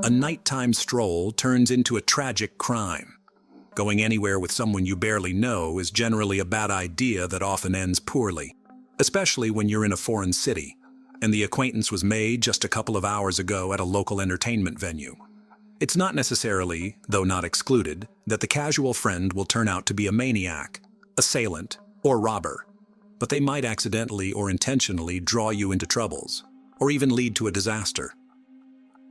A nighttime stroll turns into a tragic crime. Going anywhere with someone you barely know is generally a bad idea that often ends poorly, especially when you're in a foreign city, and the acquaintance was made just a couple of hours ago at a local entertainment venue. It's not necessarily, though not excluded, that the casual friend will turn out to be a maniac, assailant, or robber, but they might accidentally or intentionally draw you into troubles, or even lead to a disaster.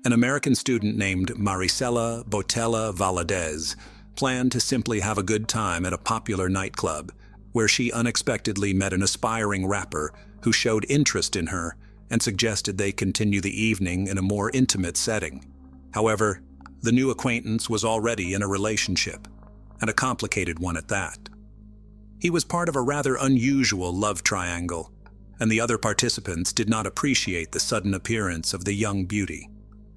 An American student named Maricela Botella Valadez planned to simply have a good time at a popular nightclub, where she unexpectedly met an aspiring rapper who showed interest in her and suggested they continue the evening in a more intimate setting. However, the new acquaintance was already in a relationship, and a complicated one at that. He was part of a rather unusual love triangle, and the other participants did not appreciate the sudden appearance of the young beauty.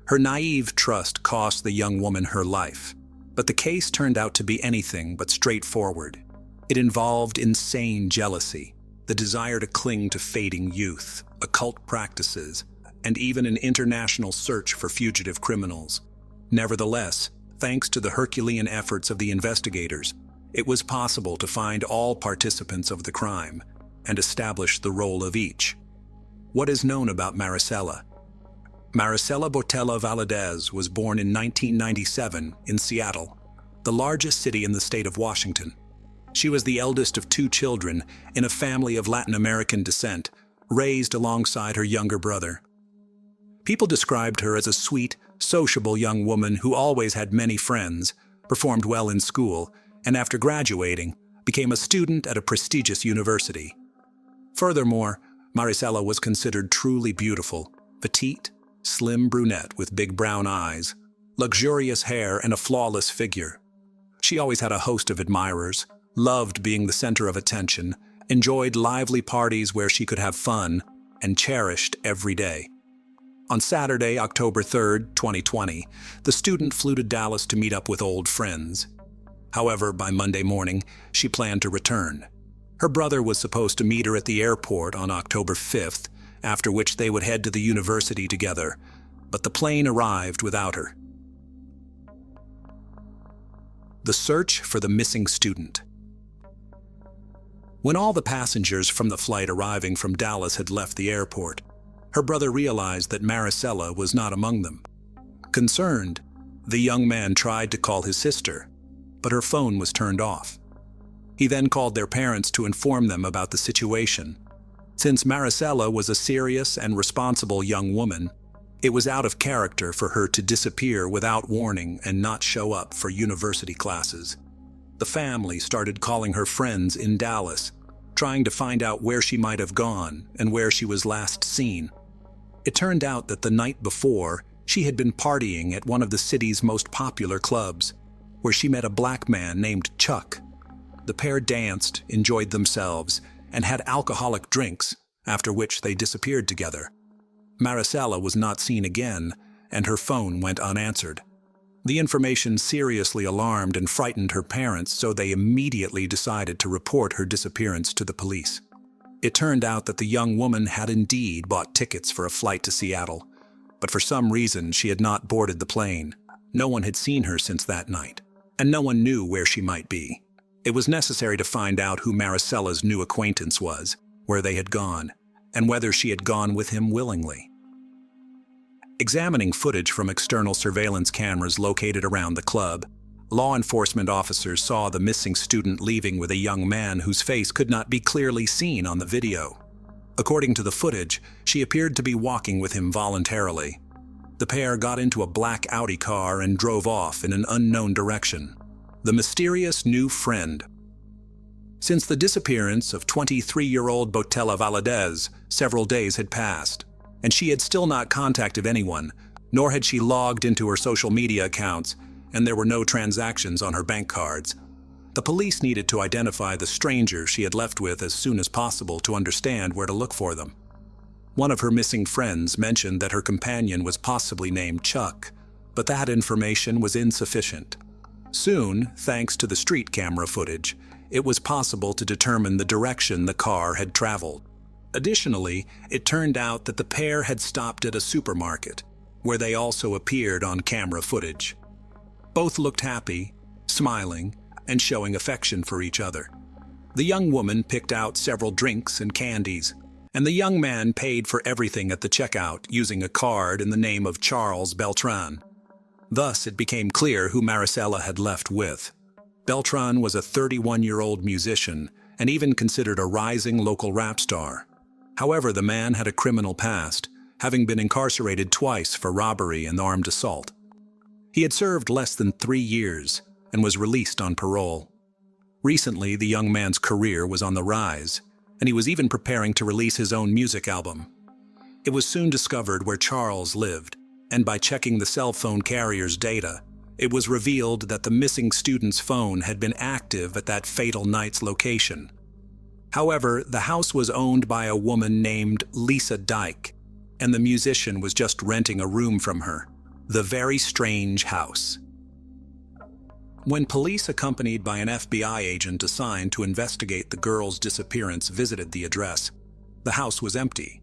Her naive trust cost the young woman her life, but the case turned out to be anything but straightforward. It involved insane jealousy, the desire to cling to fading youth, occult practices, and even an international search for fugitive criminals. Nevertheless, thanks to the Herculean efforts of the investigators, it was possible to find all participants of the crime and establish the role of each. What is known about Maricela? Maricela Botella Valadez was born in 1997 in Seattle, the largest city in the state of Washington. She was the eldest of two children in a family of Latin American descent, raised alongside her younger brother. People described her as a sweet, sociable young woman who always had many friends, performed well in school, and after graduating, became a student at a prestigious university. Furthermore, Maricela was considered truly beautiful, petite, slim brunette with big brown eyes, luxurious hair, and a flawless figure. She always had a host of admirers, loved being the center of attention, enjoyed lively parties where she could have fun, and cherished every day. On Saturday, October 3rd, 2020, the student flew to Dallas to meet up with old friends. However, by Monday morning, she planned to return. Her brother was supposed to meet her at the airport on October 5th, after which they would head to the university together, but the plane arrived without her. The search for the missing student. When all the passengers from the flight arriving from Dallas had left the airport, her brother realized that Maricela was not among them. Concerned, the young man tried to call his sister, but her phone was turned off. He then called their parents to inform them about the situation. Since Maricela was a serious and responsible young woman, it was out of character for her to disappear without warning and not show up for university classes. The family started calling her friends in Dallas, trying to find out where she might have gone and where she was last seen. It turned out that the night before, she had been partying at one of the city's most popular clubs, where she met a black man named Chuck. The pair danced, enjoyed themselves, and had alcoholic drinks, after which they disappeared together. Maricela was not seen again, and her phone went unanswered. The information seriously alarmed and frightened her parents, so they immediately decided to report her disappearance to the police. It turned out that the young woman had indeed bought tickets for a flight to Seattle, but for some reason she had not boarded the plane. No one had seen her since that night, and no one knew where she might be. It was necessary to find out who Maricela's new acquaintance was, where they had gone, and whether she had gone with him willingly. Examining footage from external surveillance cameras located around the club, law enforcement officers saw the missing student leaving with a young man whose face could not be clearly seen on the video. According to the footage, she appeared to be walking with him voluntarily. The pair got into a black Audi car and drove off in an unknown direction. The mysterious new friend. Since the disappearance of 23-year-old Botella Valadez, several days had passed, and she had still not contacted anyone, nor had she logged into her social media accounts, and there were no transactions on her bank cards. The police needed to identify the stranger she had left with as soon as possible to understand where to look for them. One of her missing friends mentioned that her companion was possibly named Chuck, but that information was insufficient. Soon, thanks to the street camera footage, it was possible to determine the direction the car had traveled. Additionally, it turned out that the pair had stopped at a supermarket, where they also appeared on camera footage. Both looked happy, smiling, and showing affection for each other. The young woman picked out several drinks and candies, and the young man paid for everything at the checkout using a card in the name of Charles Beltran. Thus, it became clear who Maricela had left with. Beltran was a 31-year-old musician and even considered a rising local rap star. However, the man had a criminal past, having been incarcerated twice for robbery and armed assault. He had served less than 3 years and was released on parole. Recently, the young man's career was on the rise, and he was even preparing to release his own music album. It was soon discovered where Charles lived, and by checking the cell phone carrier's data, it was revealed that the missing student's phone had been active at that fatal night's location. However, the house was owned by a woman named Lisa Dyke, and the musician was just renting a room from her. The very strange house. When police accompanied by an FBI agent assigned to investigate the girl's disappearance visited the address, the house was empty.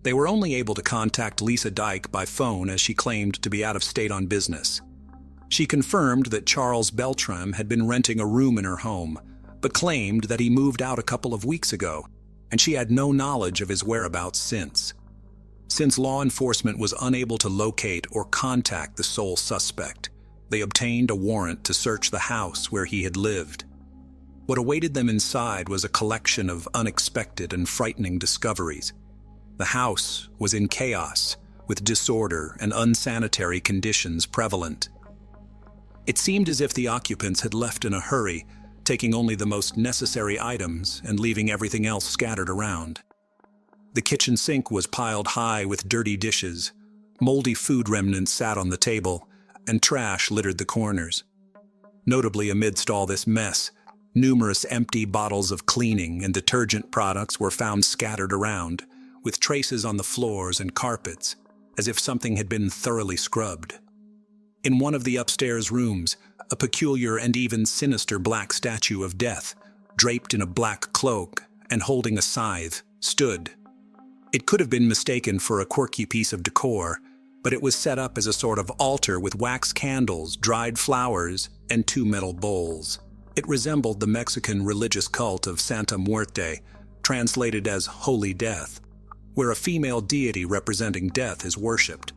They were only able to contact Lisa Dyke by phone as she claimed to be out of state on business. She confirmed that Charles Beltran had been renting a room in her home, but claimed that he moved out a couple of weeks ago, and she had no knowledge of his whereabouts since. Since law enforcement was unable to locate or contact the sole suspect, they obtained a warrant to search the house where he had lived. What awaited them inside was a collection of unexpected and frightening discoveries. The house was in chaos, with disorder and unsanitary conditions prevalent. It seemed as if the occupants had left in a hurry, taking only the most necessary items and leaving everything else scattered around. The kitchen sink was piled high with dirty dishes, moldy food remnants sat on the table, and trash littered the corners. Notably, amidst all this mess, numerous empty bottles of cleaning and detergent products were found scattered around, with traces on the floors and carpets, as if something had been thoroughly scrubbed. In one of the upstairs rooms, a peculiar and even sinister black statue of death, draped in a black cloak and holding a scythe, stood. It could have been mistaken for a quirky piece of decor, but it was set up as a sort of altar with wax candles, dried flowers, and 2 metal bowls. It resembled the Mexican religious cult of Santa Muerte, translated as Holy Death, where a female deity representing death is worshipped.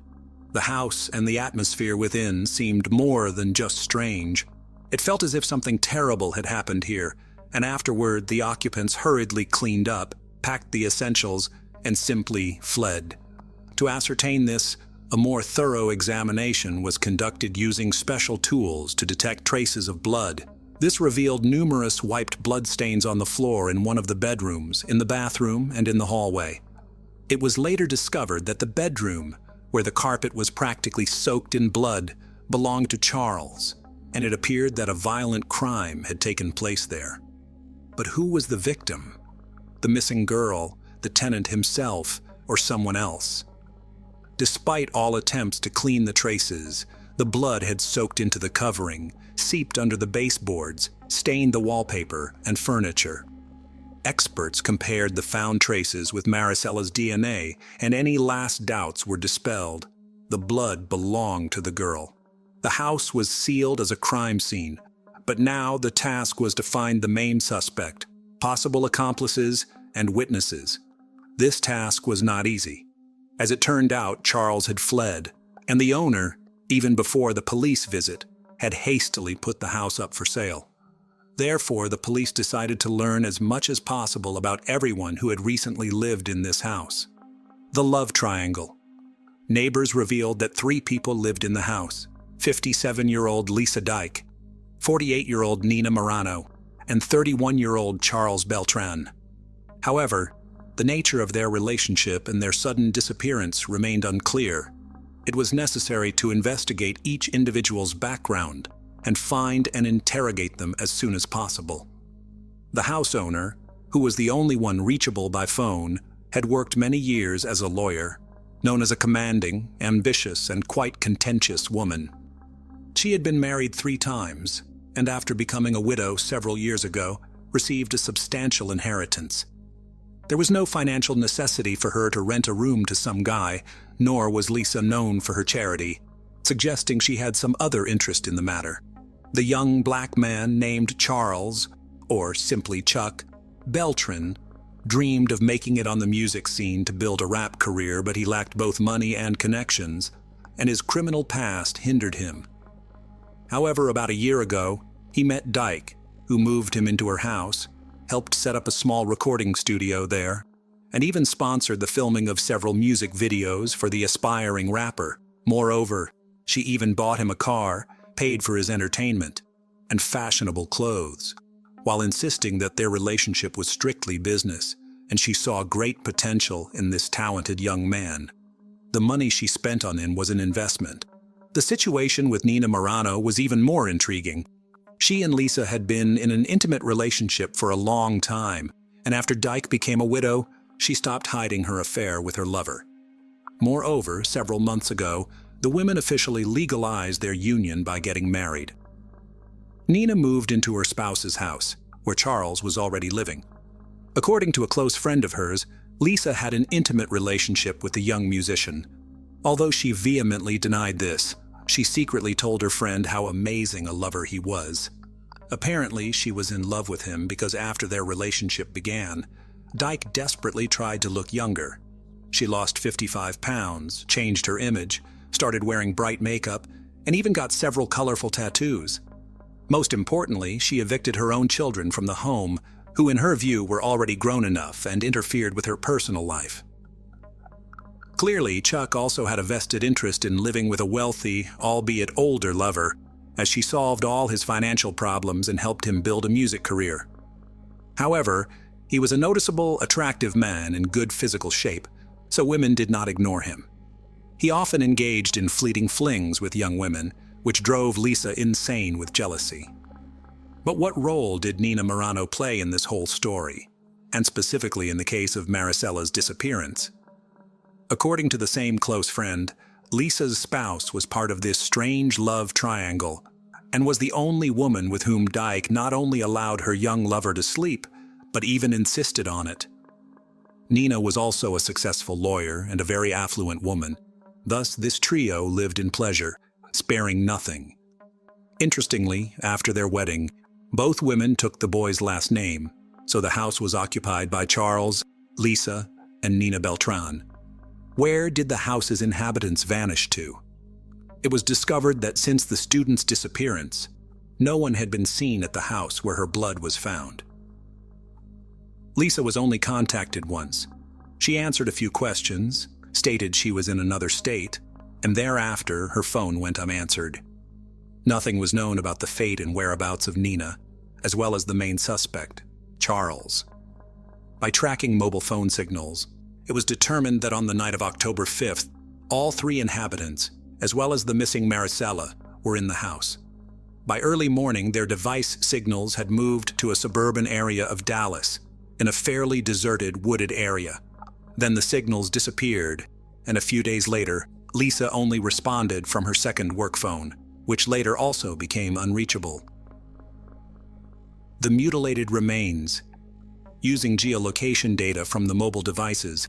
The house and the atmosphere within seemed more than just strange. It felt as if something terrible had happened here, and afterward the occupants hurriedly cleaned up, packed the essentials, and simply fled. To ascertain this, a more thorough examination was conducted using special tools to detect traces of blood. This revealed numerous wiped bloodstains on the floor in one of the bedrooms, in the bathroom, and in the hallway. It was later discovered that the bedroom, where the carpet was practically soaked in blood, belonged to Charles, and it appeared that a violent crime had taken place there. But who was the victim? The missing girl, the tenant himself, or someone else? Despite all attempts to clean the traces, the blood had soaked into the covering, seeped under the baseboards, stained the wallpaper and furniture. Experts compared the found traces with Maricela's DNA, and any last doubts were dispelled. The blood belonged to the girl. The house was sealed as a crime scene, but now the task was to find the main suspect, possible accomplices, and witnesses. This task was not easy. As it turned out, Charles had fled, and the owner, even before the police visit, had hastily put the house up for sale. Therefore, the police decided to learn as much as possible about everyone who had recently lived in this house. The love triangle. Neighbors revealed that 3 people lived in the house: 57-year-old Lisa Dyke, 48-year-old Nina Morano, and 31-year-old Charles Beltran. However, the nature of their relationship and their sudden disappearance remained unclear. It was necessary to investigate each individual's background and find and interrogate them as soon as possible. The house owner, who was the only one reachable by phone, had worked many years as a lawyer, known as a commanding, ambitious, and quite contentious woman. She had been married 3 times, and after becoming a widow several years ago, received a substantial inheritance. There was no financial necessity for her to rent a room to some guy, nor was Lisa known for her charity, suggesting she had some other interest in the matter. The young black man named Charles, or simply Chuck, Beltran, dreamed of making it on the music scene to build a rap career, but he lacked both money and connections, and his criminal past hindered him. However, about a year ago, he met Dyke, who moved him into her house, helped set up a small recording studio there, and even sponsored the filming of several music videos for the aspiring rapper. Moreover, she even bought him a car, paid for his entertainment, and fashionable clothes, while insisting that their relationship was strictly business, and she saw great potential in this talented young man. The money she spent on him was an investment. The situation with Nina Morano was even more intriguing. She and Lisa had been in an intimate relationship for a long time, and after Dyke became a widow, she stopped hiding her affair with her lover. Moreover, several months ago, the women officially legalized their union by getting married. Nina moved into her spouse's house, where Charles was already living. According to a close friend of hers, Lisa had an intimate relationship with the young musician. Although she vehemently denied this, she secretly told her friend how amazing a lover he was. Apparently, she was in love with him because after their relationship began, Dyke desperately tried to look younger. She lost 55 pounds, changed her image, started wearing bright makeup, and even got several colorful tattoos. Most importantly, she evicted her own children from the home, who in her view were already grown enough and interfered with her personal life. Clearly, Chuck also had a vested interest in living with a wealthy, albeit older lover, as she solved all his financial problems and helped him build a music career. However, he was a noticeable, attractive man in good physical shape, so women did not ignore him. He often engaged in fleeting flings with young women, which drove Lisa insane with jealousy. But what role did Nina Morano play in this whole story, and specifically in the case of Maricella's disappearance? According to the same close friend, Lisa's spouse was part of this strange love triangle and was the only woman with whom Dyke not only allowed her young lover to sleep, but even insisted on it. Nina was also a successful lawyer and a very affluent woman. Thus, this trio lived in pleasure, sparing nothing. Interestingly, after their wedding, both women took the boy's last name, so the house was occupied by Charles, Lisa, and Nina Beltran. Where did the house's inhabitants vanish to? It was discovered that since the student's disappearance, no one had been seen at the house where her blood was found. Lisa was only contacted once. She answered a few questions, stated she was in another state, and thereafter her phone went unanswered. Nothing was known about the fate and whereabouts of Nina, as well as the main suspect, Charles. By tracking mobile phone signals, it was determined that on the night of October 5th, all three inhabitants, as well as the missing Maricela, were in the house. By early morning, their device signals had moved to a suburban area of Dallas, in a fairly deserted, wooded area. Then the signals disappeared, and a few days later, Lisa only responded from her second work phone, which later also became unreachable. The mutilated remains. Using geolocation data from the mobile devices,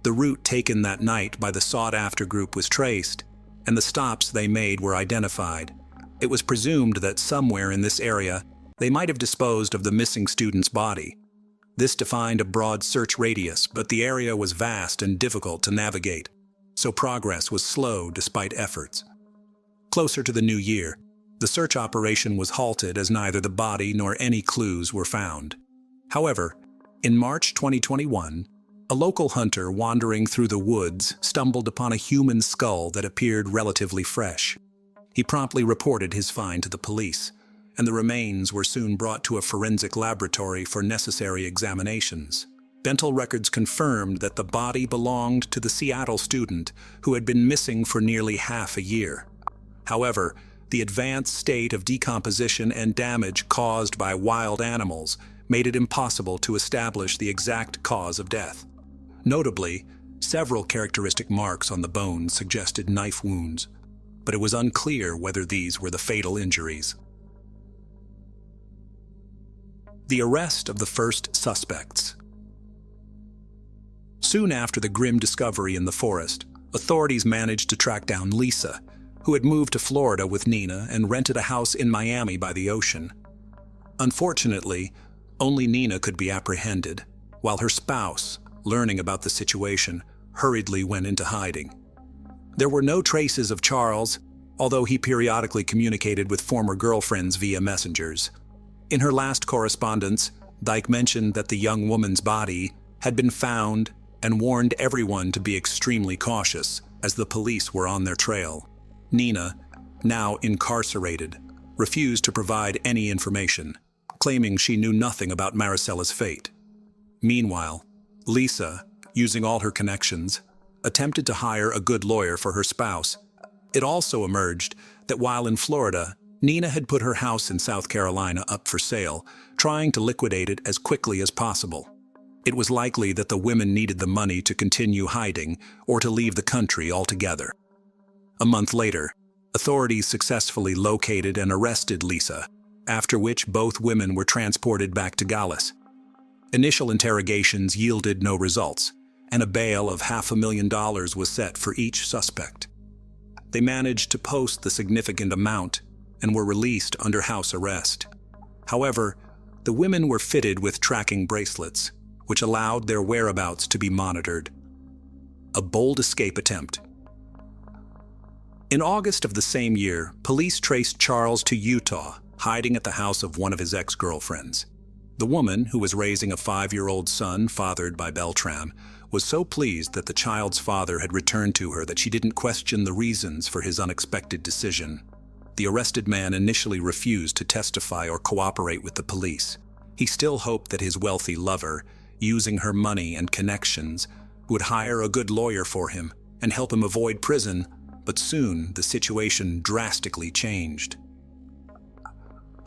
the route taken that night by the sought-after group was traced, and the stops they made were identified. It was presumed that somewhere in this area, they might have disposed of the missing student's body. This defined a broad search radius, but the area was vast and difficult to navigate, so progress was slow despite efforts. Closer to the new year, the search operation was halted as neither the body nor any clues were found. However, in March 2021, a local hunter wandering through the woods stumbled upon a human skull that appeared relatively fresh. He promptly reported his find to the police, and the remains were soon brought to a forensic laboratory for necessary examinations. Dental records confirmed that the body belonged to the Seattle student who had been missing for nearly half a year. However, the advanced state of decomposition and damage caused by wild animals made it impossible to establish the exact cause of death. Notably, several characteristic marks on the bones suggested knife wounds, but it was unclear whether these were the fatal injuries. The arrest of the first suspects. Soon after the grim discovery in the forest, authorities managed to track down Lisa, who had moved to Florida with Nina and rented a house in Miami by the ocean. Unfortunately, only Nina could be apprehended, while her spouse, learning about the situation, hurriedly went into hiding. There were no traces of Charles, although he periodically communicated with former girlfriends via messengers. In her last correspondence, Dyke mentioned that the young woman's body had been found and warned everyone to be extremely cautious as the police were on their trail. Nina, now incarcerated, refused to provide any information, claiming she knew nothing about Maricella's fate. Meanwhile, Lisa, using all her connections, attempted to hire a good lawyer for her spouse. It also emerged that while in Florida, Nina had put her house in South Carolina up for sale, trying to liquidate it as quickly as possible. It was likely that the women needed the money to continue hiding or to leave the country altogether. A month later, authorities successfully located and arrested Lisa, after which both women were transported back to Gallus. Initial interrogations yielded no results, and a bail of $500,000 was set for each suspect. They managed to post the significant amount and were released under house arrest. However, the women were fitted with tracking bracelets, which allowed their whereabouts to be monitored. A bold escape attempt. In August of the same year, police traced Charles to Utah, hiding at the house of one of his ex-girlfriends. The woman, who was raising a 5-year-old son fathered by Beltram, was so pleased that the child's father had returned to her that she didn't question the reasons for his unexpected decision. The arrested man initially refused to testify or cooperate with the police. He still hoped that his wealthy lover, using her money and connections, would hire a good lawyer for him and help him avoid prison, but soon the situation drastically changed.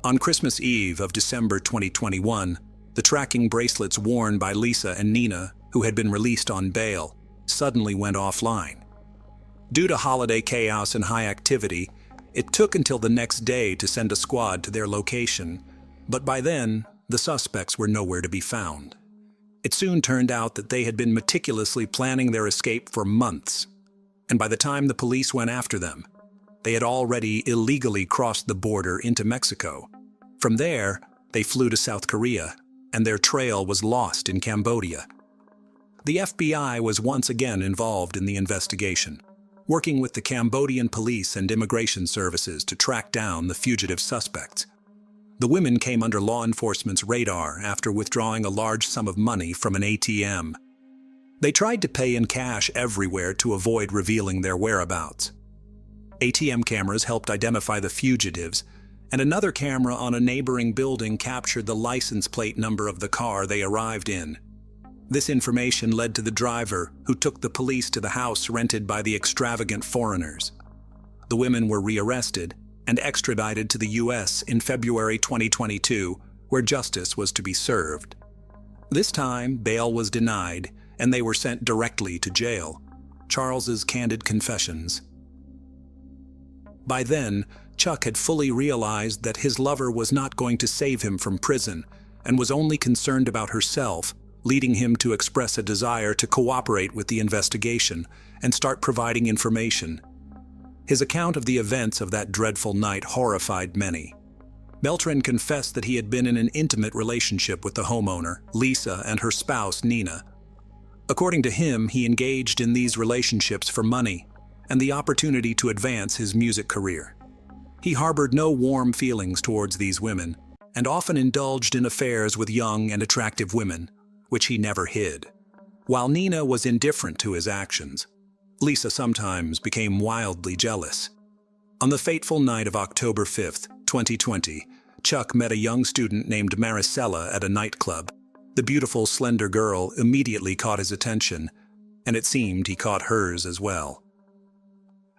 On Christmas Eve of December 2021, the tracking bracelets worn by Lisa and Nina, who had been released on bail, suddenly went offline. Due to holiday chaos and high activity, it took until the next day to send a squad to their location, but by then, the suspects were nowhere to be found. It soon turned out that they had been meticulously planning their escape for months, and by the time the police went after them, they had already illegally crossed the border into Mexico. From there, they flew to South Korea, and their trail was lost in Cambodia. The FBI was once again involved in the investigation, working with the Cambodian police and immigration services to track down the fugitive suspects. The women came under law enforcement's radar after withdrawing a large sum of money from an ATM. They tried to pay in cash everywhere to avoid revealing their whereabouts. ATM cameras helped identify the fugitives, and another camera on a neighboring building captured the license plate number of the car they arrived in. This information led to the driver, who took the police to the house rented by the extravagant foreigners. The women were rearrested and extradited to the U.S. in February 2022, where justice was to be served. This time, bail was denied, and they were sent directly to jail. Charles's candid confessions. By then, Chuck had fully realized that his lover was not going to save him from prison and was only concerned about herself, leading him to express a desire to cooperate with the investigation and start providing information. His account of the events of that dreadful night horrified many. Beltran confessed that he had been in an intimate relationship with the homeowner, Lisa, and her spouse, Nina. According to him, he engaged in these relationships for money and the opportunity to advance his music career. He harbored no warm feelings towards these women and often indulged in affairs with young and attractive women, which he never hid. While Nina was indifferent to his actions, Lisa sometimes became wildly jealous. On the fateful night of October 5th, 2020, Chuck met a young student named Maricela at a nightclub. The beautiful, slender girl immediately caught his attention, and it seemed he caught hers as well.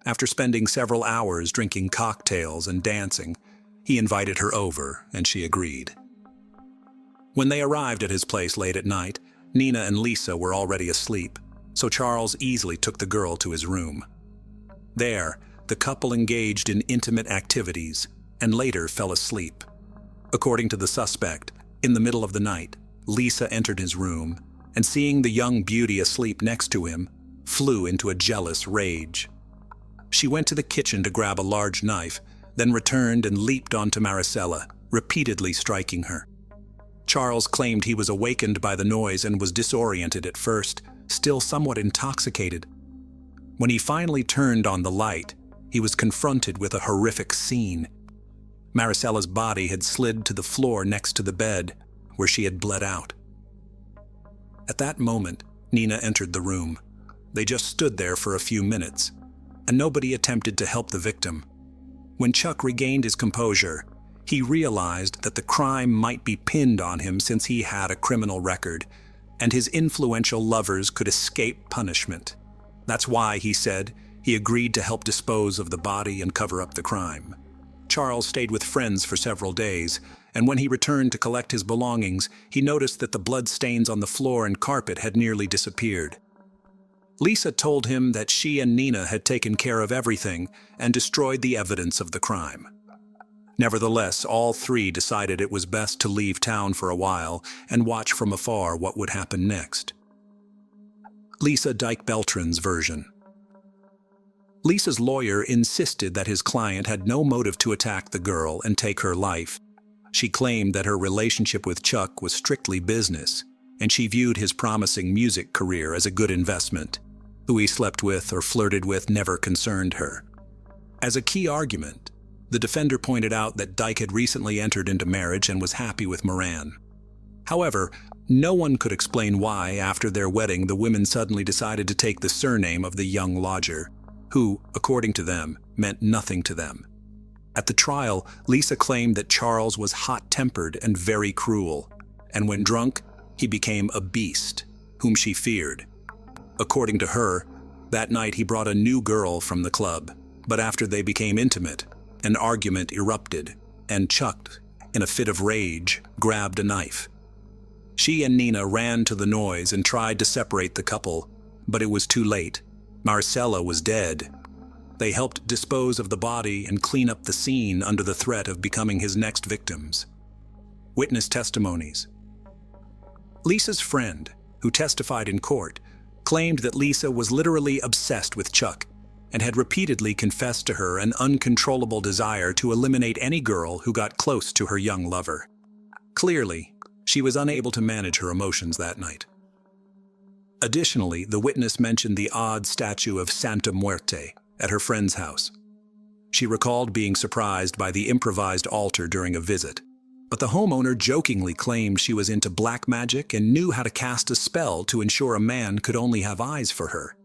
After spending several hours drinking cocktails and dancing, he invited her over, and she agreed. When they arrived at his place late at night, Nina and Lisa were already asleep, so Charles easily took the girl to his room. There, the couple engaged in intimate activities and later fell asleep. According to the suspect, in the middle of the night, Lisa entered his room and, seeing the young beauty asleep next to him, flew into a jealous rage. She went to the kitchen to grab a large knife, then returned and leaped onto Maricela, repeatedly striking her. Charles claimed he was awakened by the noise and was disoriented at first, still somewhat intoxicated. When he finally turned on the light, he was confronted with a horrific scene. Maricela's body had slid to the floor next to the bed, where she had bled out. At that moment, Nina entered the room. They just stood there for a few minutes, and nobody attempted to help the victim. When Chuck regained his composure, he realized that the crime might be pinned on him since he had a criminal record, and his influential lovers could escape punishment. That's why, he said, he agreed to help dispose of the body and cover up the crime. Charles stayed with friends for several days, and when he returned to collect his belongings, he noticed that the blood stains on the floor and carpet had nearly disappeared. Lisa told him that she and Nina had taken care of everything and destroyed the evidence of the crime. Nevertheless, all three decided it was best to leave town for a while and watch from afar what would happen next. Lisa Dyke-Beltran's version. Lisa's lawyer insisted that his client had no motive to attack the girl and take her life. She claimed that her relationship with Chuck was strictly business, and she viewed his promising music career as a good investment. Who he slept with or flirted with never concerned her. As a key argument, the defender pointed out that Dyke had recently entered into marriage and was happy with Moran. However, no one could explain why, after their wedding, the women suddenly decided to take the surname of the young lodger, who, according to them, meant nothing to them. At the trial, Lisa claimed that Charles was hot-tempered and very cruel, and when drunk, he became a beast, whom she feared. According to her, that night he brought a new girl from the club, but after they became intimate, an argument erupted, and Chuck, in a fit of rage, grabbed a knife. She and Nina ran to the noise and tried to separate the couple, but it was too late. Maricela was dead. They helped dispose of the body and clean up the scene under the threat of becoming his next victims. Witness testimonies. Lisa's friend, who testified in court, claimed that Lisa was literally obsessed with Chuck and had repeatedly confessed to her an uncontrollable desire to eliminate any girl who got close to her young lover. Clearly, she was unable to manage her emotions that night. Additionally, the witness mentioned the odd statue of Santa Muerte at her friend's house. She recalled being surprised by the improvised altar during a visit, but the homeowner jokingly claimed she was into black magic and knew how to cast a spell to ensure a man could only have eyes for her.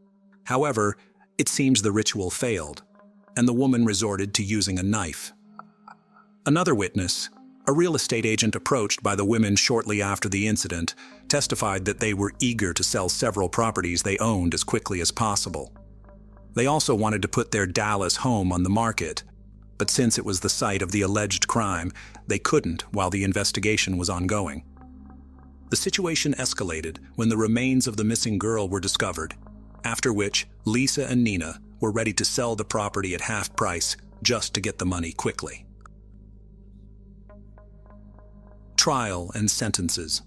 However, it seems the ritual failed, and the woman resorted to using a knife. Another witness, a real estate agent approached by the women shortly after the incident, testified that they were eager to sell several properties they owned as quickly as possible. They also wanted to put their Dallas home on the market, but since it was the site of the alleged crime, they couldn't while the investigation was ongoing. The situation escalated when the remains of the missing girl were discovered, after which Lisa and Nina were ready to sell the property at half price just to get the money quickly. Trial and sentences.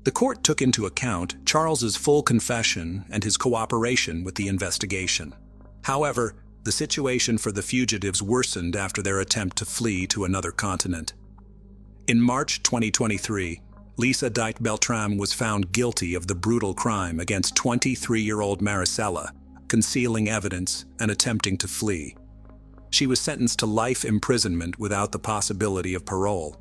The court took into account Charles's full confession and his cooperation with the investigation. However, the situation for the fugitives worsened after their attempt to flee to another continent. In March 2023, Lisa Dyke-Beltran was found guilty of the brutal crime against 23-year-old Maricela, concealing evidence and attempting to flee. She was sentenced to life imprisonment without the possibility of parole.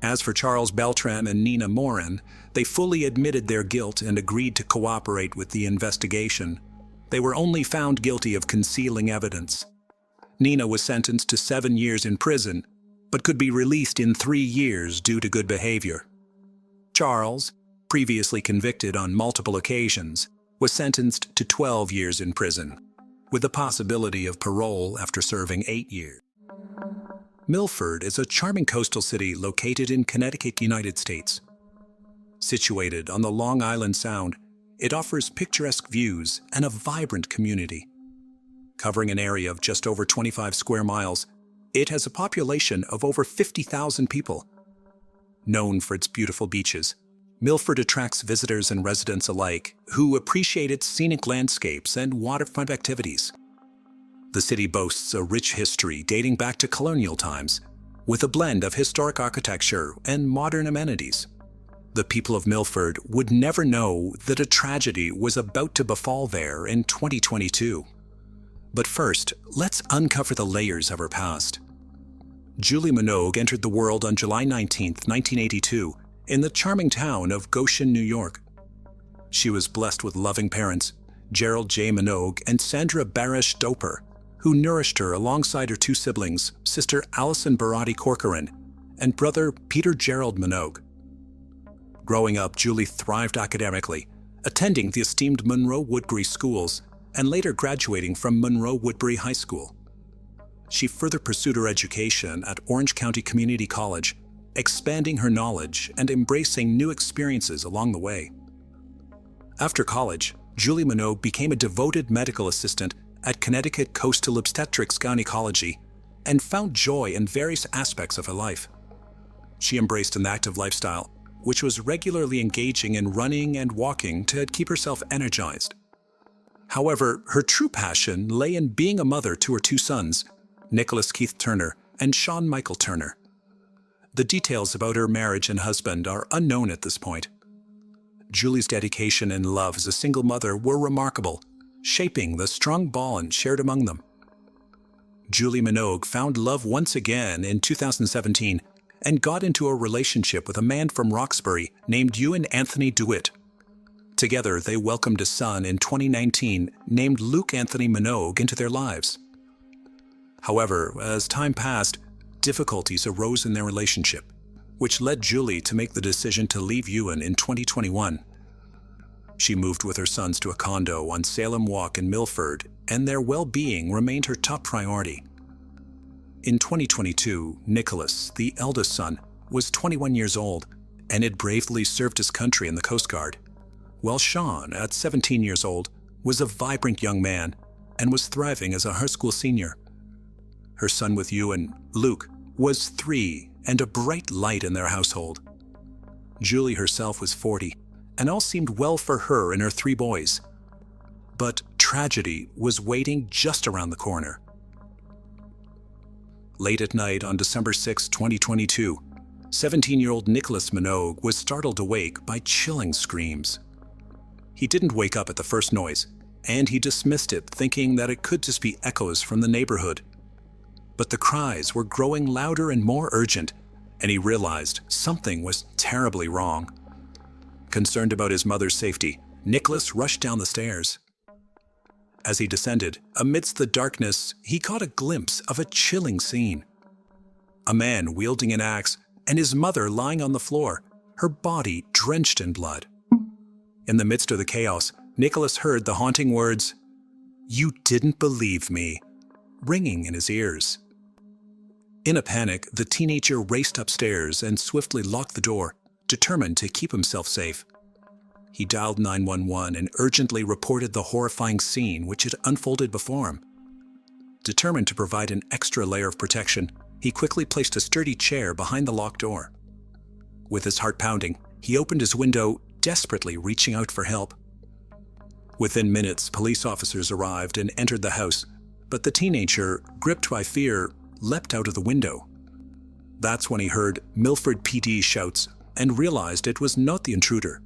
As for Charles Beltran and Nina Moran, they fully admitted their guilt and agreed to cooperate with the investigation. They were only found guilty of concealing evidence. Nina was sentenced to 7 years in prison, but could be released in 3 years due to good behavior. Charles, previously convicted on multiple occasions, was sentenced to 12 years in prison, with the possibility of parole after serving 8 years. Milford is a charming coastal city located in Connecticut, United States. Situated on the Long Island Sound, it offers picturesque views and a vibrant community. Covering an area of just over 25 square miles, it has a population of over 50,000 people. Known for its beautiful beaches, Milford attracts visitors and residents alike who appreciate its scenic landscapes and waterfront activities. The city boasts a rich history dating back to colonial times, with a blend of historic architecture and modern amenities. The people of Milford would never know that a tragedy was about to befall there in 2022. But first, let's uncover the layers of her past. Julie Minogue entered the world on July 19, 1982, in the charming town of Goshen, New York. She was blessed with loving parents, Gerald J. Minogue and Sandra Barish Doper, who nourished her alongside her two siblings, sister Allison Barati Corcoran and brother Peter Gerald Minogue. Growing up, Julie thrived academically, attending the esteemed Monroe Woodbury schools and later graduating from Monroe Woodbury High School. She further pursued her education at Orange County Community College, expanding her knowledge and embracing new experiences along the way. After college, Julie Minogue became a devoted medical assistant at Connecticut Coastal Obstetrics Gynecology and found joy in various aspects of her life. She embraced an active lifestyle, which was regularly engaging in running and walking to keep herself energized. However, her true passion lay in being a mother to her two sons, Nicholas Keith Turner and Sean Michael Turner. The details about her marriage and husband are unknown at this point. Julie's dedication and love as a single mother were remarkable, shaping the strong bond shared among them. Julie Minogue found love once again in 2017 and got into a relationship with a man from Roxbury named Ewan Anthony DeWitt. Together, they welcomed a son in 2019 named Luke Anthony Minogue into their lives. However, as time passed, difficulties arose in their relationship, which led Julie to make the decision to leave Ewan in 2021. She moved with her sons to a condo on Salem Walk in Milford, and their well-being remained her top priority. In 2022, Nicholas, the eldest son, was 21 years old and had bravely served his country in the Coast Guard, while Sean, at 17 years old, was a vibrant young man and was thriving as a high school senior. Her son with Ewan, Luke, was 3 and a bright light in their household. Julie herself was 40, and all seemed well for her and her 3 boys. But tragedy was waiting just around the corner. Late at night on December 6, 2022, 17-year-old Nicholas Minogue was startled awake by chilling screams. He didn't wake up at the first noise, and he dismissed it, thinking that it could just be echoes from the neighborhood. But the cries were growing louder and more urgent, and he realized something was terribly wrong. Concerned about his mother's safety, Nicholas rushed down the stairs. As he descended, amidst the darkness, he caught a glimpse of a chilling scene. A man wielding an axe and his mother lying on the floor, her body drenched in blood. In the midst of the chaos, Nicholas heard the haunting words, "You didn't believe me," ringing in his ears. In a panic, the teenager raced upstairs and swiftly locked the door, determined to keep himself safe. He dialed 911 and urgently reported the horrifying scene which had unfolded before him. Determined to provide an extra layer of protection, he quickly placed a sturdy chair behind the locked door. With his heart pounding, he opened his window, desperately reaching out for help. Within minutes, police officers arrived and entered the house, but the teenager, gripped by fear, leapt out of the window. That's when he heard Milford PD shouts and realized it was not the intruder.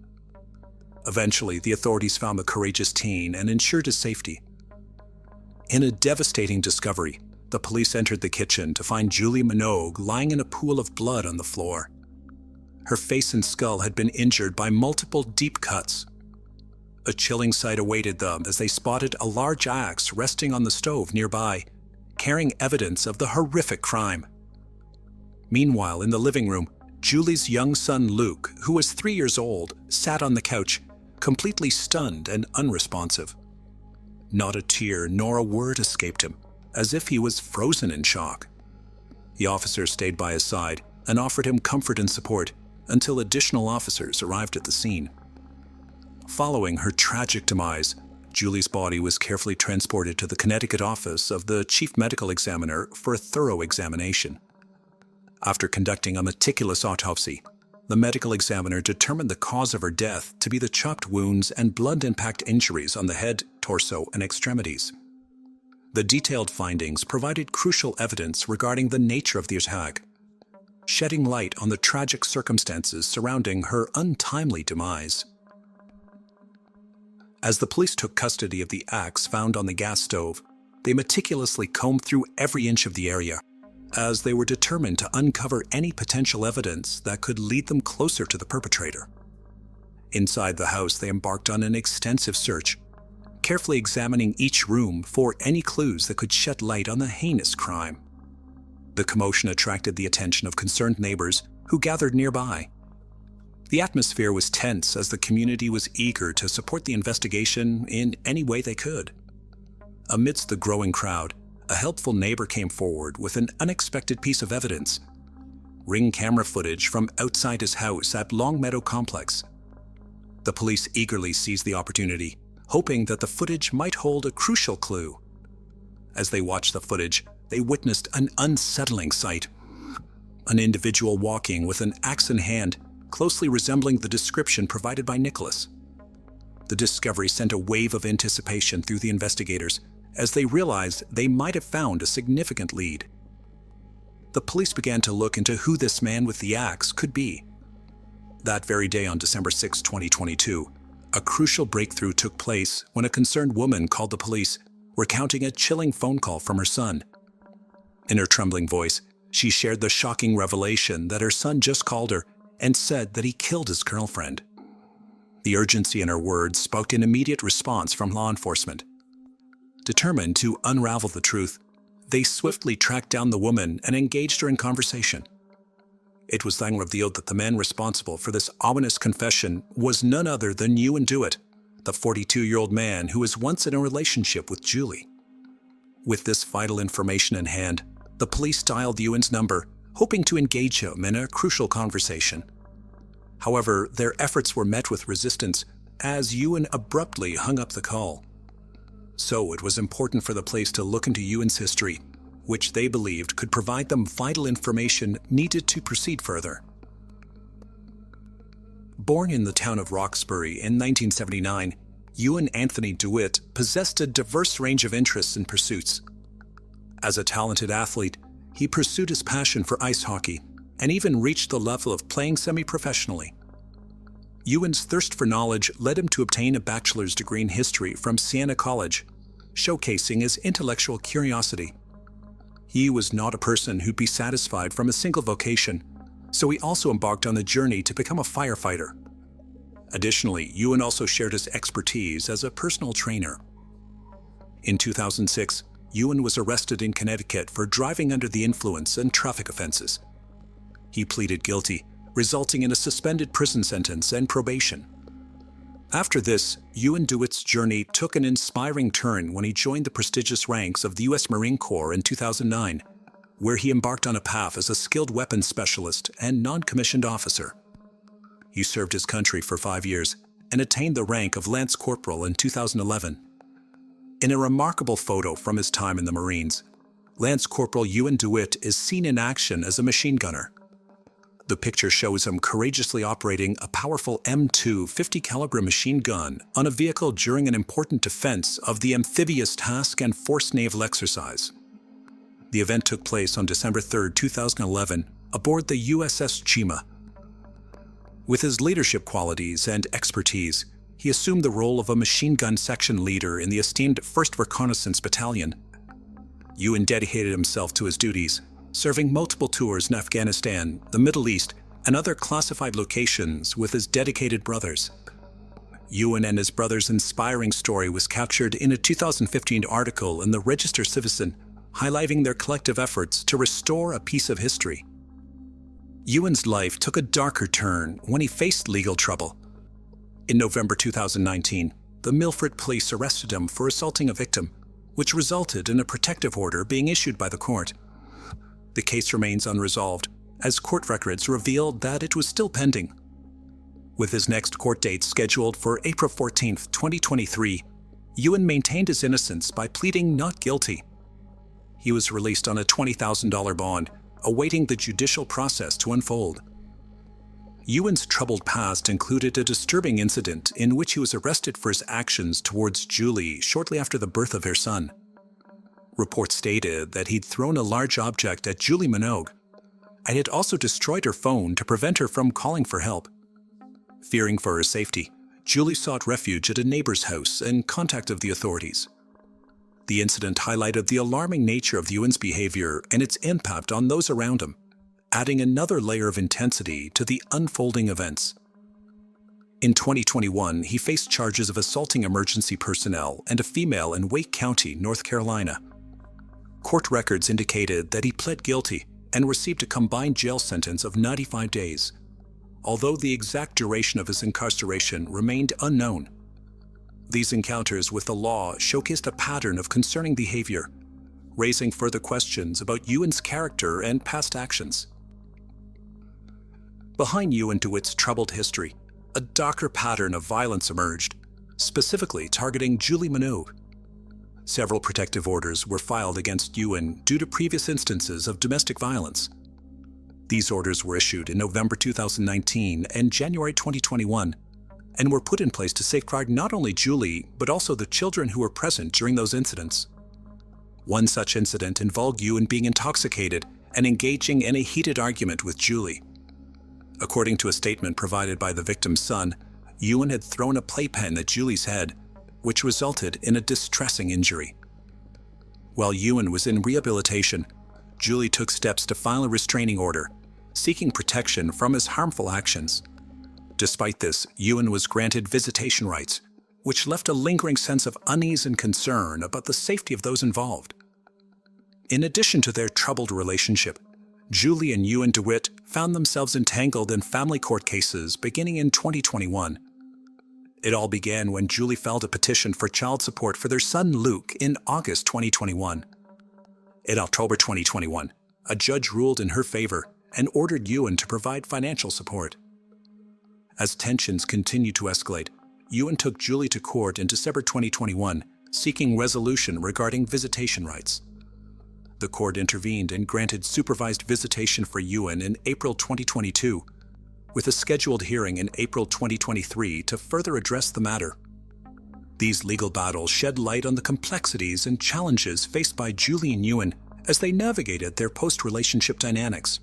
Eventually, the authorities found the courageous teen and ensured his safety. In a devastating discovery, the police entered the kitchen to find Julie Minogue lying in a pool of blood on the floor. Her face and skull had been injured by multiple deep cuts. A chilling sight awaited them as they spotted a large axe resting on the stove nearby, carrying evidence of the horrific crime. Meanwhile, in the living room, Julie's young son Luke, who was 3 years old, sat on the couch, completely stunned and unresponsive. Not a tear nor a word escaped him, as if he was frozen in shock. The officers stayed by his side and offered him comfort and support until additional officers arrived at the scene. Following her tragic demise, Julie's body was carefully transported to the Connecticut office of the Chief Medical Examiner for a thorough examination. After conducting a meticulous autopsy, The medical examiner determined the cause of her death to be the chopped wounds and blunt impact injuries on the head, torso, and extremities. The detailed findings provided crucial evidence regarding the nature of the attack, shedding light on the tragic circumstances surrounding her untimely demise. As the police took custody of the axe found on the gas stove, they meticulously combed through every inch of the area, as they were determined to uncover any potential evidence that could lead them closer to the perpetrator. Inside the house, they embarked on an extensive search, carefully examining each room for any clues that could shed light on the heinous crime. The commotion attracted the attention of concerned neighbors who gathered nearby. The atmosphere was tense as the community was eager to support the investigation in any way they could. Amidst the growing crowd, a helpful neighbor came forward with an unexpected piece of evidence: Ring camera footage from outside his house at Longmeadow Complex. The police eagerly seized the opportunity, hoping that the footage might hold a crucial clue. As they watched the footage, they witnessed an unsettling sight. An individual walking with an axe in hand, closely resembling the description provided by Nicholas. The discovery sent a wave of anticipation through the investigators, as they realized they might have found a significant lead. The police began to look into who this man with the axe could be. That very day on December 6, 2022, a crucial breakthrough took place when a concerned woman called the police, recounting a chilling phone call from her son. In her trembling voice, she shared the shocking revelation that her son just called her and said that he killed his girlfriend. The urgency in her words sparked an immediate response from law enforcement. Determined to unravel the truth, they swiftly tracked down the woman and engaged her in conversation. It was then revealed that the man responsible for this ominous confession was none other than Ewan Dewitt, the 42-year-old man who was once in a relationship with Julie. With this vital information in hand, the police dialed Ewan's number, hoping to engage him in a crucial conversation. However, their efforts were met with resistance as Ewan abruptly hung up the call. So it was important for the police to look into Ewan's history, which they believed could provide them vital information needed to proceed further. Born in the town of Roxbury in 1979, Ewan Anthony Dewitt possessed a diverse range of interests and pursuits. As a talented athlete, he pursued his passion for ice hockey and even reached the level of playing semi-professionally. Ewan's thirst for knowledge led him to obtain a bachelor's degree in history from Siena College, showcasing his intellectual curiosity. He was not a person who'd be satisfied from a single vocation, so he also embarked on the journey to become a firefighter. Additionally, Ewan also shared his expertise as a personal trainer. In 2006, Ewan was arrested in Connecticut for driving under the influence and traffic offenses. He pleaded guilty, resulting in a suspended prison sentence and probation. After this, Ewan Dewitt's journey took an inspiring turn when he joined the prestigious ranks of the U.S. Marine Corps in 2009, where he embarked on a path as a skilled weapons specialist and non-commissioned officer. He served his country for 5 years and attained the rank of Lance Corporal in 2011. In a remarkable photo from his time in the Marines, Lance Corporal Ewan Dewitt is seen in action as a machine gunner. The picture shows him courageously operating a powerful M2 50-caliber machine gun on a vehicle during an important defense of the amphibious task and forced naval exercise. The event took place on December 3, 2011, aboard the USS Chima. With his leadership qualities and expertise, he assumed the role of a machine gun section leader in the esteemed 1st Reconnaissance Battalion. Ewan dedicated himself to his duties, serving multiple tours in Afghanistan, the Middle East, and other classified locations with his dedicated brothers. Ewan and his brothers' inspiring story was captured in a 2015 article in the Register Citizen, highlighting their collective efforts to restore a piece of history. Ewan's life took a darker turn when he faced legal trouble. In November 2019, the Milford police arrested him for assaulting a victim, which resulted in a protective order being issued by the court. The case remains unresolved, as court records revealed that it was still pending. With his next court date scheduled for April 14, 2023, Ewan maintained his innocence by pleading not guilty. He was released on a $20,000 bond, awaiting the judicial process to unfold. Ewan's troubled past included a disturbing incident in which he was arrested for his actions towards Julie shortly after the birth of her son. Reports stated that he'd thrown a large object at Julie Minogue and had also destroyed her phone to prevent her from calling for help. Fearing for her safety, Julie sought refuge at a neighbor's house and contacted the authorities. The incident highlighted the alarming nature of Ewan's behavior and its impact on those around him, adding another layer of intensity to the unfolding events. In 2021, he faced charges of assaulting emergency personnel and a female in Wake County, North Carolina. Court records indicated that he pled guilty and received a combined jail sentence of 95 days, although the exact duration of his incarceration remained unknown. These encounters with the law showcased a pattern of concerning behavior, raising further questions about Ewan's character and past actions. Behind Ewan DeWitt's troubled history, a darker pattern of violence emerged, specifically targeting Julie Minogue. Several protective orders were filed against Ewan due to previous instances of domestic violence. These orders were issued in November 2019 and January 2021, and were put in place to safeguard not only Julie, but also the children who were present during those incidents. One such incident involved Ewan being intoxicated and engaging in a heated argument with Julie. According to a statement provided by the victim's son, Ewan had thrown a playpen at Julie's head, which resulted in a distressing injury. While Ewan was in rehabilitation, Julie took steps to file a restraining order, seeking protection from his harmful actions. Despite this, Ewan was granted visitation rights, which left a lingering sense of unease and concern about the safety of those involved. In addition to their troubled relationship, Julie and Ewan DeWitt found themselves entangled in family court cases beginning in 2021. It all began when Julie filed a petition for child support for their son Luke in August 2021. In October 2021, a judge ruled in her favor and ordered Ewan to provide financial support. As tensions continued to escalate, Ewan took Julie to court in December 2021, seeking resolution regarding visitation rights. The court intervened and granted supervised visitation for Ewan in April 2022, with a scheduled hearing in April 2023 to further address the matter. These legal battles shed light on the complexities and challenges faced by Julie and Ewan as they navigated their post-relationship dynamics.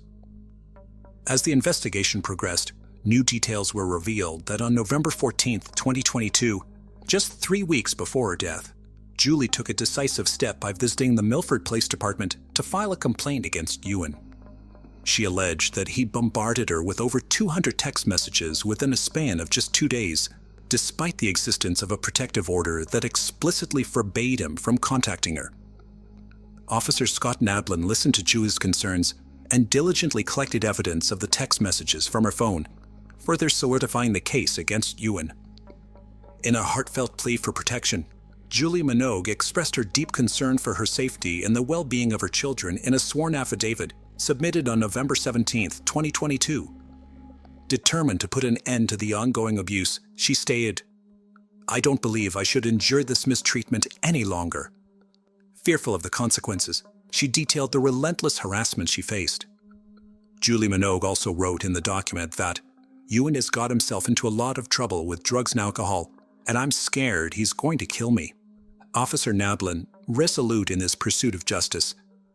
As the investigation progressed, new details were revealed that on November 14, 2022, just 3 weeks before her death, Julie took a decisive step by visiting the Milford Police Department to file a complaint against Ewan. She alleged that he bombarded her with over 200 text messages within a span of just 2 days, despite the existence of a protective order that explicitly forbade him from contacting her. Officer Scott Nablin listened to Julie's concerns and diligently collected evidence of the text messages from her phone, further solidifying the case against Ewan. In a heartfelt plea for protection, Julie Minogue expressed her deep concern for her safety and the well-being of her children in a sworn affidavit submitted on November 17, 2022. Determined to put an end to the ongoing abuse, she stated, "I don't believe I should endure this mistreatment any longer." Fearful of the consequences, she detailed the relentless harassment she faced. Julie Minogue also wrote in the document that, "Ewan has got himself into a lot of trouble with drugs and alcohol, and I'm scared he's going to kill me." Officer Nablin, resolute in his pursuit of justice,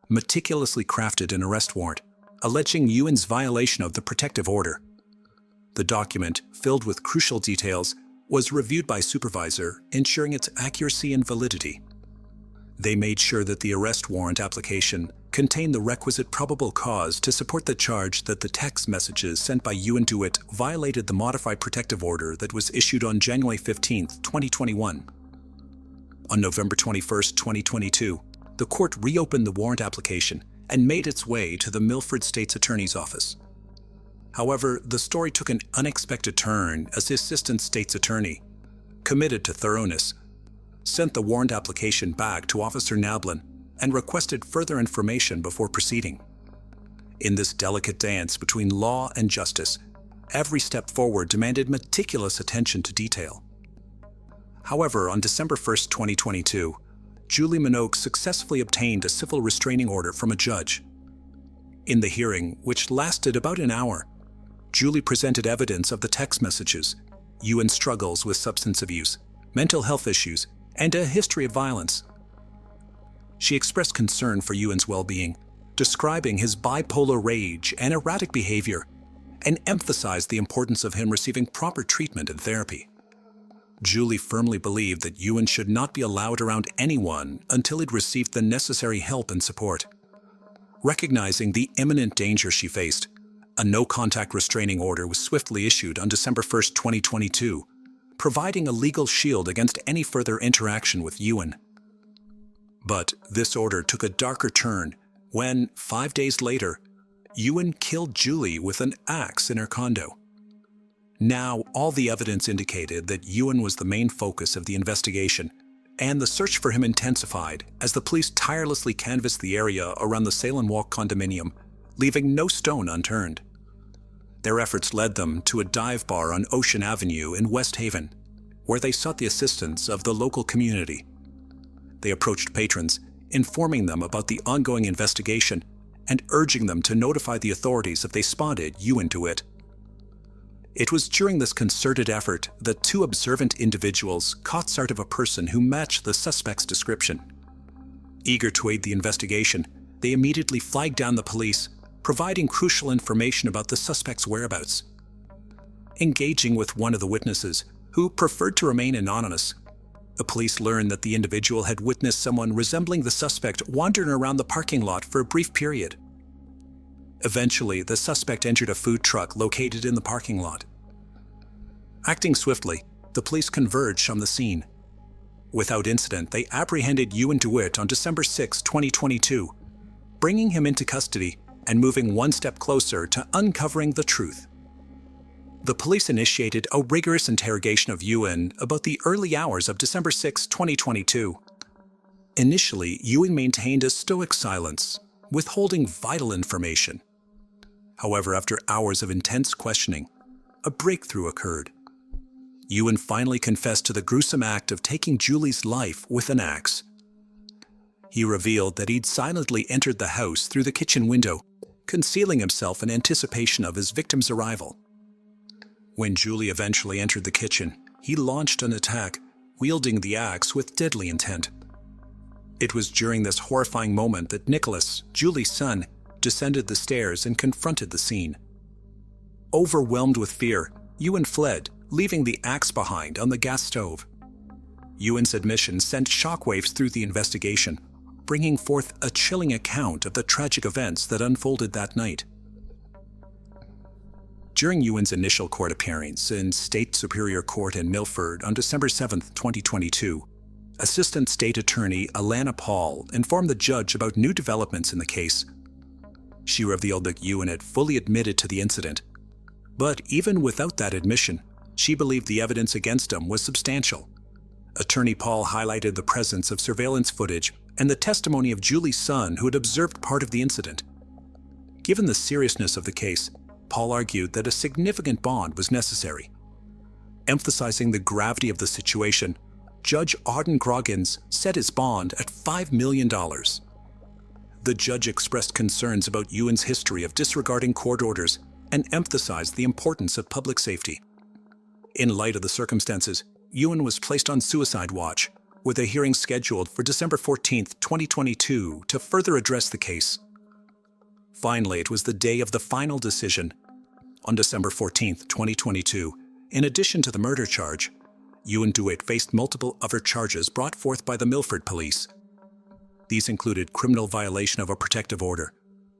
meticulously crafted an arrest warrant, alleging Ewan's violation of the protective order. The document, filled with crucial details, was reviewed by a supervisor, ensuring its accuracy and validity. They made sure that the arrest warrant application contained the requisite probable cause to support the charge that the text messages sent by Ewan DeWitt violated the modified protective order that was issued on January 15, 2021. On November 21, 2022, the court reopened the warrant application and made its way to the Milford State's Attorney's Office. However, the story took an unexpected turn as the Assistant State's Attorney, committed to thoroughness, sent the warrant application back to Officer Nablin and requested further information before proceeding. In this delicate dance between law and justice, every step forward demanded meticulous attention to detail. However, on December 1, 2022, Julie Minogue successfully obtained a civil restraining order from a judge. In the hearing, which lasted about an hour, Julie presented evidence of the text messages, Ewan's struggles with substance abuse, mental health issues, and a history of violence. She expressed concern for Ewan's well-being, describing his bipolar rage and erratic behavior, and emphasized the importance of him receiving proper treatment and therapy. Julie firmly believed that Ewan should not be allowed around anyone until he'd received the necessary help and support. Recognizing the imminent danger she faced, a no-contact restraining order was swiftly issued on December 1, 2022, providing a legal shield against any further interaction with Ewan. But this order took a darker turn when, 5 days later, Ewan killed Julie with an axe in her condo. Now, all the evidence indicated that Ewan was the main focus of the investigation, and the search for him intensified as the police tirelessly canvassed the area around the Salem Walk condominium, leaving no stone unturned. Their efforts led them to a dive bar on Ocean Avenue in West Haven, where they sought the assistance of the local community. They approached patrons, informing them about the ongoing investigation and urging them to notify the authorities if they spotted Ewan DeWitt. It was during this concerted effort that two observant individuals caught sight of a person who matched the suspect's description. Eager to aid the investigation, they immediately flagged down the police, providing crucial information about the suspect's whereabouts. Engaging with one of the witnesses, who preferred to remain anonymous, the police learned that the individual had witnessed someone resembling the suspect wandering around the parking lot for a brief period. Eventually, the suspect entered a food truck located in the parking lot. Acting swiftly, the police converged on the scene. Without incident, they apprehended Ewan DeWitt on December 6, 2022, bringing him into custody and moving one step closer to uncovering the truth. The police initiated a rigorous interrogation of Ewan about the early hours of December 6, 2022. Initially, Ewan maintained a stoic silence, withholding vital information. However, after hours of intense questioning, a breakthrough occurred. Ewan finally confessed to the gruesome act of taking Julie's life with an axe. He revealed that he'd silently entered the house through the kitchen window, concealing himself in anticipation of his victim's arrival. When Julie eventually entered the kitchen, he launched an attack, wielding the axe with deadly intent. It was during this horrifying moment that Nicholas, Julie's son, descended the stairs and confronted the scene. Overwhelmed with fear, Ewan fled, leaving the axe behind on the gas stove. Ewan's admission sent shockwaves through the investigation, bringing forth a chilling account of the tragic events that unfolded that night. During Ewan's initial court appearance in State Superior Court in Milford on December 7, 2022, Assistant State Attorney Alana Paul informed the judge about new developments in the case. She revealed that Ewan had fully admitted to the incident. But even without that admission, she believed the evidence against him was substantial. Attorney Paul highlighted the presence of surveillance footage and the testimony of Julie's son, who had observed part of the incident. Given the seriousness of the case, Paul argued that a significant bond was necessary. Emphasizing the gravity of the situation, Judge Auden Groggins set his bond at $5 million. The judge expressed concerns about Ewan's history of disregarding court orders and emphasized the importance of public safety. In light of the circumstances, Ewan was placed on suicide watch, with a hearing scheduled for December 14, 2022, to further address the case. Finally, it was the day of the final decision. On December 14, 2022, in addition to the murder charge, Ewan DeWitt faced multiple other charges brought forth by the Milford police. These included criminal violation of a protective order,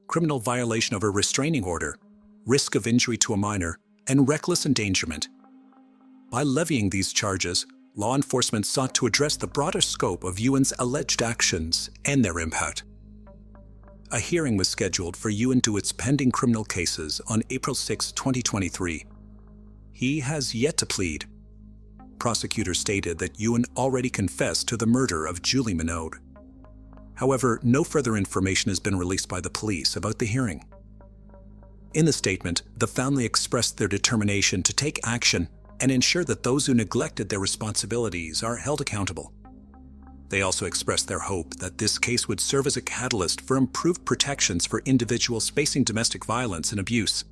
criminal violation of a restraining order, risk of injury to a minor, and reckless endangerment. By levying these charges, law enforcement sought to address the broader scope of Ewan's alleged actions and their impact. A hearing was scheduled for Ewan DeWitt's pending criminal cases on April 6, 2023. He has yet to plead. Prosecutors stated that Ewan already confessed to the murder of Julie Minogue. However, no further information has been released by the police about the hearing. In the statement, the family expressed their determination to take action and ensure that those who neglected their responsibilities are held accountable. They also expressed their hope that this case would serve as a catalyst for improved protections for individuals facing domestic violence and abuse.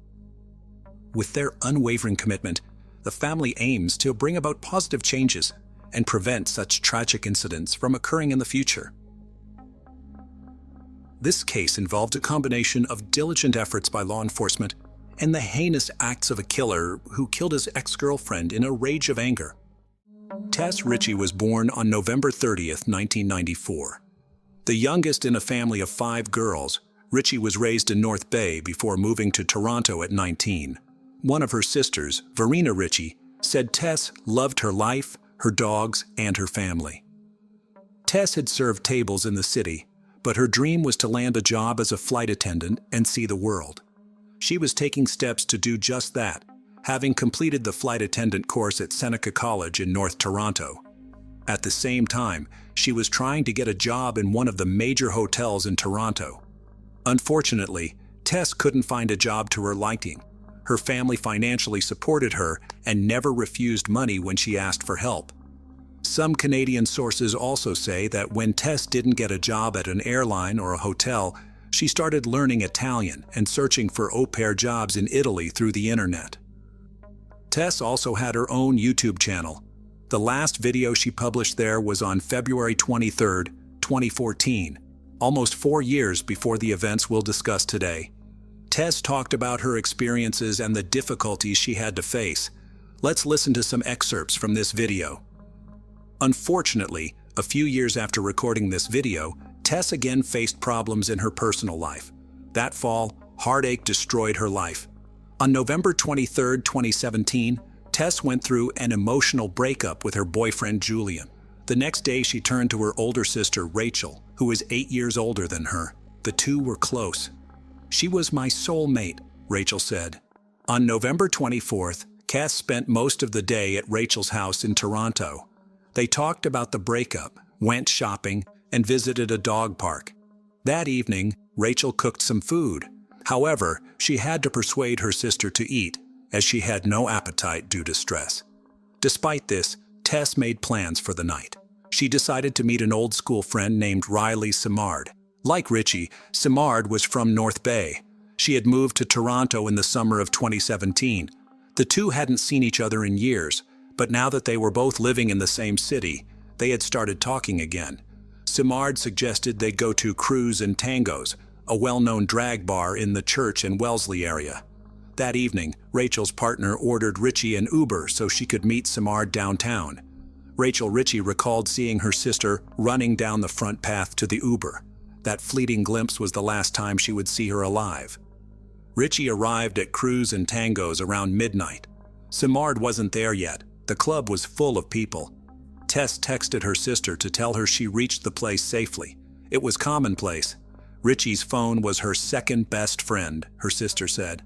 With their unwavering commitment, the family aims to bring about positive changes and prevent such tragic incidents from occurring in the future. This case involved a combination of diligent efforts by law enforcement and the heinous acts of a killer who killed his ex-girlfriend in a rage of anger. Tess Ritchie was born on November 30th, 1994. The youngest in a family of 5 girls, Ritchie was raised in North Bay before moving to Toronto at 19. One of her sisters, Verena Ritchie, said Tess loved her life, her dogs, and her family. Tess had served tables in the city, but her dream was to land a job as a flight attendant and see the world. She was taking steps to do just that, having completed the flight attendant course at Seneca College in North Toronto. At the same time, she was trying to get a job in one of the major hotels in Toronto. Unfortunately, Tess couldn't find a job to her liking. Her family financially supported her and never refused money when she asked for help. Some Canadian sources also say that when Tess didn't get a job at an airline or a hotel, she started learning Italian and searching for au pair jobs in Italy through the internet. Tess also had her own YouTube channel. The last video she published there was on February 23, 2014, almost 4 years before the events we'll discuss today. Tess talked about her experiences and the difficulties she had to face. Let's listen to some excerpts from this video. Unfortunately, a few years after recording this video, Tess again faced problems in her personal life. That fall, heartache destroyed her life. On November 23, 2017, Tess went through an emotional breakup with her boyfriend Julian. The next day, she turned to her older sister Rachel, who was 8 years older than her. The two were close. "She was my soulmate," Rachel said. On November 24th, Tess spent most of the day at Rachel's house in Toronto. They talked about the breakup, went shopping, and visited a dog park. That evening, Rachel cooked some food. However, she had to persuade her sister to eat, as she had no appetite due to stress. Despite this, Tess made plans for the night. She decided to meet an old school friend named Riley Simard. Like Ritchie, Simard was from North Bay. She had moved to Toronto in the summer of 2017. The two hadn't seen each other in years, but now that they were both living in the same city, they had started talking again. Simard suggested they go to Cruise and Tangos, a well-known drag bar in the Church and Wellesley area. That evening, Rachel's partner ordered Ritchie an Uber so she could meet Simard downtown. Rachel Ritchie recalled seeing her sister running down the front path to the Uber. That fleeting glimpse was the last time she would see her alive. Ritchie arrived at Cruise and Tangos around midnight. Simard wasn't there yet. The club was full of people. Tess texted her sister to tell her she reached the place safely. It was commonplace. Ritchie's phone was her second best friend, her sister said.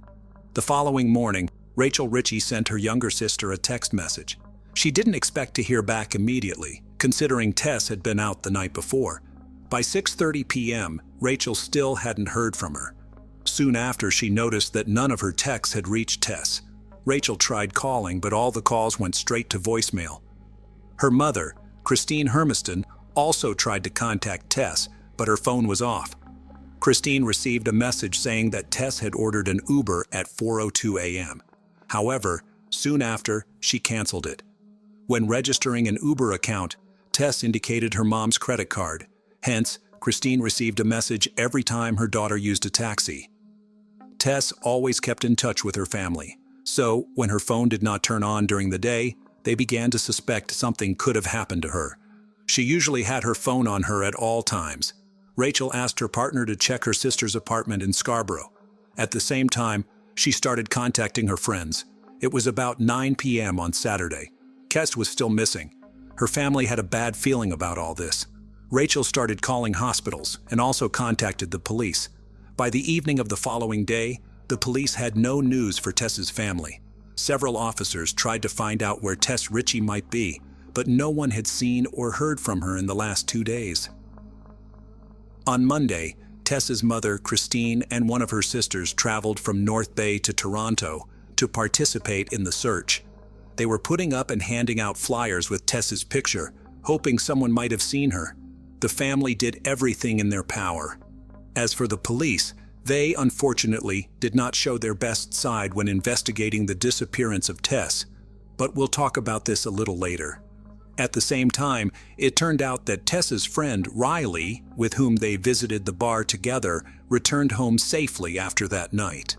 The following morning, Rachel Ritchie sent her younger sister a text message. She didn't expect to hear back immediately, considering Tess had been out the night before. By 6:30 p.m., Rachel still hadn't heard from her. Soon after, she noticed that none of her texts had reached Tess. Rachel tried calling, but all the calls went straight to voicemail. Her mother, Christine Hermiston, also tried to contact Tess, but her phone was off. Christine received a message saying that Tess had ordered an Uber at 4:02 a.m. However, soon after, she canceled it. When registering an Uber account, Tess indicated her mom's credit card. Hence, Christine received a message every time her daughter used a taxi. Tess always kept in touch with her family, so when her phone did not turn on during the day, they began to suspect something could have happened to her. She usually had her phone on her at all times. Rachel asked her partner to check her sister's apartment in Scarborough. At the same time, she started contacting her friends. It was about 9 p.m. on Saturday. Tess was still missing. Her family had a bad feeling about all this. Rachel started calling hospitals and also contacted the police. By the evening of the following day, the police had no news for Tess's family. Several officers tried to find out where Tess Ritchie might be, but no one had seen or heard from her in the last 2 days. On Monday, Tess's mother, Christine, and one of her sisters traveled from North Bay to Toronto to participate in the search. They were putting up and handing out flyers with Tess's picture, hoping someone might have seen her. The family did everything in their power. As for the police, They, unfortunately, did not show their best side when investigating the disappearance of Tess, but we'll talk about this a little later. At the same time, it turned out that Tess's friend, Riley, with whom they visited the bar together, returned home safely after that night.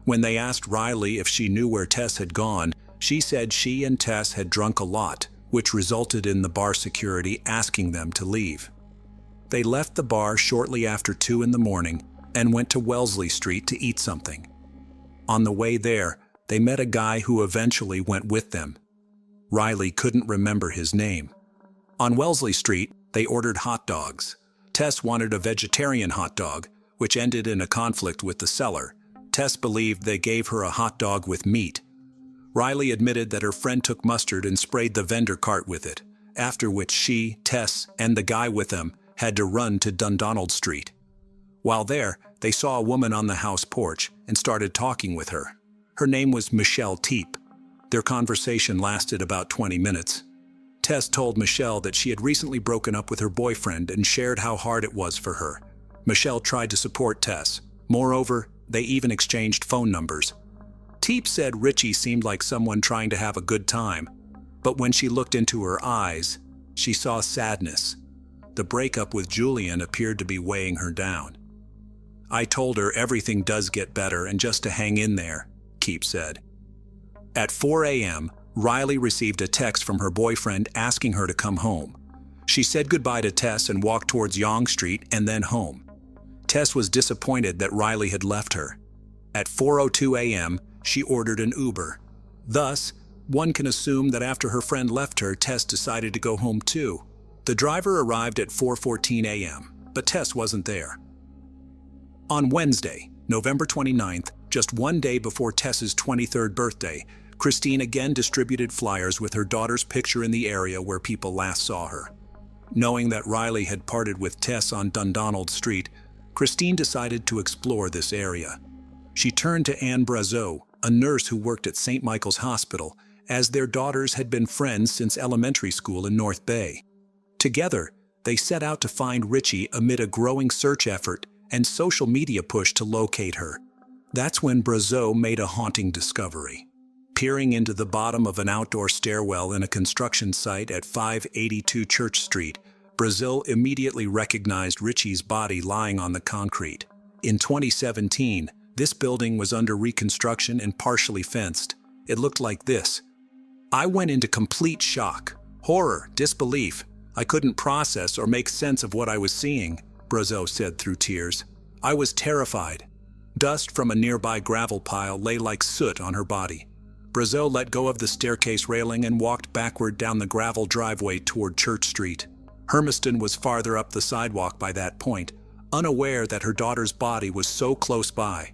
When they asked Riley if she knew where Tess had gone, she said she and Tess had drunk a lot, which resulted in the bar security asking them to leave. They left the bar shortly after 2 in the morning and went to Wellesley Street to eat something. On the way there, they met a guy who eventually went with them. Riley couldn't remember his name. On Wellesley Street, they ordered hot dogs. Tess wanted a vegetarian hot dog, which ended in a conflict with the seller. Tess believed they gave her a hot dog with meat. Riley admitted that her friend took mustard and sprayed the vendor cart with it, after which she, Tess, and the guy with them had to run to Dundonald Street. While there, they saw a woman on the house porch and started talking with her. Her name was Michelle Teep. Their conversation lasted about 20 minutes. Tess told Michelle that she had recently broken up with her boyfriend and shared how hard it was for her. Michelle tried to support Tess. Moreover, they even exchanged phone numbers. Teep said Richie seemed like someone trying to have a good time, but when she looked into her eyes, she saw sadness. The breakup with Julian appeared to be weighing her down. "I told her everything does get better and just to hang in there," Teep said. At 4 a.m., Riley received a text from her boyfriend asking her to come home. She said goodbye to Tess and walked towards Yonge Street and then home. Tess was disappointed that Riley had left her. At 4:02 a.m., she ordered an Uber. Thus, one can assume that after her friend left her, Tess decided to go home too. The driver arrived at 4:14 a.m., but Tess wasn't there. On Wednesday, November 29th, just one day before Tess's 23rd birthday, Christine again distributed flyers with her daughter's picture in the area where people last saw her. Knowing that Riley had parted with Tess on Dundonald Street, Christine decided to explore this area. She turned to Anne Brazeau, a nurse who worked at St. Michael's Hospital, as their daughters had been friends since elementary school in North Bay. Together, they set out to find Richie amid a growing search effort and social media push to locate her. That's when Brazeau made a haunting discovery. Peering into the bottom of an outdoor stairwell in a construction site at 582 Church Street, Brazeau immediately recognized Richie's body lying on the concrete. In 2017, this building was under reconstruction and partially fenced. It looked like this. "I went into complete shock, horror, disbelief. I couldn't process or make sense of what I was seeing," Brazeau said through tears. "I was terrified." Dust from a nearby gravel pile lay like soot on her body. Brazeau let go of the staircase railing and walked backward down the gravel driveway toward Church Street. Hermiston was farther up the sidewalk by that point, unaware that her daughter's body was so close by.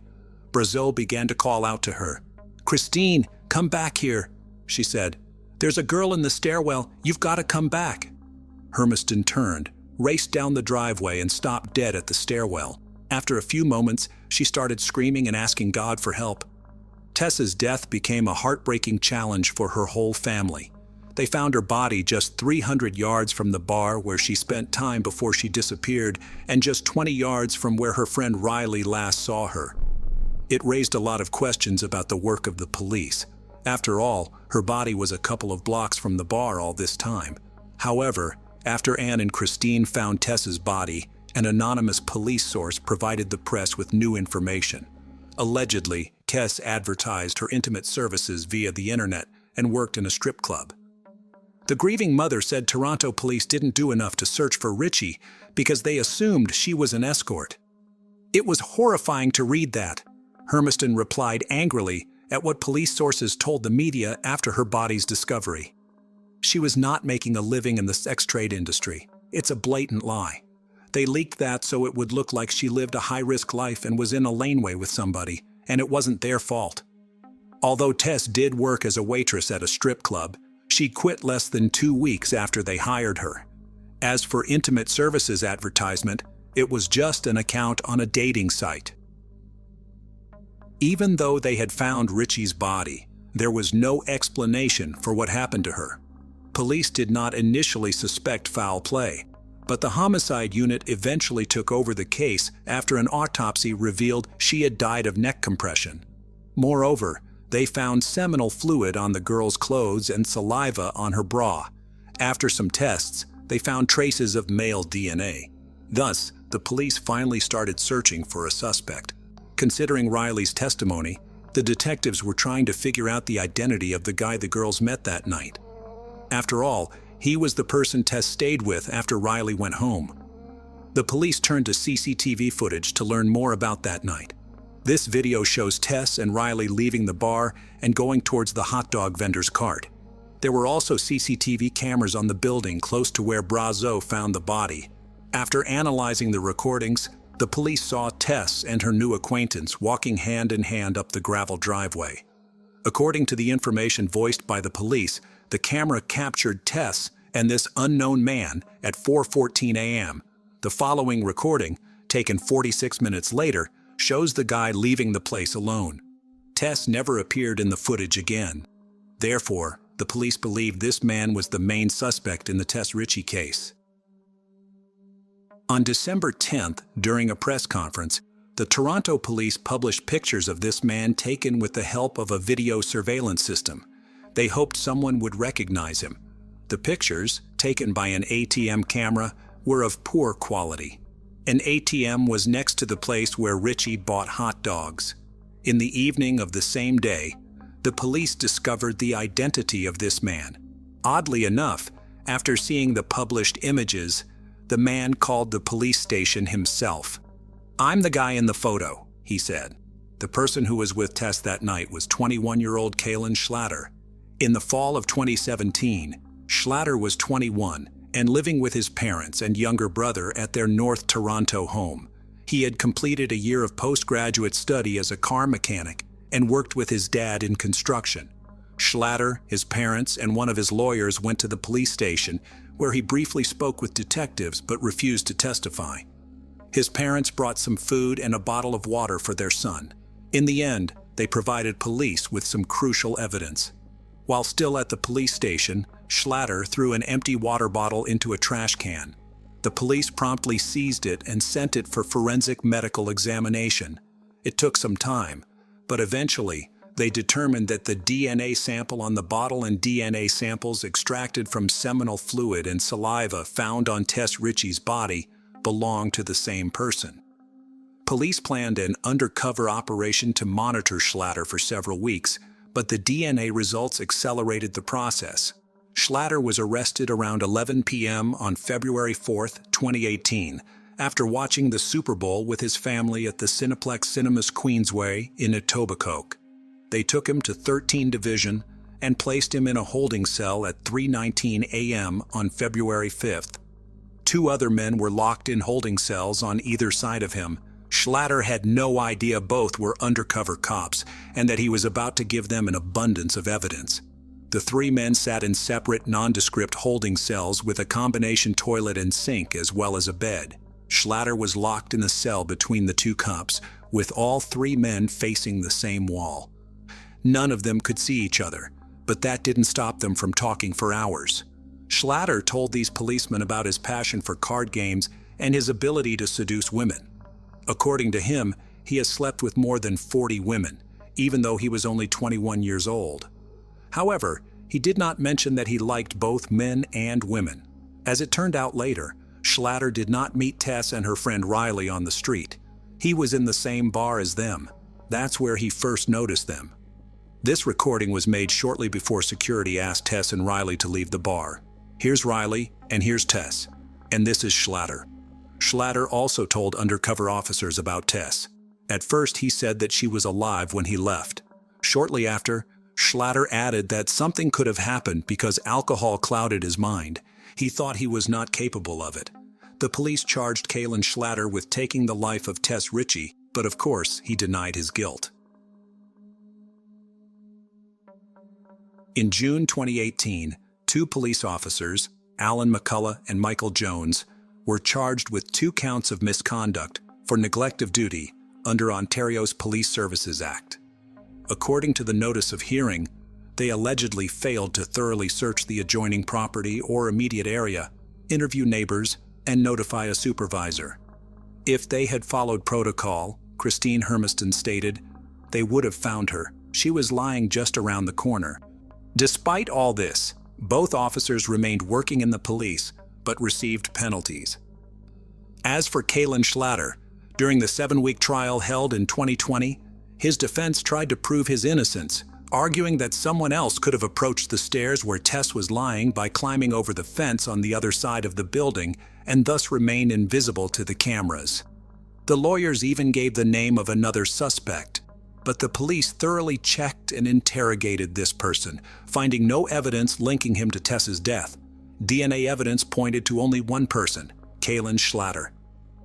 Brazeau began to call out to her. "Christine, come back here," she said. "There's a girl in the stairwell. You've got to come back." Hermiston turned, raced down the driveway, and stopped dead at the stairwell. After a few moments, she started screaming and asking God for help. Tess's death became a heartbreaking challenge for her whole family. They found her body just 300 yards from the bar where she spent time before she disappeared, and just 20 yards from where her friend Riley last saw her. It raised a lot of questions about the work of the police. After all, her body was a couple of blocks from the bar all this time. However, after Anne and Christine found Tess's body, an anonymous police source provided the press with new information. Allegedly, Tess advertised her intimate services via the internet and worked in a strip club. The grieving mother said Toronto police didn't do enough to search for Richie because they assumed she was an escort. "It was horrifying to read that," Hermiston replied angrily at what police sources told the media after her body's discovery. She was not making a living in the sex trade industry. It's a blatant lie. They leaked that so it would look like she lived a high-risk life and was in a laneway with somebody, and it wasn't their fault. Although Tess did work as a waitress at a strip club, she quit less than 2 weeks after they hired her. As for intimate services advertisement, it was just an account on a dating site. Even though they had found Richie's body, there was no explanation for what happened to her. Police did not initially suspect foul play. But the homicide unit eventually took over the case after an autopsy revealed she had died of neck compression. Moreover, they found seminal fluid on the girl's clothes and saliva on her bra. After some tests, they found traces of male DNA. Thus, the police finally started searching for a suspect. Considering Riley's testimony, the detectives were trying to figure out the identity of the guy the girls met that night. After all, he was the person Tess stayed with after Riley went home. The police turned to CCTV footage to learn more about that night. This video shows Tess and Riley leaving the bar and going towards the hot dog vendor's cart. There were also CCTV cameras on the building close to where Brazo found the body. After analyzing the recordings, the police saw Tess and her new acquaintance walking hand in hand up the gravel driveway. According to the information voiced by the police, the camera captured Tess and this unknown man at 4:14 a.m. The following recording, taken 46 minutes later, shows the guy leaving the place alone. Tess never appeared in the footage again. Therefore, the police believe this man was the main suspect in the Tess Ritchie case. On December 10th, during a press conference, the Toronto police published pictures of this man taken with the help of a video surveillance system. They hoped someone would recognize him. The pictures, taken by an ATM camera, were of poor quality. An ATM was next to the place where Ritchie bought hot dogs. In the evening of the same day, the police discovered the identity of this man. Oddly enough, after seeing the published images, the man called the police station himself. "I'm the guy in the photo," he said. The person who was with Tess that night was 21-year-old Kaylin Schlatter. In the fall of 2017, Schlatter was 21 and living with his parents and younger brother at their North Toronto home. He had completed a year of postgraduate study as a car mechanic and worked with his dad in construction. Schlatter, his parents, and one of his lawyers went to the police station, where he briefly spoke with detectives but refused to testify. His parents brought some food and a bottle of water for their son. In the end, they provided police with some crucial evidence. While still at the police station, Schlatter threw an empty water bottle into a trash can. The police promptly seized it and sent it for forensic medical examination. It took some time, but eventually, they determined that the DNA sample on the bottle and DNA samples extracted from seminal fluid and saliva found on Tess Ritchie's body belonged to the same person. Police planned an undercover operation to monitor Schlatter for several weeks, but the DNA results accelerated the process. Schlatter was arrested around 11 p.m. on February 4, 2018, after watching the Super Bowl with his family at the Cineplex Cinemas Queensway in Etobicoke. They took him to 13 Division and placed him in a holding cell at 3:19 a.m. on February 5th. Two other men were locked in holding cells on either side of him. Schlatter had no idea both were undercover cops and that he was about to give them an abundance of evidence. The three men sat in separate, nondescript holding cells with a combination toilet and sink as well as a bed. Schlatter was locked in the cell between the two cops, with all three men facing the same wall. None of them could see each other, but that didn't stop them from talking for hours. Schlatter told these policemen about his passion for card games and his ability to seduce women. According to him, he has slept with more than 40 women, even though he was only 21 years old. However, he did not mention that he liked both men and women. As it turned out later, Schlatter did not meet Tess and her friend Riley on the street. He was in the same bar as them. That's where he first noticed them. This recording was made shortly before security asked Tess and Riley to leave the bar. Here's Riley, and here's Tess. And this is Schlatter. Schlatter also told undercover officers about Tess. At first, he said that she was alive when he left. Shortly after, Schlatter added that something could have happened because alcohol clouded his mind. He thought he was not capable of it. The police charged Kaylin Schlatter with taking the life of Tess Ritchie, but of course, he denied his guilt. In June 2018, two police officers, Alan McCullough and Michael Jones, were charged with 2 counts of misconduct for neglect of duty under Ontario's Police Services Act. According to the notice of hearing, they allegedly failed to thoroughly search the adjoining property or immediate area, interview neighbors, and notify a supervisor. If they had followed protocol, Christine Hermiston stated, they would have found her. She was lying just around the corner. Despite all this, both officers remained working in the police, but received penalties. As for Kalen Schlatter, during the 7-week trial held in 2020, his defense tried to prove his innocence, arguing that someone else could have approached the stairs where Tess was lying by climbing over the fence on the other side of the building and thus remain invisible to the cameras. The lawyers even gave the name of another suspect, but the police thoroughly checked and interrogated this person, finding no evidence linking him to Tess's death. DNA evidence pointed to only one person, Kalen Schlatter.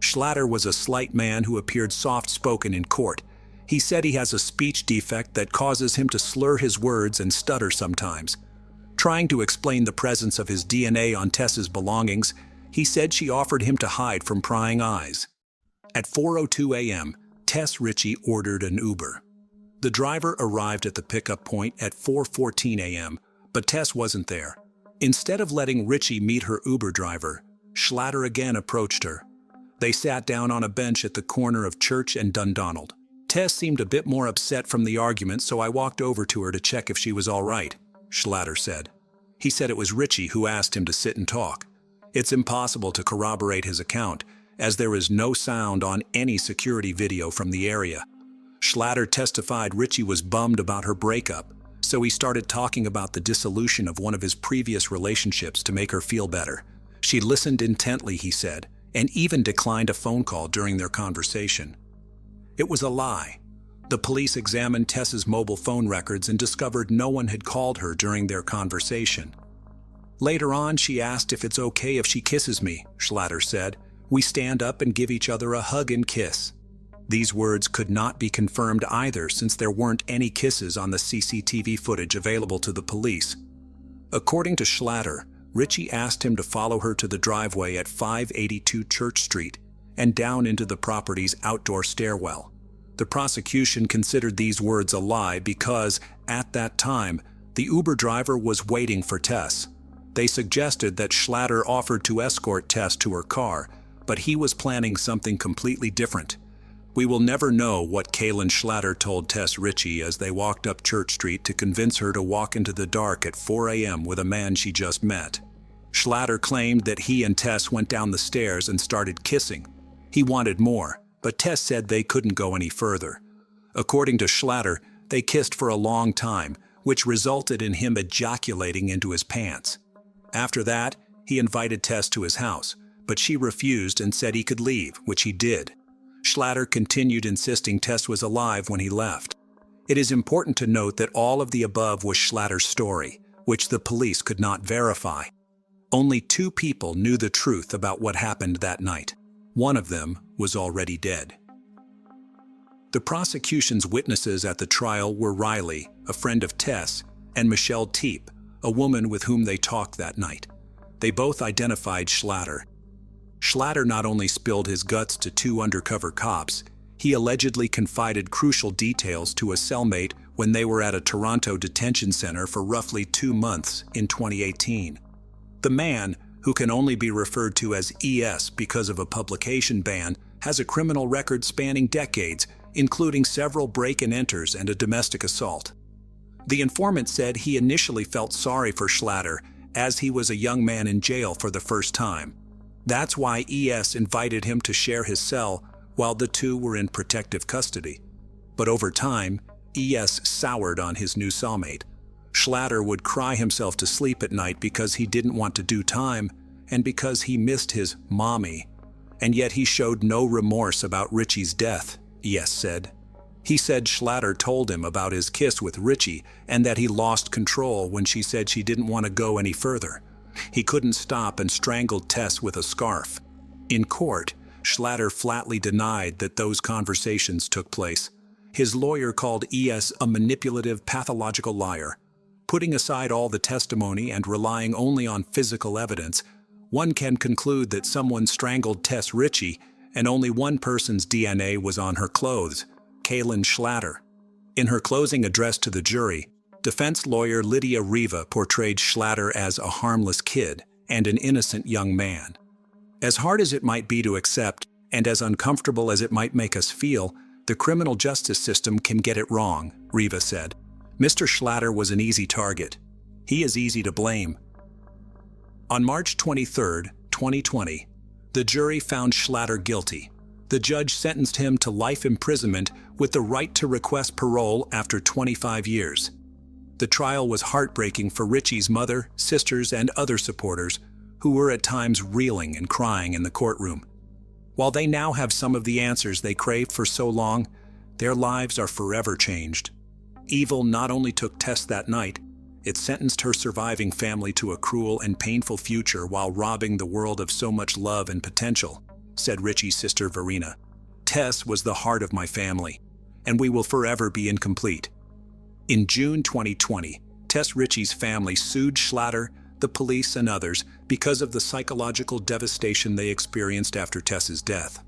Schlatter was a slight man who appeared soft-spoken in court. He said he has a speech defect that causes him to slur his words and stutter sometimes. Trying to explain the presence of his DNA on Tess's belongings, he said she offered him to hide from prying eyes. At 4:02 a.m., Tess Ritchie ordered an Uber. The driver arrived at the pickup point at 4:14 a.m., but Tess wasn't there. Instead of letting Ritchie meet her Uber driver, Schlatter again approached her. They sat down on a bench at the corner of Church and Dundonald. Tess seemed a bit more upset from the argument, so I walked over to her to check if she was all right, Schlatter said. He said it was Ritchie who asked him to sit and talk. It's impossible to corroborate his account, as there is no sound on any security video from the area. Schlatter testified Ritchie was bummed about her breakup, so he started talking about the dissolution of one of his previous relationships to make her feel better. She listened intently, he said, and even declined a phone call during their conversation. It was a lie. The police examined Tess's mobile phone records and discovered no one had called her during their conversation. Later on, she asked if it's okay if she kisses me, Schlatter said. We stand up and give each other a hug and kiss. These words could not be confirmed either, since there weren't any kisses on the CCTV footage available to the police. According to Schlatter, Ritchie asked him to follow her to the driveway at 582 Church Street and down into the property's outdoor stairwell. The prosecution considered these words a lie because, at that time, the Uber driver was waiting for Tess. They suggested that Schlatter offered to escort Tess to her car, but he was planning something completely different. We will never know what Kalen Schlatter told Tess Ritchie as they walked up Church Street to convince her to walk into the dark at 4 a.m. with a man she just met. Schlatter claimed that he and Tess went down the stairs and started kissing. He wanted more, but Tess said they couldn't go any further. According to Schlatter, they kissed for a long time, which resulted in him ejaculating into his pants. After that, he invited Tess to his house, but she refused and said he could leave, which he did. Schlatter continued insisting Tess was alive when he left. It is important to note that all of the above was Schlatter's story, which the police could not verify. Only 2 people knew the truth about what happened that night. One of them was already dead. The prosecution's witnesses at the trial were Riley, a friend of Tess, and Michelle Teep, a woman with whom they talked that night. They both identified Schlatter. Schlatter not only spilled his guts to 2 undercover cops, he allegedly confided crucial details to a cellmate when they were at a Toronto detention center for roughly 2 months in 2018. The man, who can only be referred to as ES because of a publication ban, has a criminal record spanning decades, including several break-and-enters and a domestic assault. The informant said he initially felt sorry for Schlatter as he was a young man in jail for the first time. That's why ES invited him to share his cell while the 2 were in protective custody. But over time, ES soured on his new cellmate. Schlatter would cry himself to sleep at night because he didn't want to do time and because he missed his mommy. And yet he showed no remorse about Ritchie's death, ES said. He said Schlatter told him about his kiss with Ritchie and that he lost control when she said she didn't want to go any further. He couldn't stop and strangled Tess with a scarf. In court, Schlatter flatly denied that those conversations took place. His lawyer called ES a manipulative, pathological liar. Putting aside all the testimony and relying only on physical evidence, one can conclude that someone strangled Tess Ritchie and only one person's DNA was on her clothes, Kalen Schlatter. In her closing address to the jury, defense lawyer Lydia Riva portrayed Schlatter as a harmless kid and an innocent young man. As hard as it might be to accept, and as uncomfortable as it might make us feel, the criminal justice system can get it wrong, Riva said. Mr. Schlatter was an easy target. He is easy to blame. On March 23, 2020, the jury found Schlatter guilty. The judge sentenced him to life imprisonment with the right to request parole after 25 years. The trial was heartbreaking for Richie's mother, sisters, and other supporters, who were at times reeling and crying in the courtroom. While they now have some of the answers they craved for so long, their lives are forever changed. Evil not only took Tess that night, it sentenced her surviving family to a cruel and painful future while robbing the world of so much love and potential, said Richie's sister Verena. Tess was the heart of my family, and we will forever be incomplete. In June 2020, Tess Richie's family sued Schlatter, the police, and others because of the psychological devastation they experienced after Tess's death.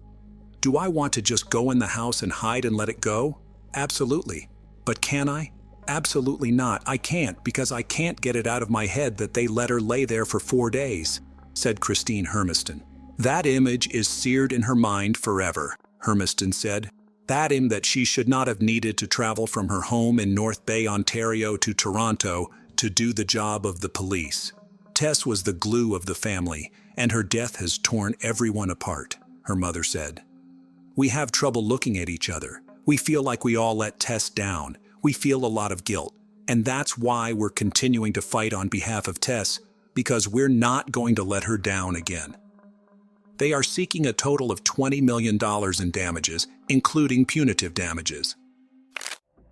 Do I want to just go in the house and hide and let it go? Absolutely. But can I? Absolutely not. I can't, because I can't get it out of my head that they let her lay there for 4 days, said Christine Hermiston. That image is seared in her mind forever, Hermiston said. That that she should not have needed to travel from her home in North Bay, Ontario to Toronto to do the job of the police. Tess was the glue of the family, and her death has torn everyone apart, her mother said. We have trouble looking at each other. We feel like we all let Tess down. We feel a lot of guilt, and that's why we're continuing to fight on behalf of Tess, because we're not going to let her down again. They are seeking a total of $20 million in damages, including punitive damages.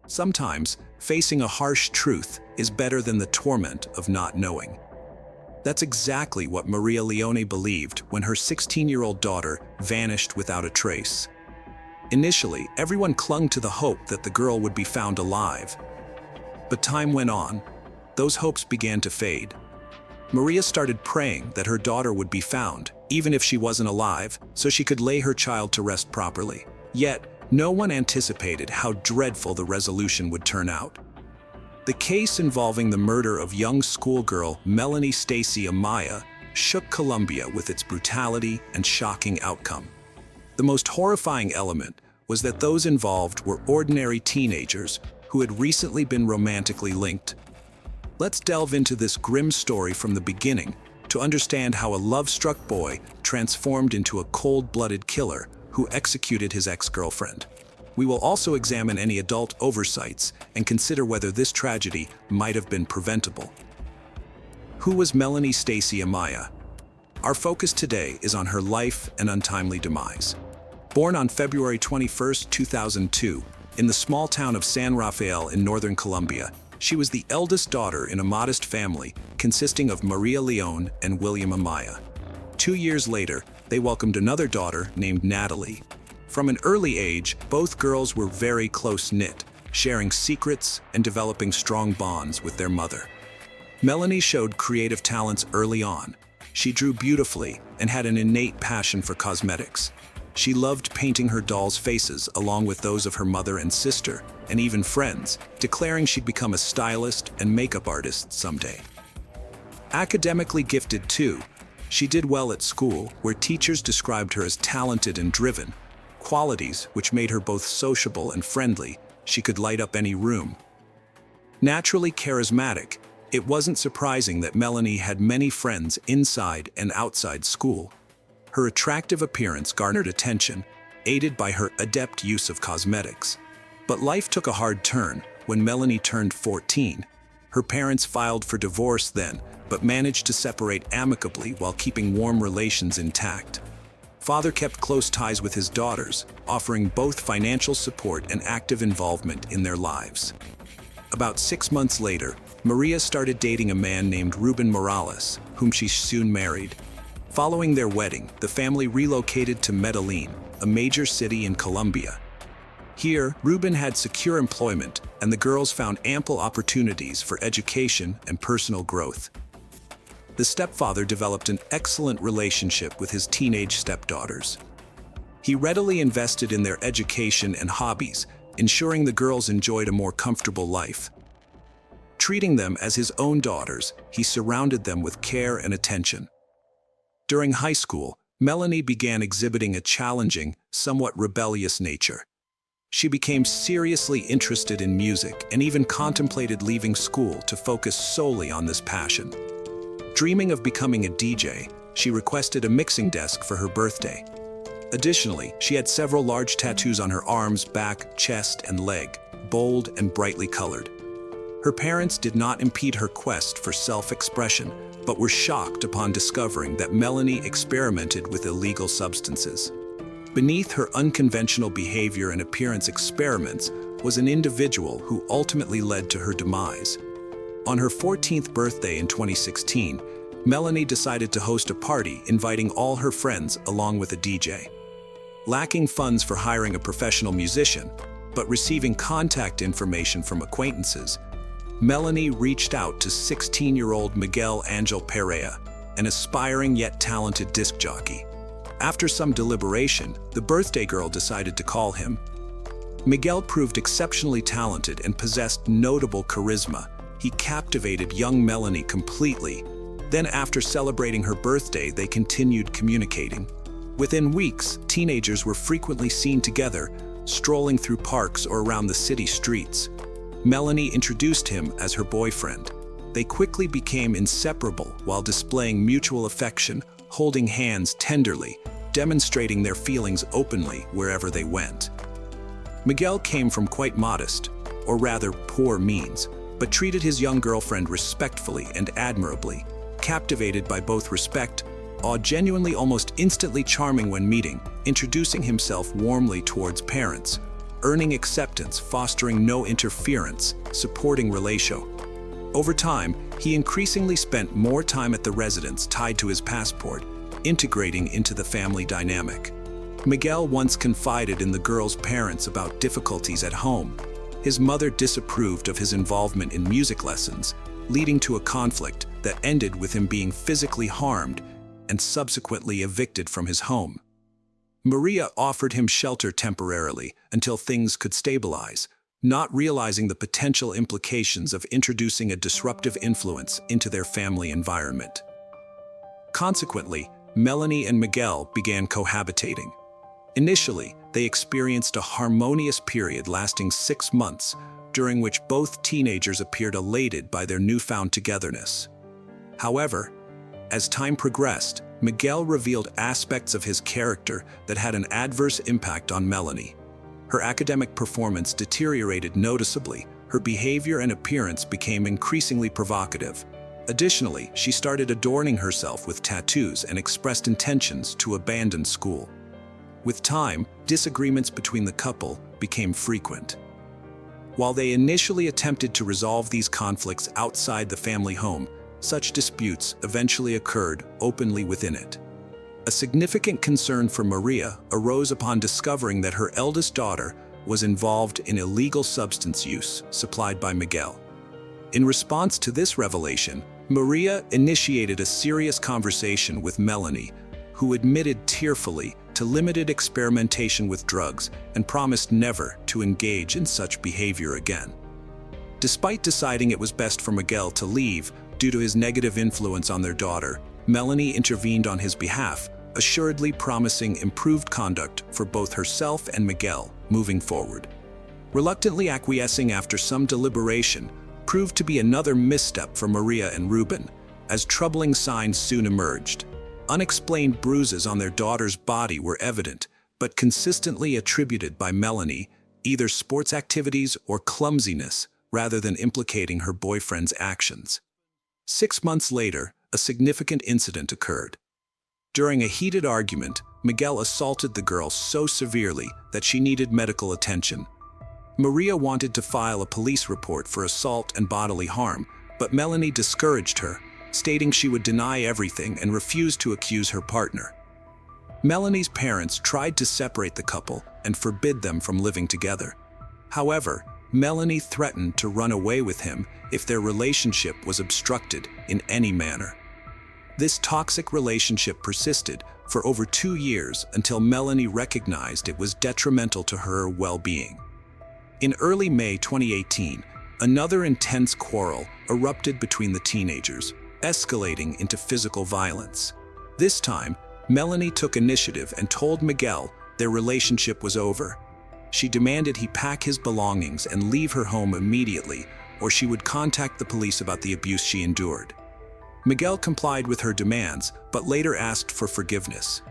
Sometimes, facing a harsh truth is better than the torment of not knowing. That's exactly what Maria Leone believed when her 16-year-old daughter vanished without a trace. Initially, everyone clung to the hope that the girl would be found alive. But time went on. Those hopes began to fade. Maria started praying that her daughter would be found, even if she wasn't alive, so she could lay her child to rest properly. Yet, no one anticipated how dreadful the resolution would turn out. The case involving the murder of young schoolgirl Melanie Stacy Amaya shook Colombia with its brutality and shocking outcome. The most horrifying element was that those involved were ordinary teenagers who had recently been romantically linked. Let's delve into this grim story from the beginning to understand how a love-struck boy transformed into a cold-blooded killer who executed his ex-girlfriend. We will also examine any adult oversights and consider whether this tragedy might have been preventable. Who was Melanie Stacy Amaya? Our focus today is on her life and untimely demise. Born on February 21, 2002, in the small town of San Rafael in northern Colombia, she was the eldest daughter in a modest family consisting of Maria Leone and William Amaya. 2 years later, they welcomed another daughter named Natalie. From an early age, both girls were very close-knit, sharing secrets and developing strong bonds with their mother. Melanie showed creative talents early on. She drew beautifully and had an innate passion for cosmetics. She loved painting her dolls' faces along with those of her mother and sister, and even friends, declaring she'd become a stylist and makeup artist someday. Academically gifted too, she did well at school, where teachers described her as talented and driven, qualities which made her both sociable and friendly. She could light up any room. Naturally charismatic, it wasn't surprising that Melanie had many friends inside and outside school. Her attractive appearance garnered attention, aided by her adept use of cosmetics. But life took a hard turn when Melanie turned 14. Her parents filed for divorce then, but managed to separate amicably while keeping warm relations intact. Father kept close ties with his daughters, offering both financial support and active involvement in their lives. About 6 months later, Maria started dating a man named Ruben Morales, whom she soon married. Following their wedding, the family relocated to Medellin, a major city in Colombia. Here, Ruben had secure employment, and the girls found ample opportunities for education and personal growth. The stepfather developed an excellent relationship with his teenage stepdaughters. He readily invested in their education and hobbies, ensuring the girls enjoyed a more comfortable life. Treating them as his own daughters, he surrounded them with care and attention. During high school, Melanie began exhibiting a challenging, somewhat rebellious nature. She became seriously interested in music and even contemplated leaving school to focus solely on this passion. Dreaming of becoming a DJ, she requested a mixing desk for her birthday. Additionally, she had several large tattoos on her arms, back, chest, and leg, bold and brightly colored. Her parents did not impede her quest for self-expression, but were shocked upon discovering that Melanie experimented with illegal substances. Beneath her unconventional behavior and appearance experiments was an individual who ultimately led to her demise. On her 14th birthday in 2016, Melanie decided to host a party inviting all her friends along with a DJ. Lacking funds for hiring a professional musician, but receiving contact information from acquaintances, Melanie reached out to 16-year-old Miguel Angel Perea, an aspiring yet talented disc jockey. After some deliberation, the birthday girl decided to call him. Miguel proved exceptionally talented and possessed notable charisma. He captivated young Melanie completely. Then, after celebrating her birthday, they continued communicating. Within weeks, teenagers were frequently seen together, strolling through parks or around the city streets. Melanie introduced him as her boyfriend. They quickly became inseparable while displaying mutual affection, holding hands tenderly, demonstrating their feelings openly wherever they went. Miguel came from quite modest, or rather poor means, but treated his young girlfriend respectfully and admirably. Captivated by both respect, genuinely almost instantly charming when meeting, introducing himself warmly towards parents, earning acceptance, fostering no interference, supporting relatio. Over time, he increasingly spent more time at the residence tied to his passport, integrating into the family dynamic. Miguel once confided in the girl's parents about difficulties at home. His mother disapproved of his involvement in music lessons, leading to a conflict that ended with him being physically harmed and subsequently evicted from his home. Maria offered him shelter temporarily until things could stabilize, not realizing the potential implications of introducing a disruptive influence into their family environment. Consequently, Melanie and Miguel began cohabitating. Initially, they experienced a harmonious period lasting 6 months, during which both teenagers appeared elated by their newfound togetherness. However, as time progressed, Miguel revealed aspects of his character that had an adverse impact on Melanie. Her academic performance deteriorated noticeably, her behavior and appearance became increasingly provocative. Additionally, she started adorning herself with tattoos and expressed intentions to abandon school. With time, disagreements between the couple became frequent. While they initially attempted to resolve these conflicts outside the family home, such disputes eventually occurred openly within it. A significant concern for Maria arose upon discovering that her eldest daughter was involved in illegal substance use supplied by Miguel. In response to this revelation, Maria initiated a serious conversation with Melanie, who admitted tearfully to limited experimentation with drugs and promised never to engage in such behavior again. Despite deciding it was best for Miguel to leave due to his negative influence on their daughter, Melanie intervened on his behalf, assuredly promising improved conduct for both herself and Miguel moving forward. Reluctantly acquiescing after some deliberation proved to be another misstep for Maria and Ruben, as troubling signs soon emerged. Unexplained bruises on their daughter's body were evident, but consistently attributed by Melanie, either sports activities or clumsiness, rather than implicating her boyfriend's actions. 6 months later, a significant incident occurred. During a heated argument, Miguel assaulted the girl so severely that she needed medical attention. Maria wanted to file a police report for assault and bodily harm, but Melanie discouraged her, stating she would deny everything and refuse to accuse her partner. Melanie's parents tried to separate the couple and forbid them from living together. However, Melanie threatened to run away with him if their relationship was obstructed in any manner. This toxic relationship persisted for over 2 years until Melanie recognized it was detrimental to her well-being. In early May 2018, another intense quarrel erupted between the teenagers, escalating into physical violence. This time, Melanie took initiative and told Miguel their relationship was over. She demanded he pack his belongings and leave her home immediately, or she would contact the police about the abuse she endured. Miguel complied with her demands, but later asked for forgiveness.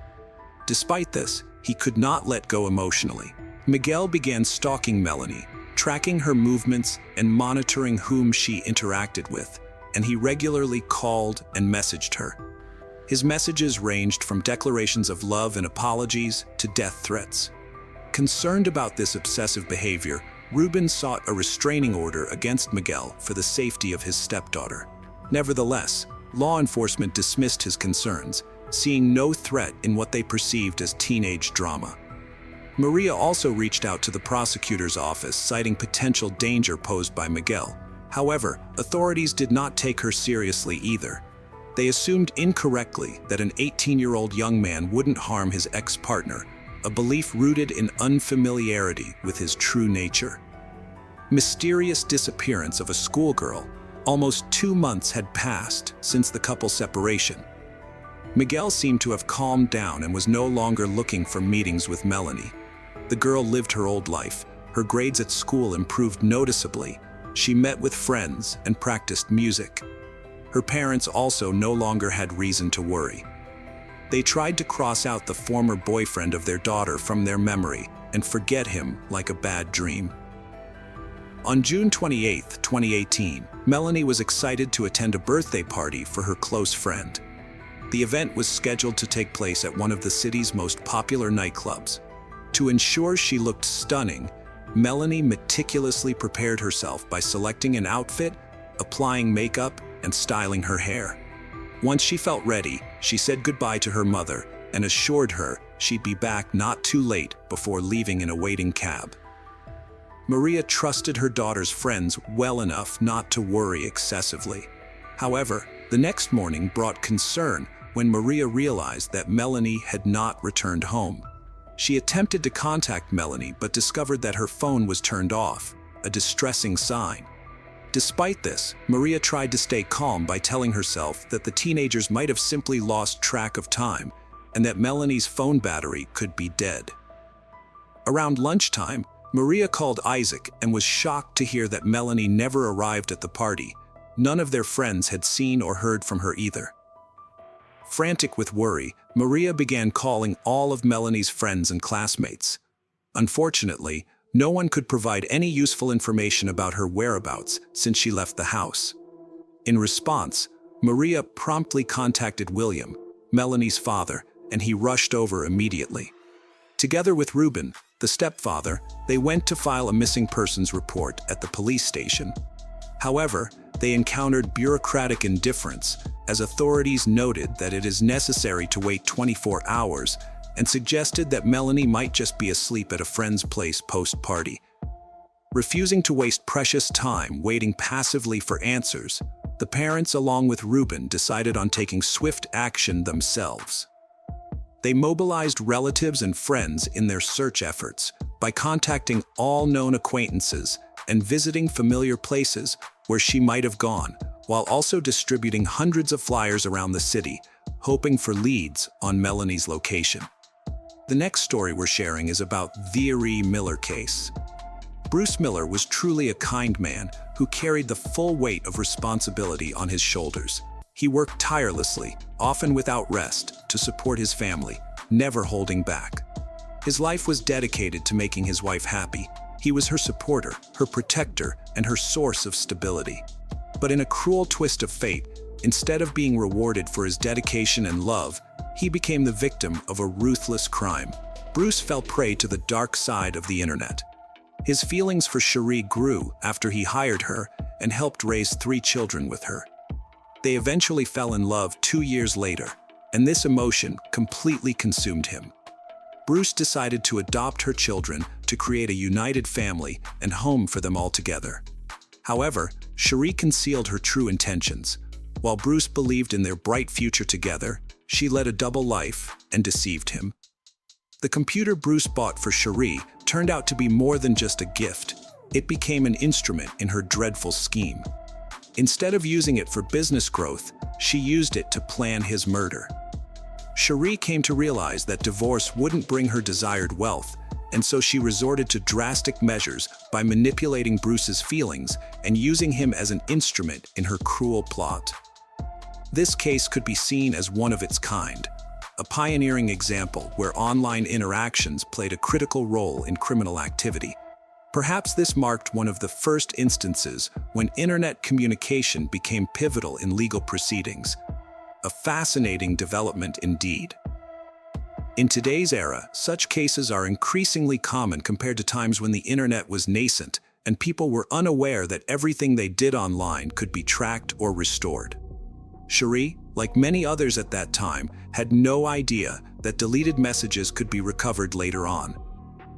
Despite this, he could not let go emotionally. Miguel began stalking Melanie, tracking her movements and monitoring whom she interacted with, and he regularly called and messaged her. His messages ranged from declarations of love and apologies to death threats. Concerned about this obsessive behavior, Ruben sought a restraining order against Miguel for the safety of his stepdaughter. Nevertheless, law enforcement dismissed his concerns, seeing no threat in what they perceived as teenage drama. Maria also reached out to the prosecutor's office, citing potential danger posed by Miguel. However, authorities did not take her seriously either. They assumed incorrectly that an 18-year-old young man wouldn't harm his ex-partner, a belief rooted in unfamiliarity with his true nature. Mysterious disappearance of a schoolgirl. Almost 2 months had passed since the couple's separation. Miguel seemed to have calmed down and was no longer looking for meetings with Melanie. The girl lived her old life. Her grades at school improved noticeably. She met with friends and practiced music. Her parents also no longer had reason to worry. They tried to cross out the former boyfriend of their daughter from their memory and forget him like a bad dream. On June 28, 2018, Melanie was excited to attend a birthday party for her close friend. The event was scheduled to take place at one of the city's most popular nightclubs. To ensure she looked stunning, Melanie meticulously prepared herself by selecting an outfit, applying makeup, and styling her hair. Once she felt ready, she said goodbye to her mother and assured her she'd be back not too late before leaving in a waiting cab. Maria trusted her daughter's friends well enough not to worry excessively. However, the next morning brought concern when Maria realized that Melanie had not returned home. She attempted to contact Melanie but discovered that her phone was turned off, a distressing sign. Despite this, Maria tried to stay calm by telling herself that the teenagers might have simply lost track of time and that Melanie's phone battery could be dead. Around lunchtime, Maria called Isaac and was shocked to hear that Melanie never arrived at the party. None of their friends had seen or heard from her either. Frantic with worry, Maria began calling all of Melanie's friends and classmates. Unfortunately, no one could provide any useful information about her whereabouts since she left the house. In response, Maria promptly contacted William, Melanie's father, and he rushed over immediately. Together with Ruben, the stepfather, they went to file a missing persons report at the police station. However, they encountered bureaucratic indifference, as authorities noted that it is necessary to wait 24 hours and suggested that Melanie might just be asleep at a friend's place post-party. Refusing to waste precious time waiting passively for answers, the parents along with Ruben decided on taking swift action themselves. They mobilized relatives and friends in their search efforts by contacting all known acquaintances and visiting familiar places where she might have gone, while also distributing hundreds of flyers around the city, hoping for leads on Melanie's location. The next story we're sharing is about the Ari Miller case. Bruce Miller was truly a kind man who carried the full weight of responsibility on his shoulders. He worked tirelessly, often without rest, to support his family, never holding back. His life was dedicated to making his wife happy. He was her supporter, her protector, and her source of stability. But in a cruel twist of fate, instead of being rewarded for his dedication and love, he became the victim of a ruthless crime. Bruce fell prey to the dark side of the internet. His feelings for Cherie grew after he hired her and helped raise 3 children with her. They eventually fell in love 2 years later, and this emotion completely consumed him. Bruce decided to adopt her children to create a united family and home for them all together. However, Cherie concealed her true intentions. While Bruce believed in their bright future together, she led a double life and deceived him. The computer Bruce bought for Cherie turned out to be more than just a gift. It became an instrument in her dreadful scheme. Instead of using it for business growth, she used it to plan his murder. Cherie came to realize that divorce wouldn't bring her desired wealth, and so she resorted to drastic measures by manipulating Bruce's feelings and using him as an instrument in her cruel plot. This case could be seen as one of its kind, a pioneering example where online interactions played a critical role in criminal activity. Perhaps this marked one of the first instances when internet communication became pivotal in legal proceedings. A fascinating development indeed. In today's era, such cases are increasingly common compared to times when the internet was nascent and people were unaware that everything they did online could be tracked or restored. Cherie, like many others at that time, had no idea that deleted messages could be recovered later on.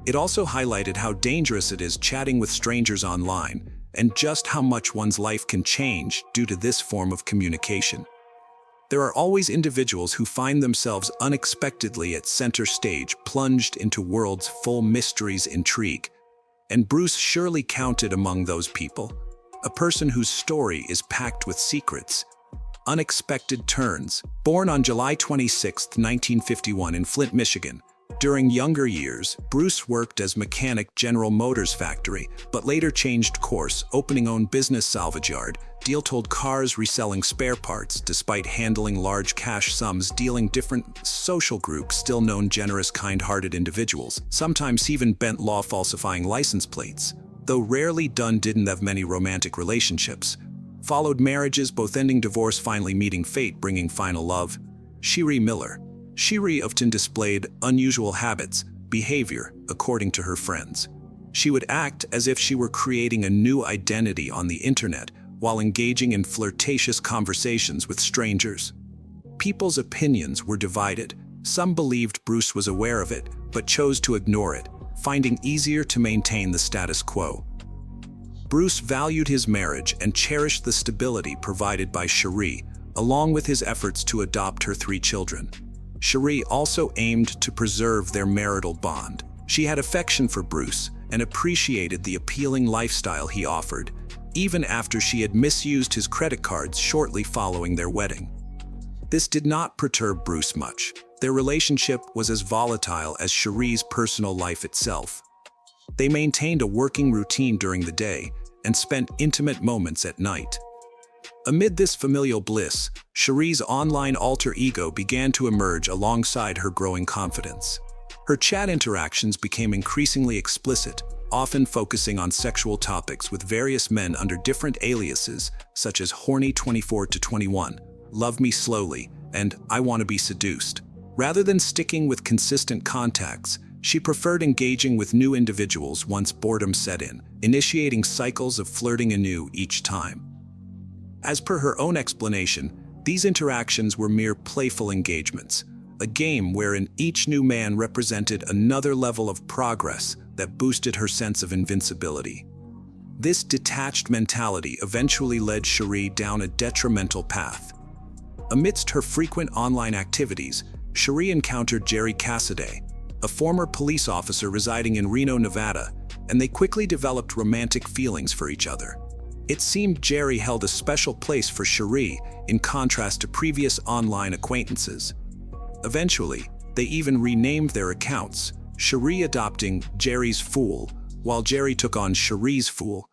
It also highlighted how dangerous it is chatting with strangers online and just how much one's life can change due to this form of communication. There are always individuals who find themselves unexpectedly at center stage, plunged into worlds full mysteries, intrigue. And Bruce surely counted among those people, a person whose story is packed with secrets, unexpected turns. Born on July 26, 1951 in Flint, Michigan, during younger years, Bruce worked as mechanic General Motors factory, but later changed course, opening own business salvage yard, deal-told cars reselling spare parts despite handling large cash sums, dealing different social groups, still known generous, kind-hearted individuals. Sometimes he even bent law falsifying license plates. Though rarely done, didn't have many romantic relationships. Followed marriages, both ending divorce, finally meeting fate, bringing final love. Cherie Miller. Cherie often displayed unusual habits, behavior, according to her friends. She would act as if she were creating a new identity on the internet while engaging in flirtatious conversations with strangers. People's opinions were divided. Some believed Bruce was aware of it, but chose to ignore it, finding easier to maintain the status quo. Bruce valued his marriage and cherished the stability provided by Cherie, along with his efforts to adopt her 3 children. Cherie also aimed to preserve their marital bond. She had affection for Bruce and appreciated the appealing lifestyle he offered, even after she had misused his credit cards shortly following their wedding. This did not perturb Bruce much. Their relationship was as volatile as Cherie's personal life itself. They maintained a working routine during the day and spent intimate moments at night. Amid this familial bliss, Cherie's online alter ego began to emerge alongside her growing confidence. Her chat interactions became increasingly explicit, often focusing on sexual topics with various men under different aliases, such as Horny 24-21, Love Me Slowly, and I Want to Be Seduced. Rather than sticking with consistent contacts, she preferred engaging with new individuals once boredom set in, initiating cycles of flirting anew each time. As per her own explanation, these interactions were mere playful engagements, a game wherein each new man represented another level of progress that boosted her sense of invincibility. This detached mentality eventually led Cherie down a detrimental path. Amidst her frequent online activities, Cherie encountered Jerry Cassidy, a former police officer residing in Reno, Nevada, and they quickly developed romantic feelings for each other. It seemed Jerry held a special place for Cherie, in contrast to previous online acquaintances. Eventually, they even renamed their accounts, Cherie adopting Jerry's Fool, while Jerry took on Cherie's Fool.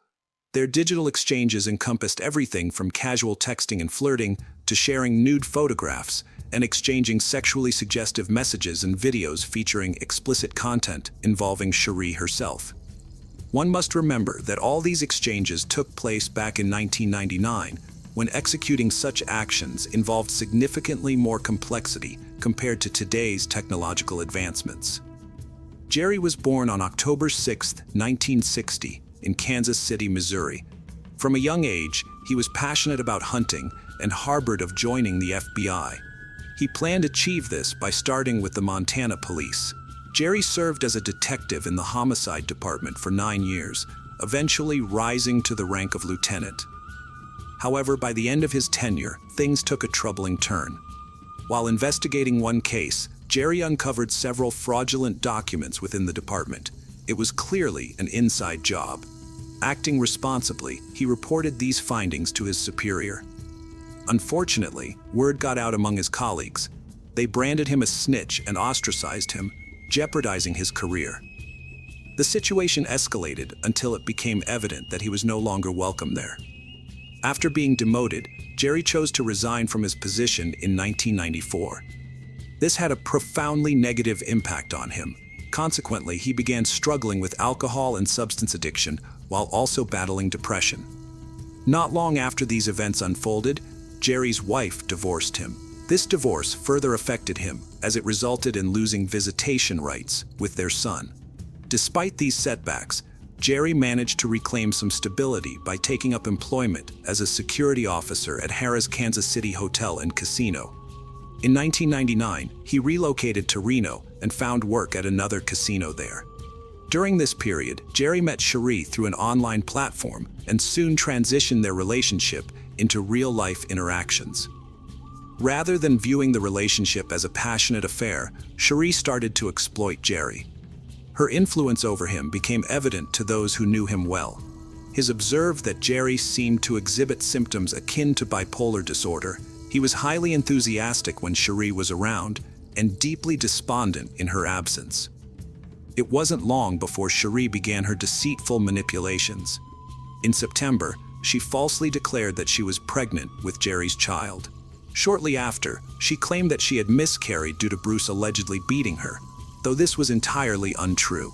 Their digital exchanges encompassed everything from casual texting and flirting to sharing nude photographs and exchanging sexually suggestive messages and videos featuring explicit content involving Cherie herself. One must remember that all these exchanges took place back in 1999, when executing such actions involved significantly more complexity compared to today's technological advancements. Jerry was born on October 6, 1960, in Kansas City, Missouri. From a young age, he was passionate about hunting and harbored of joining the FBI. He planned to achieve this by starting with the Montana police. Jerry served as a detective in the homicide department for 9 years, eventually rising to the rank of lieutenant. However, by the end of his tenure, things took a troubling turn. While investigating one case, Jerry uncovered several fraudulent documents within the department. It was clearly an inside job. Acting responsibly, he reported these findings to his superior. Unfortunately, word got out among his colleagues. They branded him a snitch and ostracized him, jeopardizing his career. The situation escalated until it became evident that he was no longer welcome there. After being demoted, Jerry chose to resign from his position in 1994. This had a profoundly negative impact on him. Consequently, he began struggling with alcohol and substance addiction while also battling depression. Not long after these events unfolded, Jerry's wife divorced him. This divorce further affected him as it resulted in losing visitation rights with their son. Despite these setbacks, Jerry managed to reclaim some stability by taking up employment as a security officer at Harrah's Kansas City Hotel and Casino. In 1999, he relocated to Reno and found work at another casino there. During this period, Jerry met Cherie through an online platform and soon transitioned their relationship into real-life interactions. Rather than viewing the relationship as a passionate affair, Cherie started to exploit Jerry. Her influence over him became evident to those who knew him well. He observed that Jerry seemed to exhibit symptoms akin to bipolar disorder. He was highly enthusiastic when Cherie was around and deeply despondent in her absence. It wasn't long before Cherie began her deceitful manipulations. In September, she falsely declared that she was pregnant with Jerry's child. Shortly after, she claimed that she had miscarried due to Bruce allegedly beating her, though this was entirely untrue.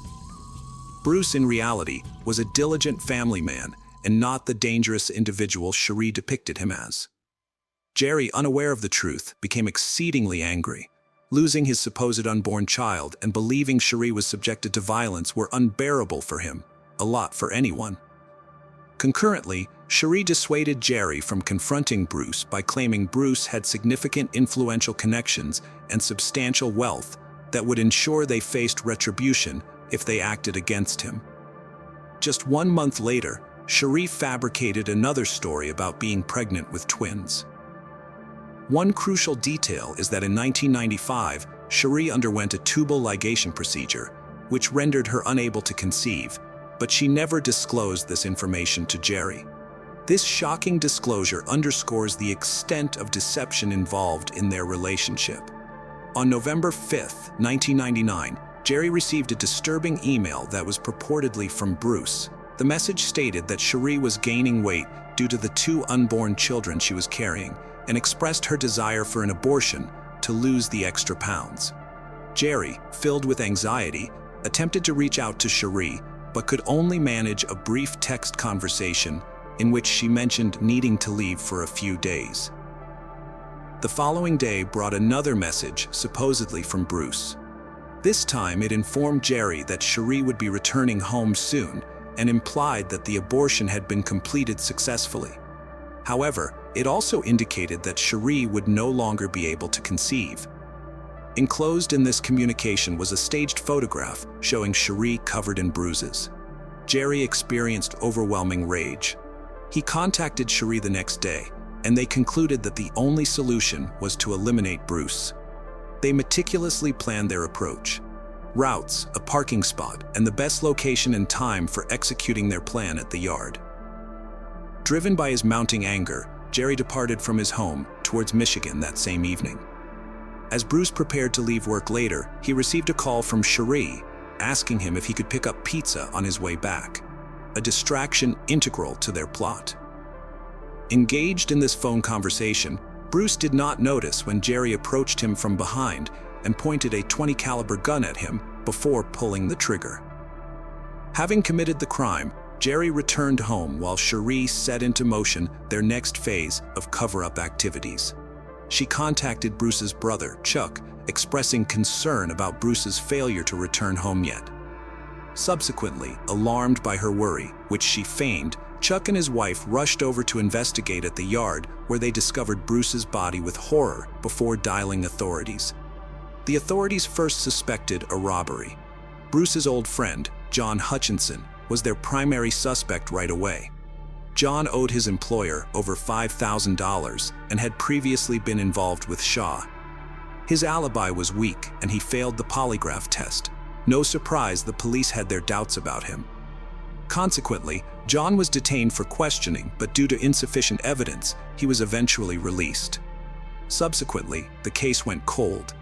Bruce, in reality, was a diligent family man and not the dangerous individual Cherie depicted him as. Jerry, unaware of the truth, became exceedingly angry. Losing his supposed unborn child and believing Cherie was subjected to violence were unbearable for him, a lot for anyone. Concurrently, Cherie dissuaded Jerry from confronting Bruce by claiming Bruce had significant influential connections and substantial wealth that would ensure they faced retribution if they acted against him. Just 1 month later, Cherie fabricated another story about being pregnant with twins. One crucial detail is that in 1995, Cherie underwent a tubal ligation procedure, which rendered her unable to conceive, but she never disclosed this information to Jerry. This shocking disclosure underscores the extent of deception involved in their relationship. On November 5, 1999, Jerry received a disturbing email that was purportedly from Bruce. The message stated that Cherie was gaining weight due to the 2 unborn children she was carrying and expressed her desire for an abortion to lose the extra pounds. Jerry, filled with anxiety, attempted to reach out to Cherie, but could only manage a brief text conversation in which she mentioned needing to leave for a few days. The following day brought another message, supposedly from Bruce. This time it informed Jerry that Cherie would be returning home soon and implied that the abortion had been completed successfully. However, it also indicated that Cherie would no longer be able to conceive. Enclosed in this communication was a staged photograph showing Cherie covered in bruises. Jerry experienced overwhelming rage. He contacted Cherie the next day, and they concluded that the only solution was to eliminate Bruce. They meticulously planned their approach: routes, a parking spot, and the best location and time for executing their plan at the yard. Driven by his mounting anger, Jerry departed from his home towards Michigan that same evening. As Bruce prepared to leave work later, he received a call from Cherie asking him if he could pick up pizza on his way back, a distraction integral to their plot. Engaged in this phone conversation, Bruce did not notice when Jerry approached him from behind and pointed a .20 caliber gun at him before pulling the trigger. Having committed the crime, Jerry returned home while Cherie set into motion their next phase of cover-up activities. She contacted Bruce's brother, Chuck, expressing concern about Bruce's failure to return home yet. Subsequently, alarmed by her worry, which she feigned, Chuck and his wife rushed over to investigate at the yard, where they discovered Bruce's body with horror before dialing authorities. The authorities first suspected a robbery. Bruce's old friend, John Hutchinson, was their primary suspect right away. John owed his employer over $5,000 and had previously been involved with Shaw. His alibi was weak and he failed the polygraph test. No surprise the police had their doubts about him. Consequently, John was detained for questioning, but due to insufficient evidence, he was eventually released. Subsequently, the case went cold.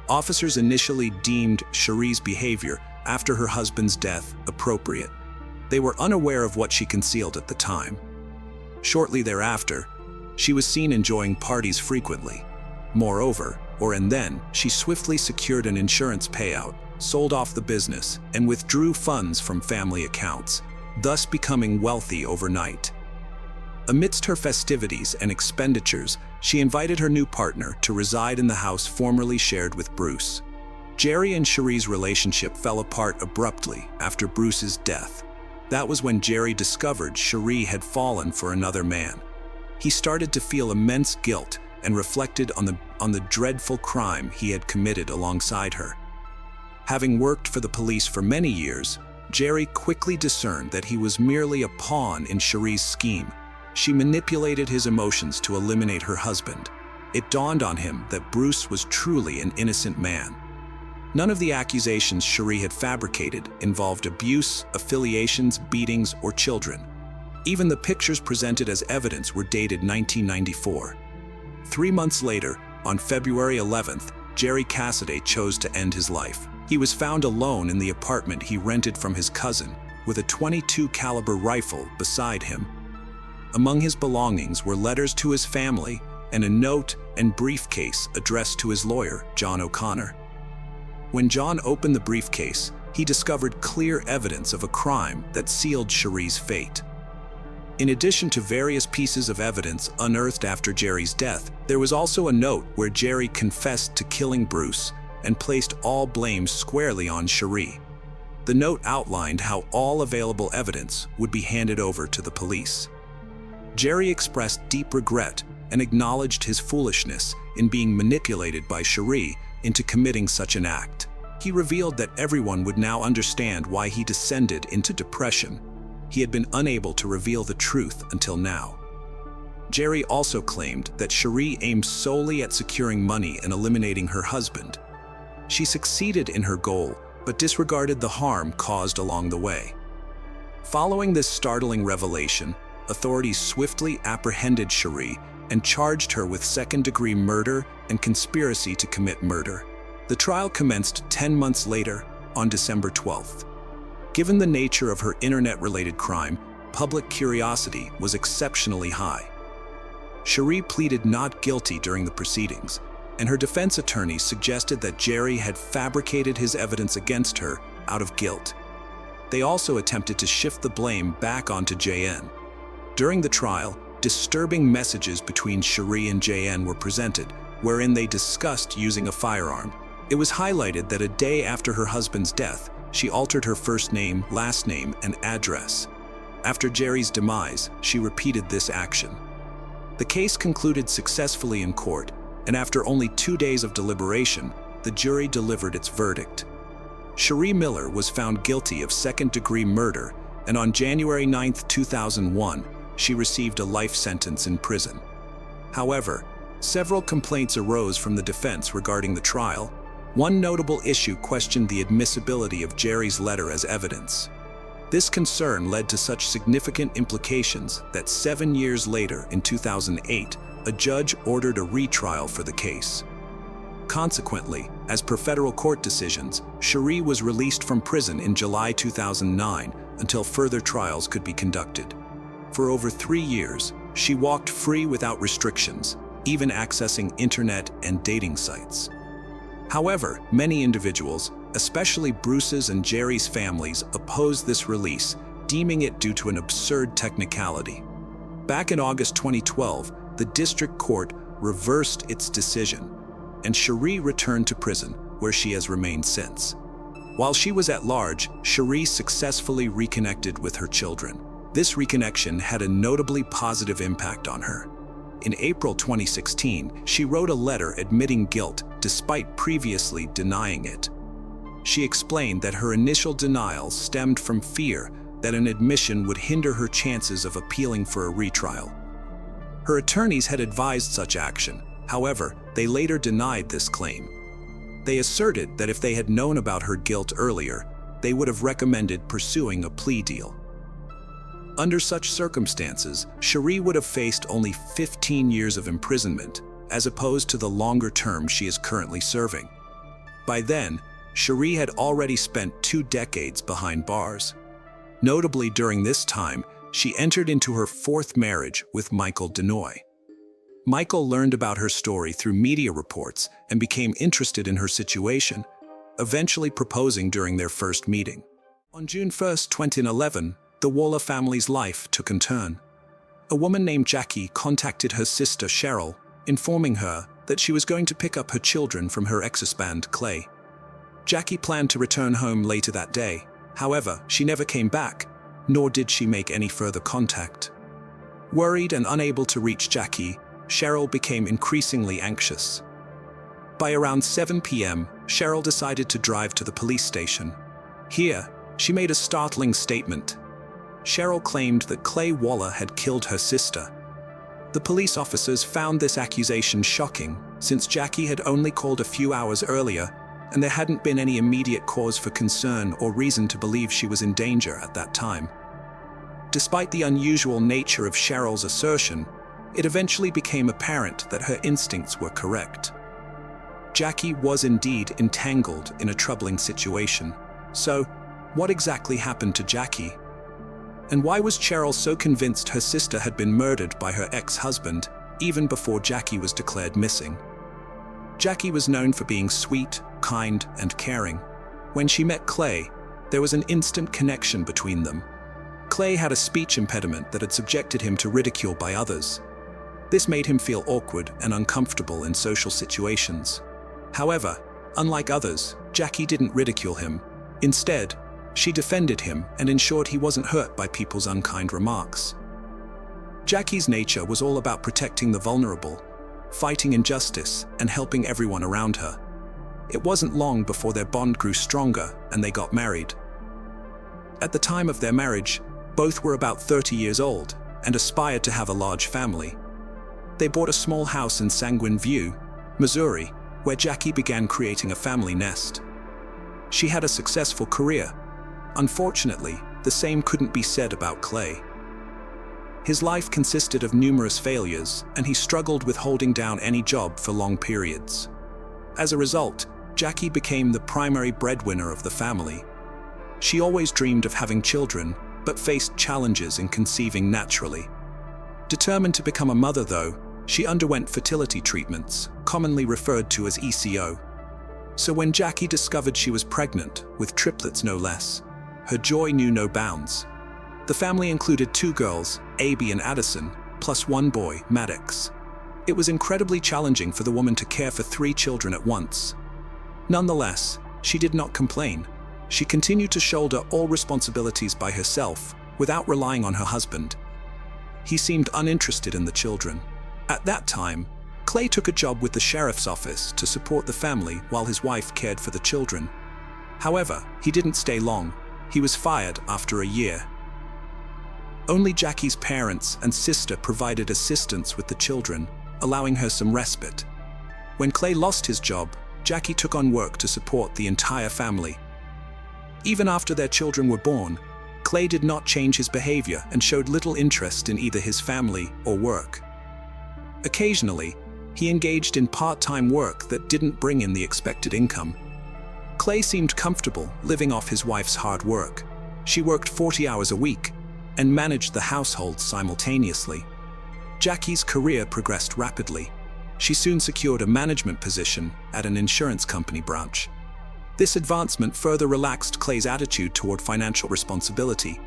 Officers initially deemed Cherie's behavior after her husband's death appropriate. They were unaware of what she concealed at the time. Shortly thereafter, she was seen enjoying parties frequently. Moreover, she swiftly secured an insurance payout, sold off the business, and withdrew funds from family accounts, thus becoming wealthy overnight. Amidst her festivities and expenditures, she invited her new partner to reside in the house formerly shared with Bruce. Jerry and Cherie's relationship fell apart abruptly after Bruce's death. That was when Jerry discovered Cherie had fallen for another man. He started to feel immense guilt and reflected on the dreadful crime he had committed alongside her. Having worked for the police for many years, Jerry quickly discerned that he was merely a pawn in Cherie's scheme. She manipulated his emotions to eliminate her husband. It dawned on him that Bruce was truly an innocent man. None of the accusations Cherie had fabricated involved abuse, affiliations, beatings, or children. Even the pictures presented as evidence were dated 1994. 3 months later, on February 11th, Jerry Cassidy chose to end his life. He was found alone in the apartment he rented from his cousin, with a .22 caliber rifle beside him. Among his belongings were letters to his family and a note and briefcase addressed to his lawyer, John O'Connor. When John opened the briefcase, he discovered clear evidence of a crime that sealed Cherie's fate. In addition to various pieces of evidence unearthed after Jerry's death, there was also a note where Jerry confessed to killing Bruce and placed all blame squarely on Cherie. The note outlined how all available evidence would be handed over to the police. Jerry expressed deep regret and acknowledged his foolishness in being manipulated by Cherie into committing such an act. He revealed that everyone would now understand why he descended into depression. He had been unable to reveal the truth until now. Jerry also claimed that Cherie aimed solely at securing money and eliminating her husband. She succeeded in her goal, but disregarded the harm caused along the way. Following this startling revelation, authorities swiftly apprehended Cherie and charged her with second-degree murder and conspiracy to commit murder. The trial commenced 10 months later, on December 12th. Given the nature of her internet-related crime, public curiosity was exceptionally high. Cherie pleaded not guilty during the proceedings, and her defense attorney suggested that Jerry had fabricated his evidence against her out of guilt. They also attempted to shift the blame back onto JN. During the trial, disturbing messages between Cherie and JN were presented, wherein they discussed using a firearm. It was highlighted that a day after her husband's death, she altered her first name, last name, and address. After Jerry's demise, she repeated this action. The case concluded successfully in court, and after only 2 days of deliberation, the jury delivered its verdict. Cherie Miller was found guilty of second-degree murder, and on January 9, 2001, she received a life sentence in prison. However, several complaints arose from the defense regarding the trial. One notable issue questioned the admissibility of Jerry's letter as evidence. This concern led to such significant implications that 7 years later, in 2008, a judge ordered a retrial for the case. Consequently, as per federal court decisions, Cherie was released from prison in July 2009 until further trials could be conducted. For over 3 years, she walked free without restrictions, even accessing internet and dating sites. However, many individuals, especially Bruce's and Jerry's families, opposed this release, deeming it due to an absurd technicality. Back in August 2012, the district court reversed its decision, and Cherie returned to prison, where she has remained since. While she was at large, Cherie successfully reconnected with her children. This reconnection had a notably positive impact on her. In April 2016, she wrote a letter admitting guilt despite previously denying it. She explained that her initial denial stemmed from fear that an admission would hinder her chances of appealing for a retrial. Her attorneys had advised such action. However, they later denied this claim. They asserted that if they had known about her guilt earlier, they would have recommended pursuing a plea deal. Under such circumstances, Cherie would have faced only 15 years of imprisonment, as opposed to the longer term she is currently serving. By then, Cherie had already spent 2 decades behind bars. Notably, during this time, she entered into her 4th marriage with Michael Denoy. Michael learned about her story through media reports and became interested in her situation, eventually proposing during their first meeting. On June 1, 2011, the Waller family's life took a turn. A woman named Jackie contacted her sister Cheryl, informing her that she was going to pick up her children from her ex-husband Clay. Jackie planned to return home later that day. However, she never came back, nor did she make any further contact. Worried and unable to reach Jackie, Cheryl became increasingly anxious. By around 7 p.m., Cheryl decided to drive to the police station. Here, she made a startling statement. Cheryl claimed that Clay Waller had killed her sister. The police officers found this accusation shocking, since Jackie had only called a few hours earlier, and there hadn't been any immediate cause for concern or reason to believe she was in danger at that time. Despite the unusual nature of Cheryl's assertion, it eventually became apparent that her instincts were correct. Jackie was indeed entangled in a troubling situation. So, what exactly happened to Jackie? And why was Cheryl so convinced her sister had been murdered by her ex-husband, even before Jackie was declared missing? Jackie was known for being sweet, kind, and caring. When she met Clay, there was an instant connection between them. Clay had a speech impediment that had subjected him to ridicule by others. This made him feel awkward and uncomfortable in social situations. However, unlike others, Jackie didn't ridicule him. Instead, she defended him and ensured he wasn't hurt by people's unkind remarks. Jackie's nature was all about protecting the vulnerable, fighting injustice, and helping everyone around her. It wasn't long before their bond grew stronger and they got married. At the time of their marriage, both were about 30 years old and aspired to have a large family. They bought a small house in Sanguine View, Missouri, where Jackie began creating a family nest. She had a successful career. Unfortunately, the same couldn't be said about Clay. His life consisted of numerous failures, and he struggled with holding down any job for long periods. As a result, Jackie became the primary breadwinner of the family. She always dreamed of having children, but faced challenges in conceiving naturally. Determined to become a mother, though, she underwent fertility treatments, commonly referred to as ECO. So when Jackie discovered she was pregnant, with triplets no less, her joy knew no bounds. The family included 2 girls, Abby and Addison, plus 1 boy, Maddox. It was incredibly challenging for the woman to care for 3 children at once. Nonetheless, she did not complain. She continued to shoulder all responsibilities by herself, without relying on her husband. He seemed uninterested in the children. At that time, Clay took a job with the sheriff's office to support the family while his wife cared for the children. However, he didn't stay long. He was fired after a year. Only Jackie's parents and sister provided assistance with the children, allowing her some respite. When Clay lost his job, Jackie took on work to support the entire family. Even after their children were born, Clay did not change his behavior and showed little interest in either his family or work. Occasionally, he engaged in part-time work that didn't bring in the expected income. Clay seemed comfortable living off his wife's hard work. She worked 40 hours a week and managed the household simultaneously. Jackie's career progressed rapidly. She soon secured a management position at an insurance company branch. This advancement further relaxed Clay's attitude toward financial responsibility.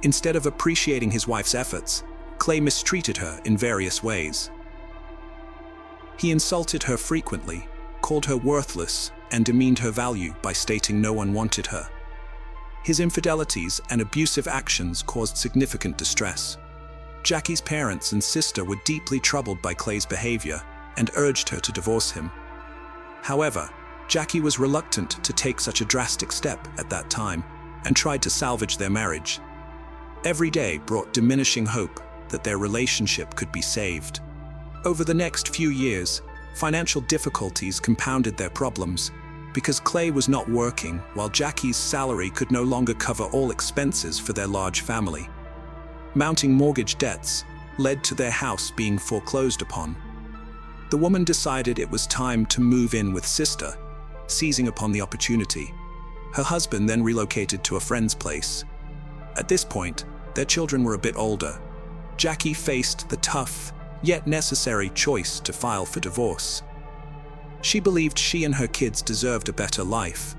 Instead of appreciating his wife's efforts, Clay mistreated her in various ways. He insulted her frequently, called her worthless, and demeaned her value by stating no one wanted her. His infidelities and abusive actions caused significant distress. Jackie's parents and sister were deeply troubled by Clay's behavior and urged her to divorce him. However, Jackie was reluctant to take such a drastic step at that time and tried to salvage their marriage. Every day brought diminishing hope that their relationship could be saved. Over the next few years, financial difficulties compounded their problems because Clay was not working while Jackie's salary could no longer cover all expenses for their large family. Mounting mortgage debts led to their house being foreclosed upon. the woman decided it was time to move in with sister, seizing upon the opportunity. Her husband then relocated to a friend's place. At this point, their children were a bit older. Jackie faced the tough, yet necessary choice to file for divorce. She believed she and her kids deserved a better life.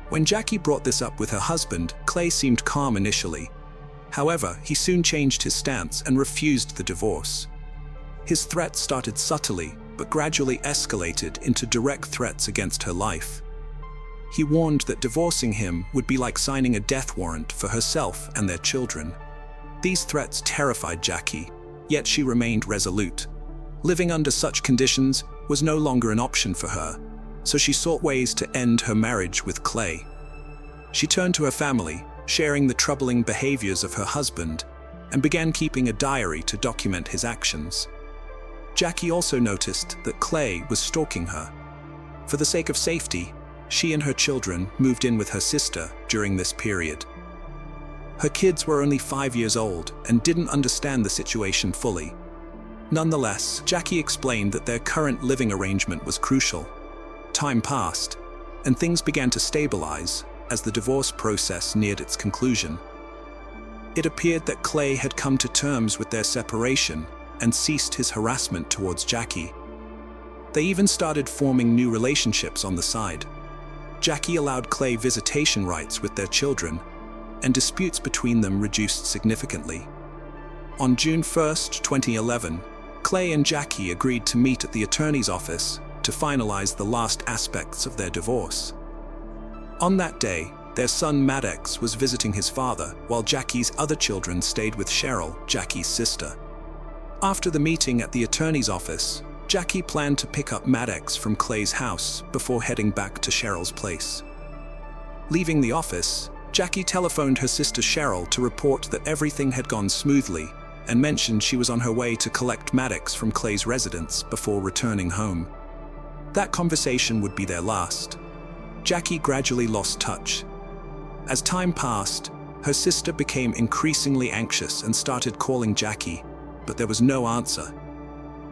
When Jackie brought this up with her husband, Clay seemed calm initially. However, he soon changed his stance and refused the divorce. His threats started subtly, but gradually escalated into direct threats against her life. He warned that divorcing him would be like signing a death warrant for herself and their children. These threats terrified Jackie, yet she remained resolute. Living under such conditions was no longer an option for her, so she sought ways to end her marriage with Clay. She turned to her family, sharing the troubling behaviors of her husband, and began keeping a diary to document his actions. Jackie also noticed that Clay was stalking her. For the sake of safety, she and her children moved in with her sister during this period. Her kids were only 5 years old and didn't understand the situation fully. Nonetheless, Jackie explained that their current living arrangement was crucial. Time passed, and things began to stabilize as the divorce process neared its conclusion. It appeared that Clay had come to terms with their separation and ceased his harassment towards Jackie. They even started forming new relationships on the side. Jackie allowed Clay visitation rights with their children, and disputes between them reduced significantly. On June 1, 2011, Clay and Jackie agreed to meet at the attorney's office to finalize the last aspects of their divorce. On that day, their son Maddox was visiting his father, while Jackie's other children stayed with Cheryl, Jackie's sister. After the meeting at the attorney's office, Jackie planned to pick up Maddox from Clay's house before heading back to Cheryl's place. Leaving the office, Jackie telephoned her sister Cheryl to report that everything had gone smoothly and mentioned she was on her way to collect Maddox from Clay's residence before returning home. That conversation would be their last. Jackie gradually lost touch. As time passed, her sister became increasingly anxious and started calling Jackie, but there was no answer.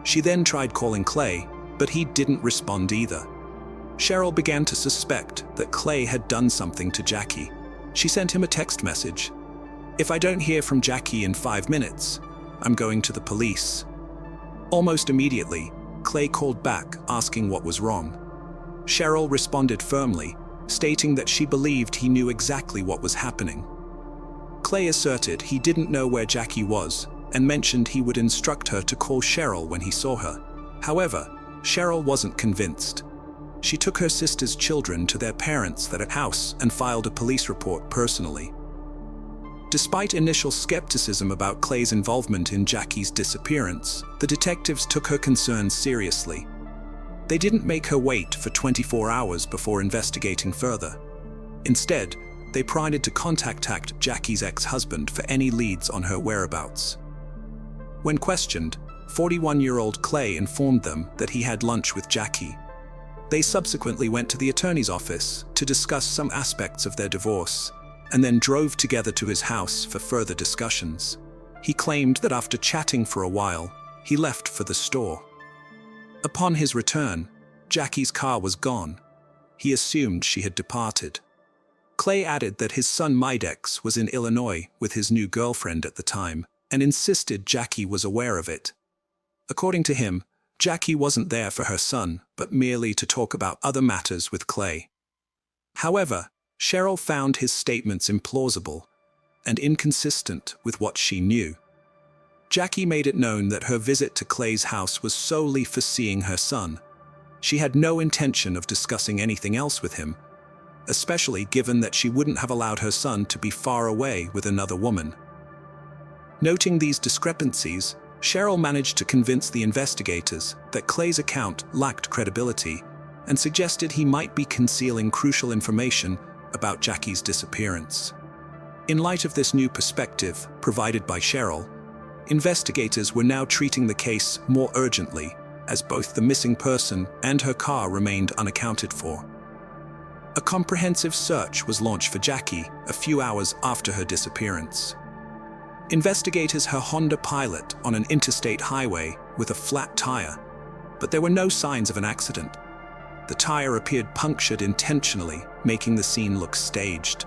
She then tried calling Clay, but he didn't respond either. Cheryl began to suspect that Clay had done something to Jackie. She sent him a text message. "If I don't hear from Jackie in 5 minutes, I'm going to the police." Almost immediately, Clay called back asking what was wrong. Cheryl responded firmly, stating that she believed he knew exactly what was happening. Clay asserted he didn't know where Jackie was and mentioned he would instruct her to call Cheryl when he saw her. However, Cheryl wasn't convinced. She took her sister's children to their parents' house and filed a police report personally. Despite initial skepticism about Clay's involvement in Jackie's disappearance, the detectives took her concerns seriously. They didn't make her wait for 24 hours before investigating further. Instead, they proceeded to contact Jackie's ex-husband for any leads on her whereabouts. When questioned, 41-year-old Clay informed them that he had lunch with Jackie. They subsequently went to the attorney's office to discuss some aspects of their divorce, and then drove together to his house for further discussions. He claimed that after chatting for a while, he left for the store. Upon his return, Jackie's car was gone. He assumed she had departed. Clay added that his son Maddox was in Illinois with his new girlfriend at the time, and insisted Jackie was aware of it. According to him, Jackie wasn't there for her son, but merely to talk about other matters with Clay. However, Cheryl found his statements implausible and inconsistent with what she knew. Jackie made it known that her visit to Clay's house was solely for seeing her son. She had no intention of discussing anything else with him, especially given that she wouldn't have allowed her son to be far away with another woman. Noting these discrepancies, Cheryl managed to convince the investigators that Clay's account lacked credibility and suggested he might be concealing crucial information about Jackie's disappearance. In light of this new perspective provided by Cheryl, investigators were now treating the case more urgently, as both the missing person and her car remained unaccounted for. A comprehensive search was launched for Jackie a few hours after her disappearance. Investigators her Honda Pilot on an interstate highway with a flat tire. but there were no signs of an accident. The tire appeared punctured intentionally, making the scene look staged.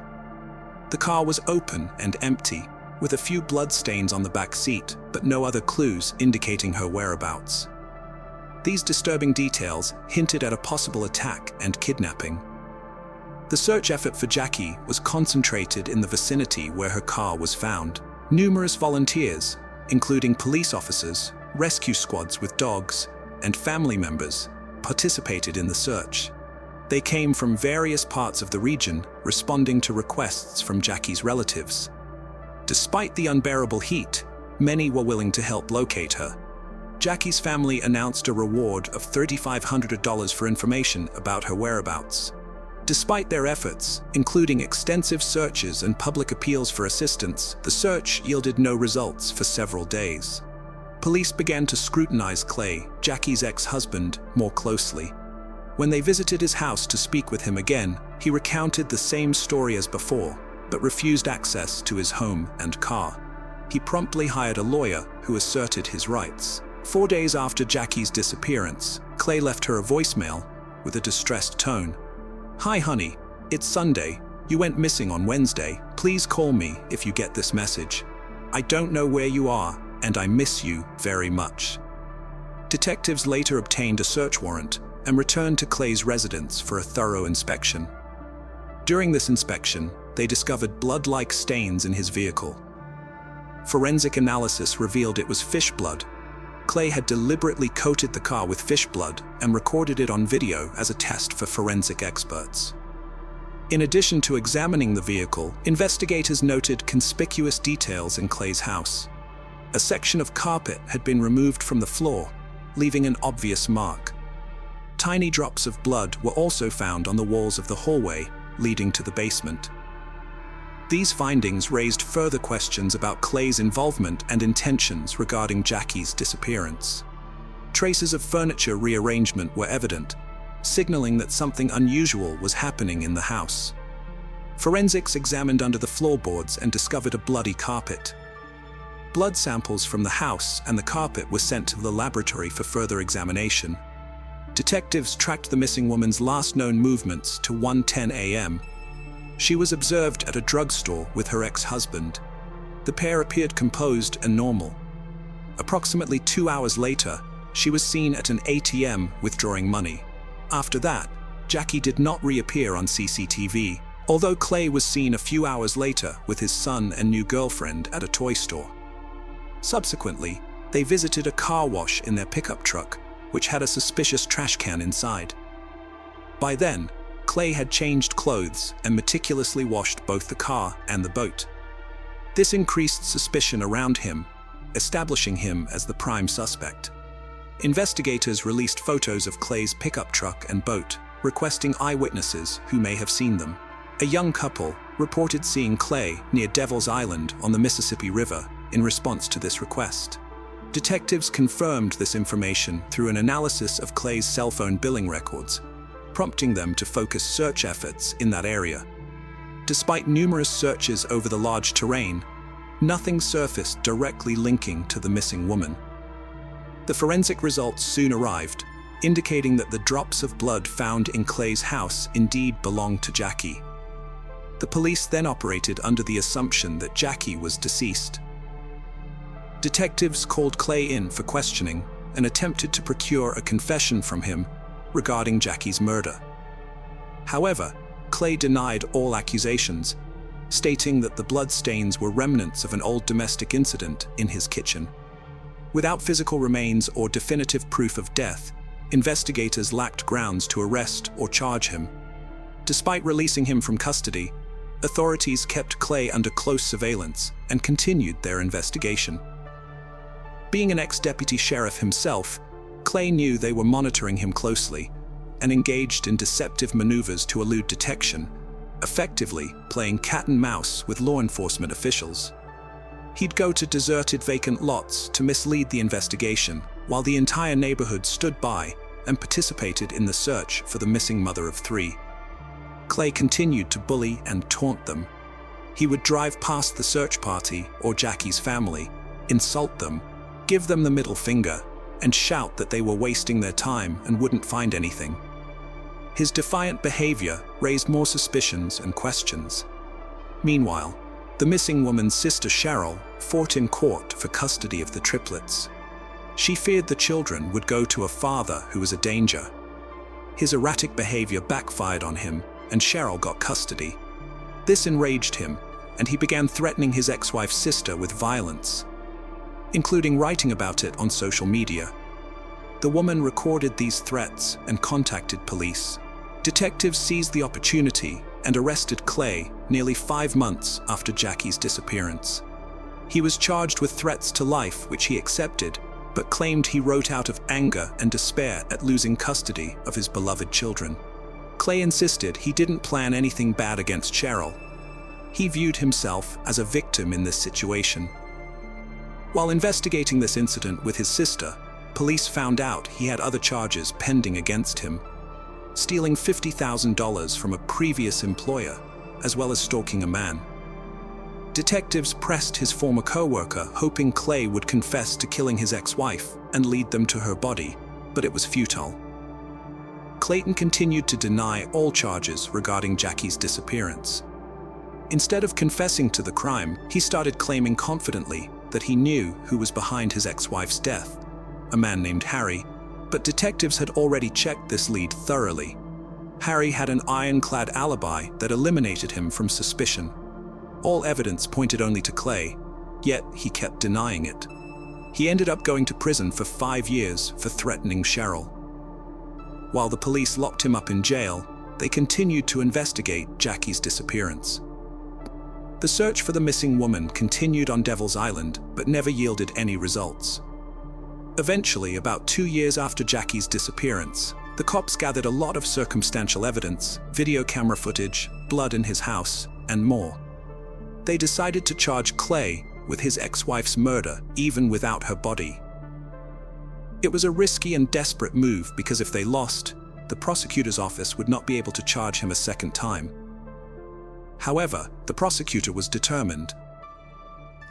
The car was open and empty, with a few bloodstains on the back seat, but no other clues indicating her whereabouts. These disturbing details hinted at a possible attack and kidnapping. The search effort for Jackie was concentrated in the vicinity where her car was found. Numerous volunteers, including police officers, rescue squads with dogs, and family members, participated in the search. They came from various parts of the region, responding to requests from Jackie's relatives. Despite the unbearable heat, many were willing to help locate her. Jackie's family announced a reward of $3,500 for information about her whereabouts. Despite their efforts, including extensive searches and public appeals for assistance, the search yielded no results for several days. Police began to scrutinize Clay, Jackie's ex-husband, more closely. When they visited his house to speak with him again, he recounted the same story as before, but refused access to his home and car. He promptly hired a lawyer who asserted his rights. 4 days after Jackie's disappearance, Clay left her a voicemail with a distressed tone. "Hi honey, it's Sunday. You went missing on Wednesday. Please call me if you get this message. I don't know where you are, and I miss you very much." Detectives later obtained a search warrant and returned to Clay's residence for a thorough inspection. During this inspection, they discovered blood-like stains in his vehicle. Forensic analysis revealed it was fish blood. Clay had deliberately coated the car with fish blood and recorded it on video as a test for forensic experts. In addition to examining the vehicle, investigators noted conspicuous details in Clay's house. A section of carpet had been removed from the floor, leaving an obvious mark. Tiny drops of blood were also found on the walls of the hallway leading to the basement. These findings raised further questions about Clay's involvement and intentions regarding Jackie's disappearance. Traces of furniture rearrangement were evident, signaling that something unusual was happening in the house. Forensics examined under the floorboards and discovered a bloody carpet. Blood samples from the house and the carpet were sent to the laboratory for further examination. Detectives tracked the missing woman's last known movements to 1:10 a.m. She was observed at a drugstore with her ex-husband. The pair appeared composed and normal. Approximately 2 hours later, she was seen at an ATM withdrawing money. After that, Jackie did not reappear on CCTV, although Clay was seen a few hours later with his son and new girlfriend at a toy store. Subsequently, they visited a car wash in their pickup truck, which had a suspicious trash can inside. By then, Clay had changed clothes and meticulously washed both the car and the boat. This increased suspicion around him, establishing him as the prime suspect. Investigators released photos of Clay's pickup truck and boat, requesting eyewitnesses who may have seen them. A young couple reported seeing Clay near Devil's Island on the Mississippi River in response to this request. Detectives confirmed this information through an analysis of Clay's cell phone billing records, prompting them to focus search efforts in that area. Despite numerous searches over the large terrain, nothing surfaced directly linking to the missing woman. The forensic results soon arrived, indicating that the drops of blood found in Clay's house indeed belonged to Jackie. The police then operated under the assumption that Jackie was deceased. Detectives called Clay in for questioning and attempted to procure a confession from him regarding Jackie's murder. However, Clay denied all accusations, stating that the bloodstains were remnants of an old domestic incident in his kitchen. Without physical remains or definitive proof of death, investigators lacked grounds to arrest or charge him. Despite releasing him from custody, authorities kept Clay under close surveillance and continued their investigation. Being an ex-deputy sheriff himself, Clay knew they were monitoring him closely and engaged in deceptive maneuvers to elude detection, effectively playing cat and mouse with law enforcement officials. He'd go to deserted vacant lots to mislead the investigation, while the entire neighborhood stood by and participated in the search for the missing mother of three. Clay continued to bully and taunt them. He would drive past the search party or Jackie's family, insult them, give them the middle finger, and shout that they were wasting their time and wouldn't find anything. His defiant behavior raised more suspicions and questions. Meanwhile, the missing woman's sister Cheryl fought in court for custody of the triplets. She feared the children would go to a father who was a danger. His erratic behavior backfired on him, and Cheryl got custody. This enraged him, and he began threatening his ex-wife's sister with violence, including writing about it on social media. The woman recorded these threats and contacted police. Detectives seized the opportunity and arrested Clay nearly 5 months after Jackie's disappearance. He was charged with threats to life, which he accepted, but claimed he wrote out of anger and despair at losing custody of his beloved children. Clay insisted he didn't plan anything bad against Cheryl. He viewed himself as a victim in this situation. While investigating this incident with his sister, police found out he had other charges pending against him: stealing $50,000 from a previous employer, as well as stalking a man. Detectives pressed his former co-worker, hoping Clay would confess to killing his ex-wife and lead them to her body, but it was futile. Clayton continued to deny all charges regarding Jackie's disappearance. Instead of confessing to the crime, he started claiming confidently that he knew who was behind his ex-wife's death, a man named Harry, but detectives had already checked this lead thoroughly. Harry had an ironclad alibi that eliminated him from suspicion. All evidence pointed only to Clay, yet he kept denying it. He ended up going to prison for 5 years for threatening Cheryl. While the police locked him up in jail, they continued to investigate Jackie's disappearance. The search for the missing woman continued on Devil's Island, but never yielded any results. Eventually, about 2 years after Jackie's disappearance, the cops gathered a lot of circumstantial evidence, video camera footage, blood in his house, and more. They decided to charge Clay with his ex-wife's murder, even without her body. It was a risky and desperate move because if they lost, the prosecutor's office would not be able to charge him a second time. However, the prosecutor was determined.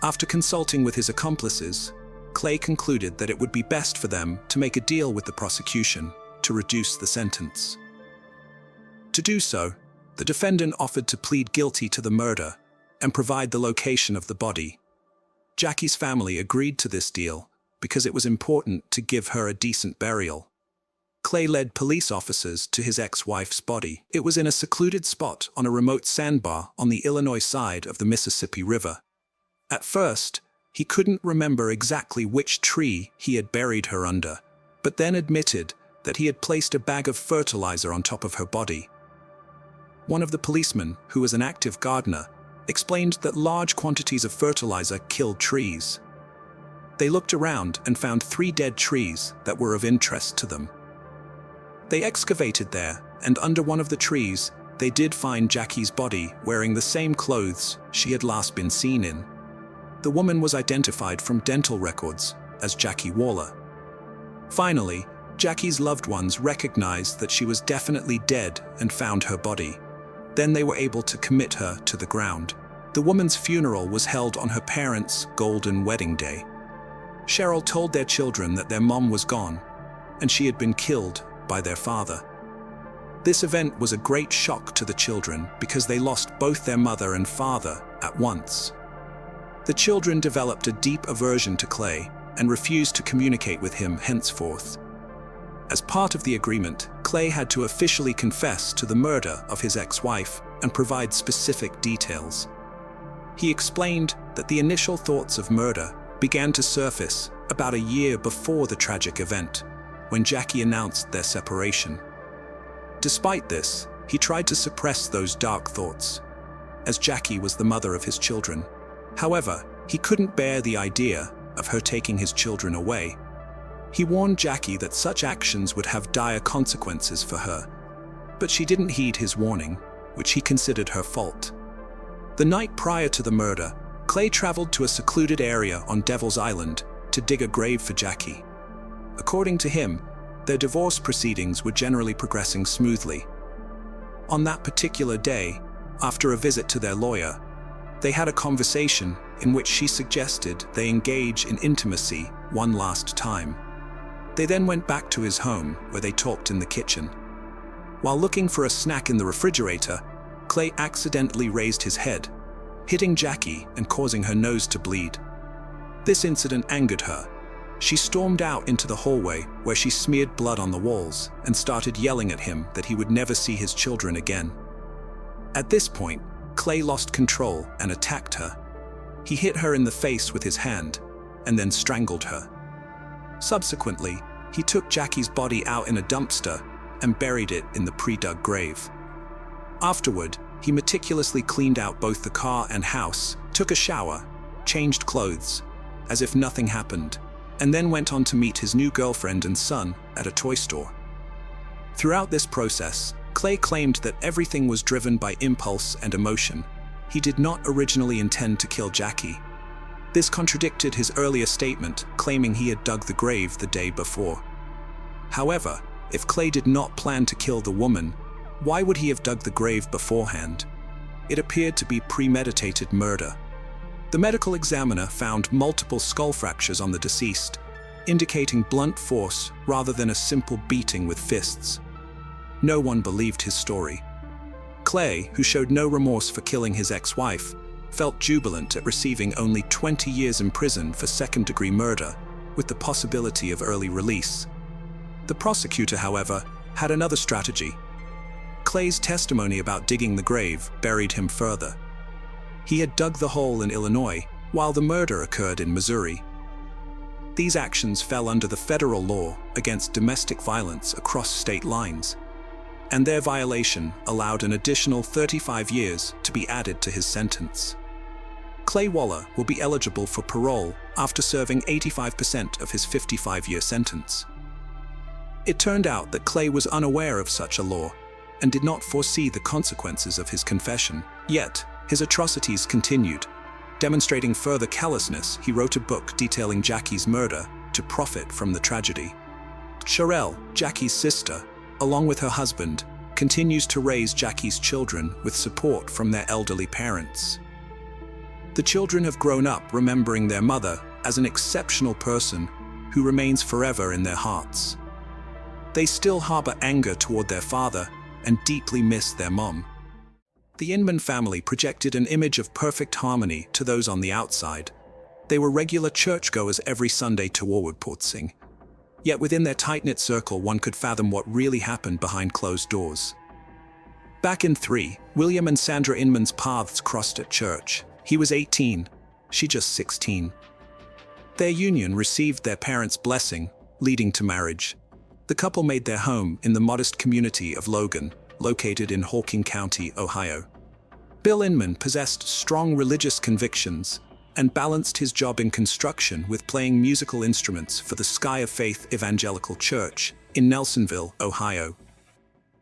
After consulting with his accomplices, Clay concluded that it would be best for them to make a deal with the prosecution to reduce the sentence. To do so, the defendant offered to plead guilty to the murder and provide the location of the body. Jackie's family agreed to this deal because it was important to give her a decent burial. Clay led police officers to his ex-wife's body. It was in a secluded spot on a remote sandbar on the Illinois side of the Mississippi River. At first, he couldn't remember exactly which tree he had buried her under, but then admitted that he had placed a bag of fertilizer on top of her body. One of the policemen, who was an active gardener, explained that large quantities of fertilizer killed trees. They looked around and found 3 dead trees that were of interest to them. They excavated there, and under one of the trees, they did find Jackie's body wearing the same clothes she had last been seen in. The woman was identified from dental records as Jackie Waller. Finally, Jackie's loved ones recognized that she was definitely dead and found her body. Then they were able to commit her to the ground. The woman's funeral was held on her parents' golden wedding day. Cheryl told their children that their mom was gone, and she had been killed by their father. This event was a great shock to the children because they lost both their mother and father at once. The children developed a deep aversion to Clay and refused to communicate with him henceforth. As part of the agreement, Clay had to officially confess to the murder of his ex-wife and provide specific details. He explained that the initial thoughts of murder began to surface about a year before the tragic event, when Jackie announced their separation. Despite this, he tried to suppress those dark thoughts, as Jackie was the mother of his children. However, he couldn't bear the idea of her taking his children away. He warned Jackie that such actions would have dire consequences for her, but she didn't heed his warning, which he considered her fault. The night prior to the murder, Clay traveled to a secluded area on Devil's Island to dig a grave for Jackie. According to him, their divorce proceedings were generally progressing smoothly. On that particular day, after a visit to their lawyer, they had a conversation in which she suggested they engage in intimacy one last time. They then went back to his home, where they talked in the kitchen. While looking for a snack in the refrigerator, Clay accidentally raised his head, hitting Jackie and causing her nose to bleed. This incident angered her. She stormed out into the hallway, where she smeared blood on the walls and started yelling at him that he would never see his children again. At this point, Clay lost control and attacked her. He hit her in the face with his hand and then strangled her. Subsequently, he took Jackie's body out in a dumpster and buried it in the pre-dug grave. Afterward, he meticulously cleaned out both the car and house, took a shower, changed clothes, as if nothing happened, and then went on to meet his new girlfriend and son at a toy store. Throughout this process, Clay claimed that everything was driven by impulse and emotion. He did not originally intend to kill Jackie. This contradicted his earlier statement, claiming he had dug the grave the day before. However, if Clay did not plan to kill the woman, why would he have dug the grave beforehand? It appeared to be premeditated murder. The medical examiner found multiple skull fractures on the deceased, indicating blunt force rather than a simple beating with fists. No one believed his story. Clay, who showed no remorse for killing his ex-wife, felt jubilant at receiving only 20 years in prison for second-degree murder, with the possibility of early release. The prosecutor, however, had another strategy. Clay's testimony about digging the grave buried him further. He had dug the hole in Illinois, while the murder occurred in Missouri. These actions fell under the federal law against domestic violence across state lines, and their violation allowed an additional 35 years to be added to his sentence. Clay Waller will be eligible for parole after serving 85% of his 55-year sentence. It turned out that Clay was unaware of such a law and did not foresee the consequences of his confession. Yet, his atrocities continued. Demonstrating further callousness, he wrote a book detailing Jackie's murder to profit from the tragedy. Sherelle, Jackie's sister, along with her husband, continues to raise Jackie's children with support from their elderly parents. The children have grown up remembering their mother as an exceptional person who remains forever in their hearts. They still harbor anger toward their father and deeply miss their mom. The Inman family projected an image of perfect harmony to those on the outside. They were regular churchgoers every Sunday to Warwoodportsing. Yet within their tight-knit circle, one could fathom what really happened behind closed doors. Back in 3, William and Sandra Inman's paths crossed at church. He was 18, she just 16. Their union received their parents' blessing, leading to marriage. The couple made their home in the modest community of Logan, located in Hawking County, Ohio. Bill Inman possessed strong religious convictions and balanced his job in construction with playing musical instruments for the Sky of Faith Evangelical Church in Nelsonville, Ohio.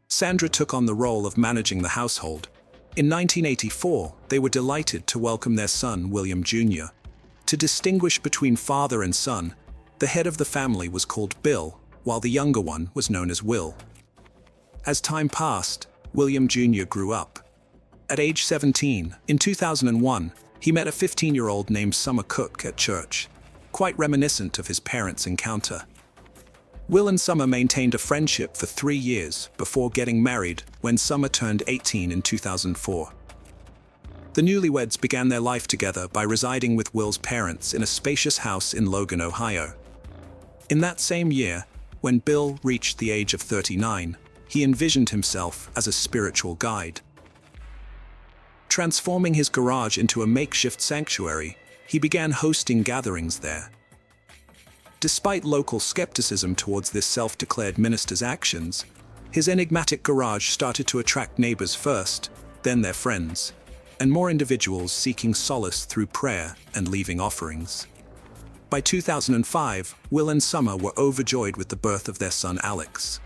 Sandra took on the role of managing the household. In 1984, they were delighted to welcome their son, William Jr. To distinguish between father and son, the head of the family was called Bill, while the younger one was known as Will. As time passed, William Jr. grew up. At age 17, in 2001, he met a 15-year-old named Summer Cook at church, quite reminiscent of his parents' encounter. Will and Summer maintained a friendship for 3 years before getting married when Summer turned 18 in 2004. The newlyweds began their life together by residing with Will's parents in a spacious house in Logan, Ohio. In that same year, when Bill reached the age of 39, he envisioned himself as a spiritual guide. Transforming his garage into a makeshift sanctuary, he began hosting gatherings there. Despite local skepticism towards this self-declared minister's actions, his enigmatic garage started to attract neighbors first, then their friends, and more individuals seeking solace through prayer and leaving offerings. By 2005, Will and Summer were overjoyed with the birth of their son Alex.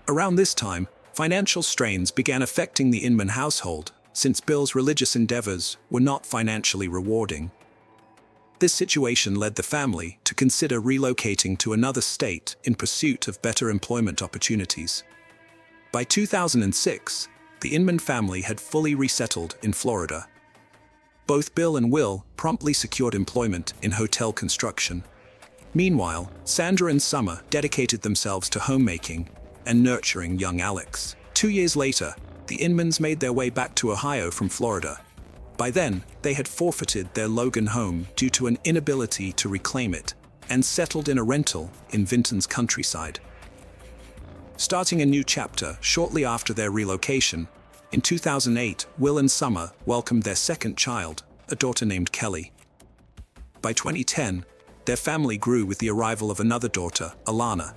Around this time, financial strains began affecting the Inman household, since Bill's religious endeavors were not financially rewarding. This situation led the family to consider relocating to another state in pursuit of better employment opportunities. By 2006, the Inman family had fully resettled in Florida. Both Bill and Will promptly secured employment in hotel construction. Meanwhile, Sandra and Summer dedicated themselves to homemaking and nurturing young Alex. 2 years later, the Inmans made their way back to Ohio from Florida. By then, they had forfeited their Logan home due to an inability to reclaim it and settled in a rental in Vinton's countryside. Starting a new chapter shortly after their relocation, in 2008, Will and Summer welcomed their second child, a daughter named Kelly. By 2010, their family grew with the arrival of another daughter, Alana.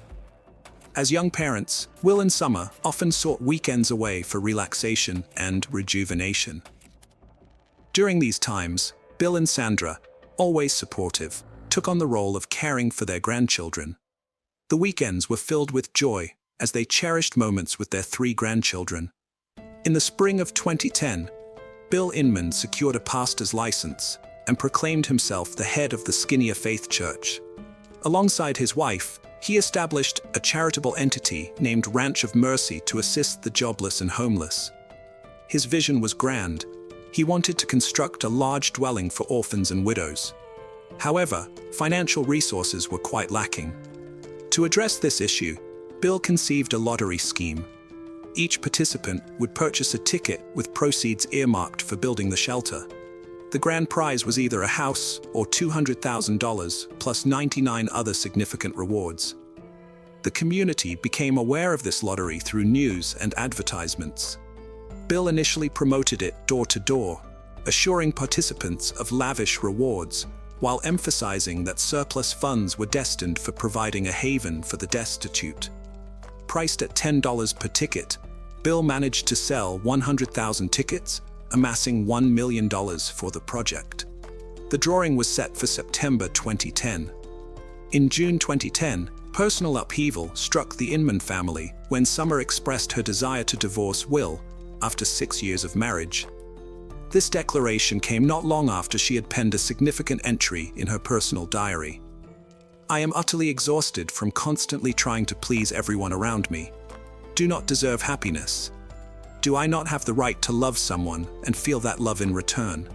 As young parents, Will and Summer often sought weekends away for relaxation and rejuvenation. During these times, Bill and Sandra, always supportive, took on the role of caring for their grandchildren. The weekends were filled with joy as they cherished moments with their 3 grandchildren. In the spring of 2010, Bill Inman secured a pastor's license and proclaimed himself the head of the Skinnier Faith Church. Alongside his wife, he established a charitable entity named Ranch of Mercy to assist the jobless and homeless. His vision was grand. He wanted to construct a large dwelling for orphans and widows. However, financial resources were quite lacking. To address this issue, Bill conceived a lottery scheme. Each participant would purchase a ticket with proceeds earmarked for building the shelter. The grand prize was either a house or $200,000 plus 99 other significant rewards. The community became aware of this lottery through news and advertisements. Bill initially promoted it door to door, assuring participants of lavish rewards, while emphasizing that surplus funds were destined for providing a haven for the destitute. Priced at $10 per ticket, Bill managed to sell 100,000 tickets, amassing $1 million for the project. The drawing was set for September 2010. In June 2010, personal upheaval struck the Inman family when Summer expressed her desire to divorce Will after 6 years of marriage. This declaration came not long after she had penned a significant entry in her personal diary. "I am utterly exhausted from constantly trying to please everyone around me. Do not deserve happiness. Do I not have the right to love someone and feel that love in return?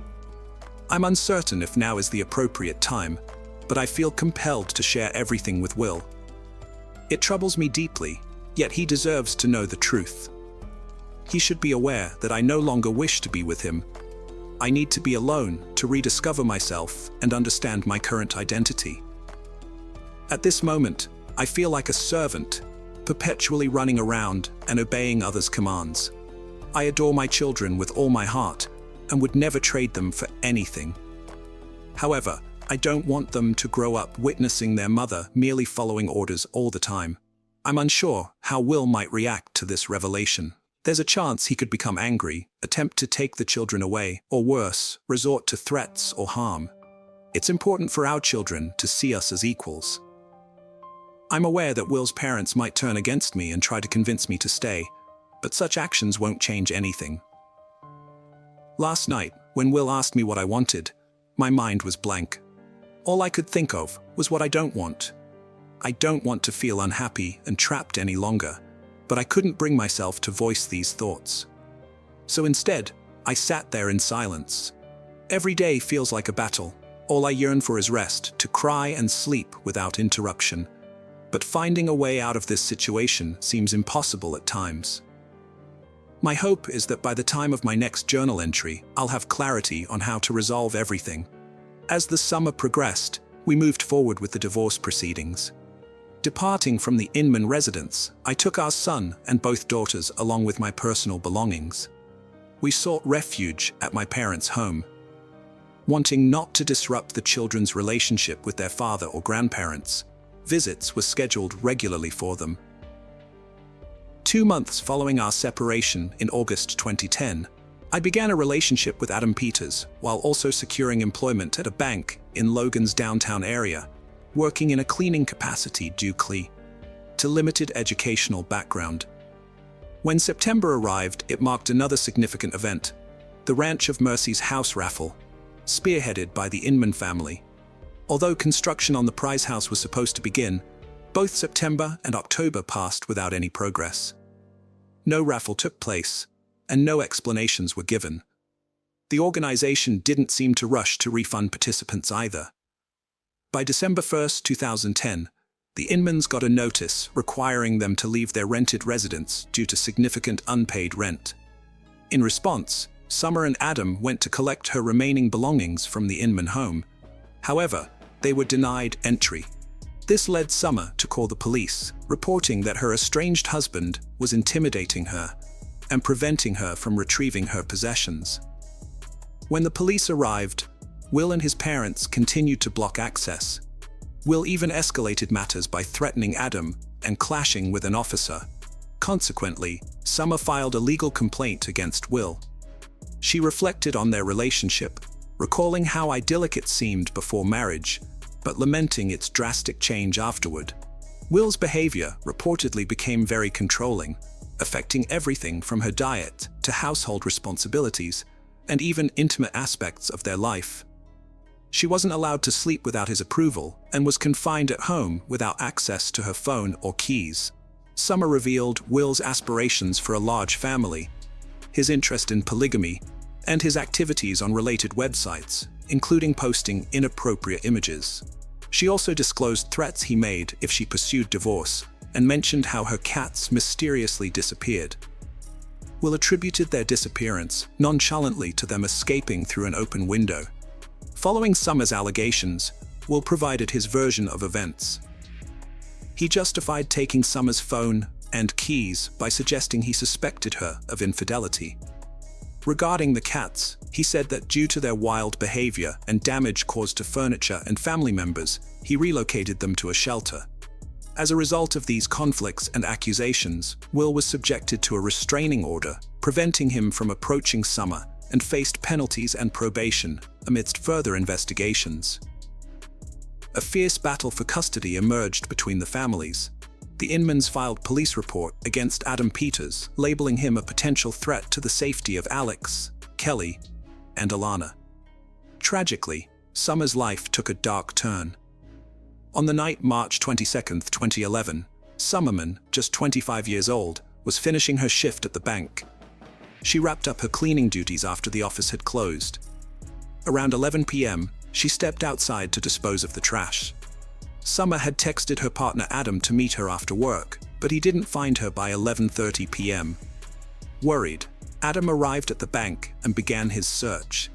I'm uncertain if now is the appropriate time, but I feel compelled to share everything with Will. It troubles me deeply, yet he deserves to know the truth. He should be aware that I no longer wish to be with him. I need to be alone to rediscover myself and understand my current identity. At this moment, I feel like a servant, perpetually running around and obeying others' commands. I adore my children with all my heart and would never trade them for anything. However, I don't want them to grow up witnessing their mother merely following orders all the time. I'm unsure how Will might react to this revelation. There's a chance he could become angry, attempt to take the children away, or worse, resort to threats or harm. It's important for our children to see us as equals. I'm aware that Will's parents might turn against me and try to convince me to stay, but such actions won't change anything. Last night, when Will asked me what I wanted, my mind was blank. All I could think of was what I don't want. I don't want to feel unhappy and trapped any longer, but I couldn't bring myself to voice these thoughts. So instead, I sat there in silence. Every day feels like a battle. All I yearn for is rest, to cry and sleep without interruption. But finding a way out of this situation seems impossible at times. My hope is that by the time of my next journal entry, I'll have clarity on how to resolve everything. As the summer progressed, we moved forward with the divorce proceedings. Departing from the Inman residence, I took our son and both daughters along with my personal belongings. We sought refuge at my parents' home. Wanting not to disrupt the children's relationship with their father or grandparents, visits were scheduled regularly for them. 2 months following our separation in August 2010, I began a relationship with Adam Peters while also securing employment at a bank in Logan's downtown area, working in a cleaning capacity due to limited educational background. When September arrived, it marked another significant event, the Ranch of Mercy's house raffle, spearheaded by the Inman family. Although construction on the prize house was supposed to begin, both September and October passed without any progress. No raffle took place, and no explanations were given. The organization didn't seem to rush to refund participants either. By December 1st, 2010, the Inmans got a notice requiring them to leave their rented residence due to significant unpaid rent. In response, Summer and Adam went to collect her remaining belongings from the Inman home. However, they were denied entry. This led Summer to call the police, reporting that her estranged husband was intimidating her and preventing her from retrieving her possessions. When the police arrived, Will and his parents continued to block access. Will even escalated matters by threatening Adam and clashing with an officer. Consequently, Summer filed a legal complaint against Will. She reflected on their relationship, recalling how idyllic it seemed before marriage, but lamenting its drastic change afterward. Will's behavior reportedly became very controlling, affecting everything from her diet to household responsibilities, and even intimate aspects of their life. She wasn't allowed to sleep without his approval and was confined at home without access to her phone or keys. Summer revealed Will's aspirations for a large family, his interest in polygamy, and his activities on related websites, including posting inappropriate images. She also disclosed threats he made if she pursued divorce, and mentioned how her cats mysteriously disappeared. Will attributed their disappearance nonchalantly to them escaping through an open window. Following Summer's allegations, Will provided his version of events. He justified taking Summer's phone and keys by suggesting he suspected her of infidelity. Regarding the cats, he said that due to their wild behavior and damage caused to furniture and family members, he relocated them to a shelter. As a result of these conflicts and accusations, Will was subjected to a restraining order, preventing him from approaching Summer, and faced penalties and probation amidst further investigations. A fierce battle for custody emerged between the families. The Inmans filed police report against Adam Peters, labeling him a potential threat to the safety of Alex, Kelly, and Alana. Tragically, Summer's life took a dark turn. On the night March 22, 2011, Summerman, just 25 years old, was finishing her shift at the bank. She wrapped up her cleaning duties after the office had closed. Around 11 p.m., she stepped outside to dispose of the trash. Summer had texted her partner Adam to meet her after work, but he didn't find her by 11:30 p.m. Worried, Adam arrived at the bank and began his search.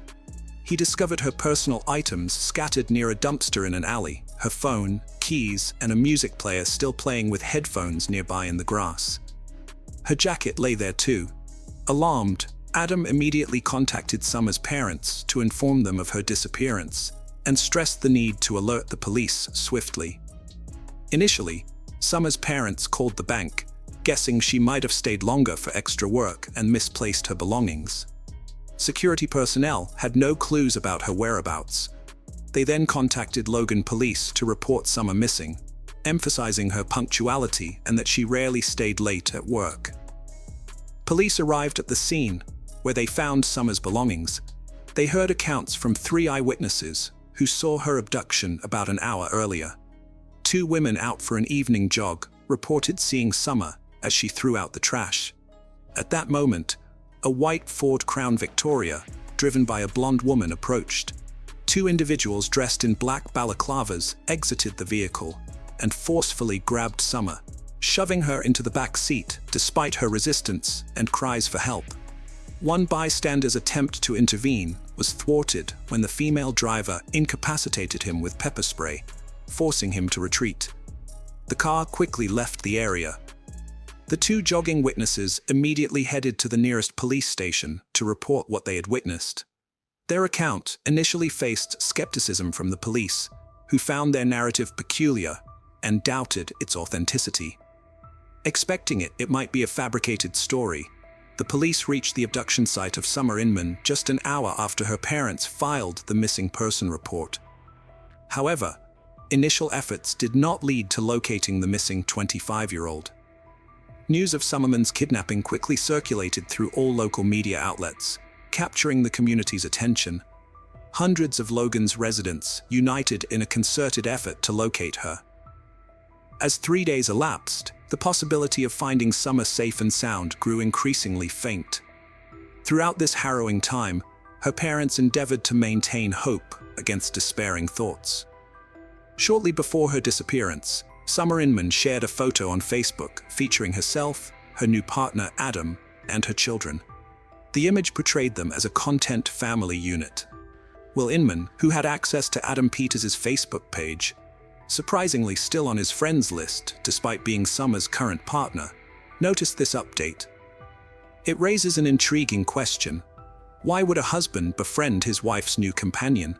He discovered her personal items scattered near a dumpster in an alley, her phone, keys, and a music player still playing with headphones nearby in the grass. Her jacket lay there too. Alarmed, Adam immediately contacted Summer's parents to inform them of her disappearance, and stressed the need to alert the police swiftly. Initially, Summer's parents called the bank, guessing she might have stayed longer for extra work and misplaced her belongings. Security personnel had no clues about her whereabouts. They then contacted Logan Police to report Summer missing, emphasizing her punctuality and that she rarely stayed late at work. Police arrived at the scene, where they found Summer's belongings. They heard accounts from 3 eyewitnesses who saw her abduction about an hour earlier. 2 women out for an evening jog reported seeing Summer as she threw out the trash. At that moment, a white Ford Crown Victoria, driven by a blonde woman, approached. 2 individuals dressed in black balaclavas exited the vehicle and forcefully grabbed Summer, shoving her into the back seat despite her resistance and cries for help. One bystander's attempt to intervene was thwarted when the female driver incapacitated him with pepper spray, forcing him to retreat. The car quickly left the area. The 2 jogging witnesses immediately headed to the nearest police station to report what they had witnessed. Their account initially faced skepticism from the police, who found their narrative peculiar and doubted its authenticity. Expecting it might be a fabricated story, the police reached the abduction site of Summer Inman just an hour after her parents filed the missing person report. However, initial efforts did not lead to locating the missing 25-year-old. News of Summerman's kidnapping quickly circulated through all local media outlets, capturing the community's attention. Hundreds of Logan's residents united in a concerted effort to locate her. As 3 days elapsed, the possibility of finding Summer safe and sound grew increasingly faint. Throughout this harrowing time, her parents endeavored to maintain hope against despairing thoughts. Shortly before her disappearance, Summer Inman shared a photo on Facebook featuring herself, her new partner Adam, and her children. The image portrayed them as a content family unit. Will Inman, who had access to Adam Peters' Facebook page, surprisingly still on his friends list despite being Summer's current partner, noticed this update. It raises an intriguing question. Why would a husband befriend his wife's new companion?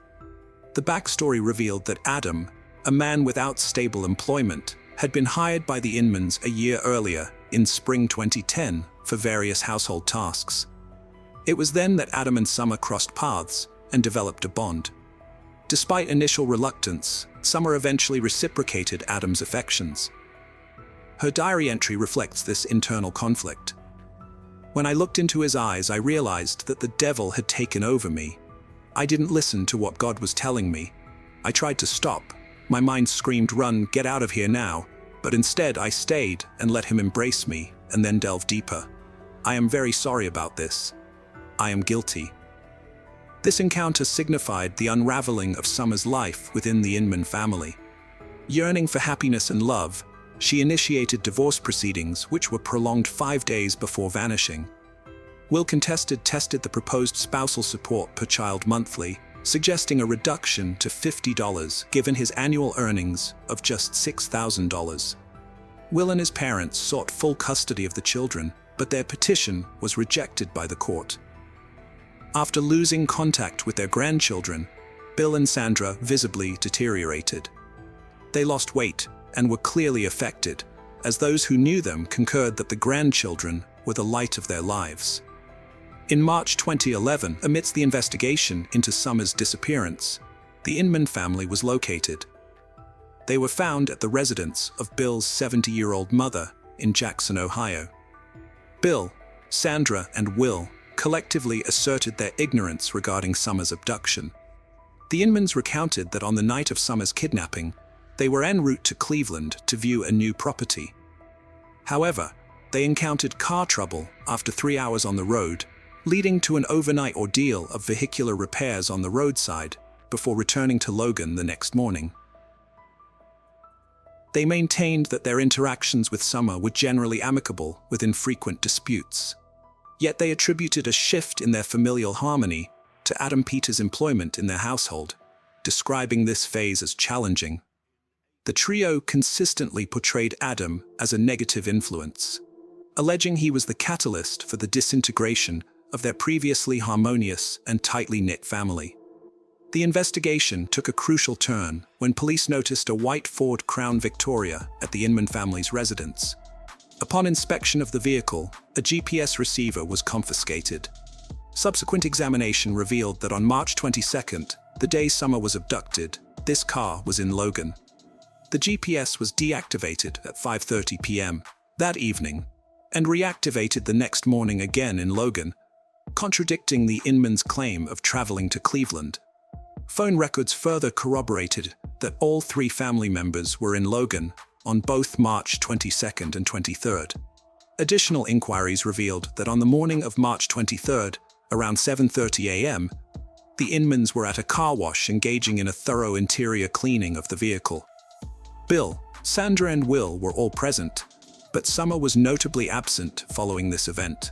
The backstory revealed that Adam, a man without stable employment, had been hired by the Inmans a year earlier, in spring 2010, for various household tasks. It was then that Adam and Summer crossed paths and developed a bond. Despite initial reluctance, Summer eventually reciprocated Adam's affections. Her diary entry reflects this internal conflict. When I looked into his eyes, I realized that the devil had taken over me. I didn't listen to what God was telling me. I tried to stop. My mind screamed, "Run, get out of here now." But instead, I stayed and let him embrace me and then delve deeper. I am very sorry about this. I am guilty. This encounter signified the unraveling of Summer's life within the Inman family. Yearning for happiness and love, she initiated divorce proceedings which were prolonged 5 days before vanishing. Will tested the proposed spousal support per child monthly, suggesting a reduction to $50 given his annual earnings of just $6,000. Will and his parents sought full custody of the children, but their petition was rejected by the court. After losing contact with their grandchildren, Bill and Sandra visibly deteriorated. They lost weight and were clearly affected, as those who knew them concurred that the grandchildren were the light of their lives. In March 2011, amidst the investigation into Summer's disappearance, the Inman family was located. They were found at the residence of Bill's 70-year-old mother in Jackson, Ohio. Bill, Sandra, and Will collectively asserted their ignorance regarding Summer's abduction. The Inmans recounted that on the night of Summer's kidnapping, they were en route to Cleveland to view a new property. However, they encountered car trouble after 3 hours on the road, leading to an overnight ordeal of vehicular repairs on the roadside before returning to Logan the next morning. They maintained that their interactions with Summer were generally amicable, with infrequent disputes. Yet they attributed a shift in their familial harmony to Adam Peters' employment in their household, describing this phase as challenging. The trio consistently portrayed Adam as a negative influence, alleging he was the catalyst for the disintegration of their previously harmonious and tightly knit family. The investigation took a crucial turn when police noticed a white Ford Crown Victoria at the Inman family's residence. Upon inspection of the vehicle, a GPS receiver was confiscated. Subsequent examination revealed that on March 22nd, the day Summer was abducted, this car was in Logan. The GPS was deactivated at 5:30 p.m. that evening and reactivated the next morning again in Logan, contradicting the Inman's claim of traveling to Cleveland. Phone records further corroborated that all 3 family members were in Logan on both March 22nd and 23rd. Additional inquiries revealed that on the morning of March 23rd, around 7:30 a.m., the Inmans were at a car wash engaging in a thorough interior cleaning of the vehicle. Bill, Sandra, and Will were all present, but Summer was notably absent following this event.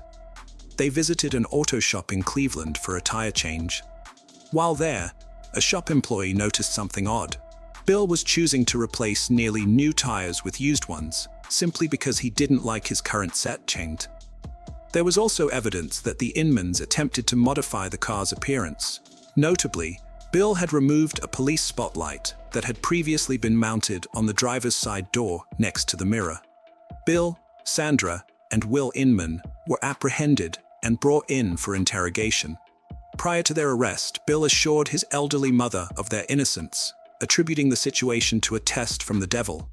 They visited an auto shop in Cleveland for a tire change. While there, a shop employee noticed something odd. Bill was choosing to replace nearly new tires with used ones, simply because he didn't like his current set chained. There was also evidence that the Inmans attempted to modify the car's appearance. Notably, Bill had removed a police spotlight that had previously been mounted on the driver's side door next to the mirror. Bill, Sandra, and Will Inman were apprehended and brought in for interrogation. Prior to their arrest, Bill assured his elderly mother of their innocence, attributing the situation to a test from the devil.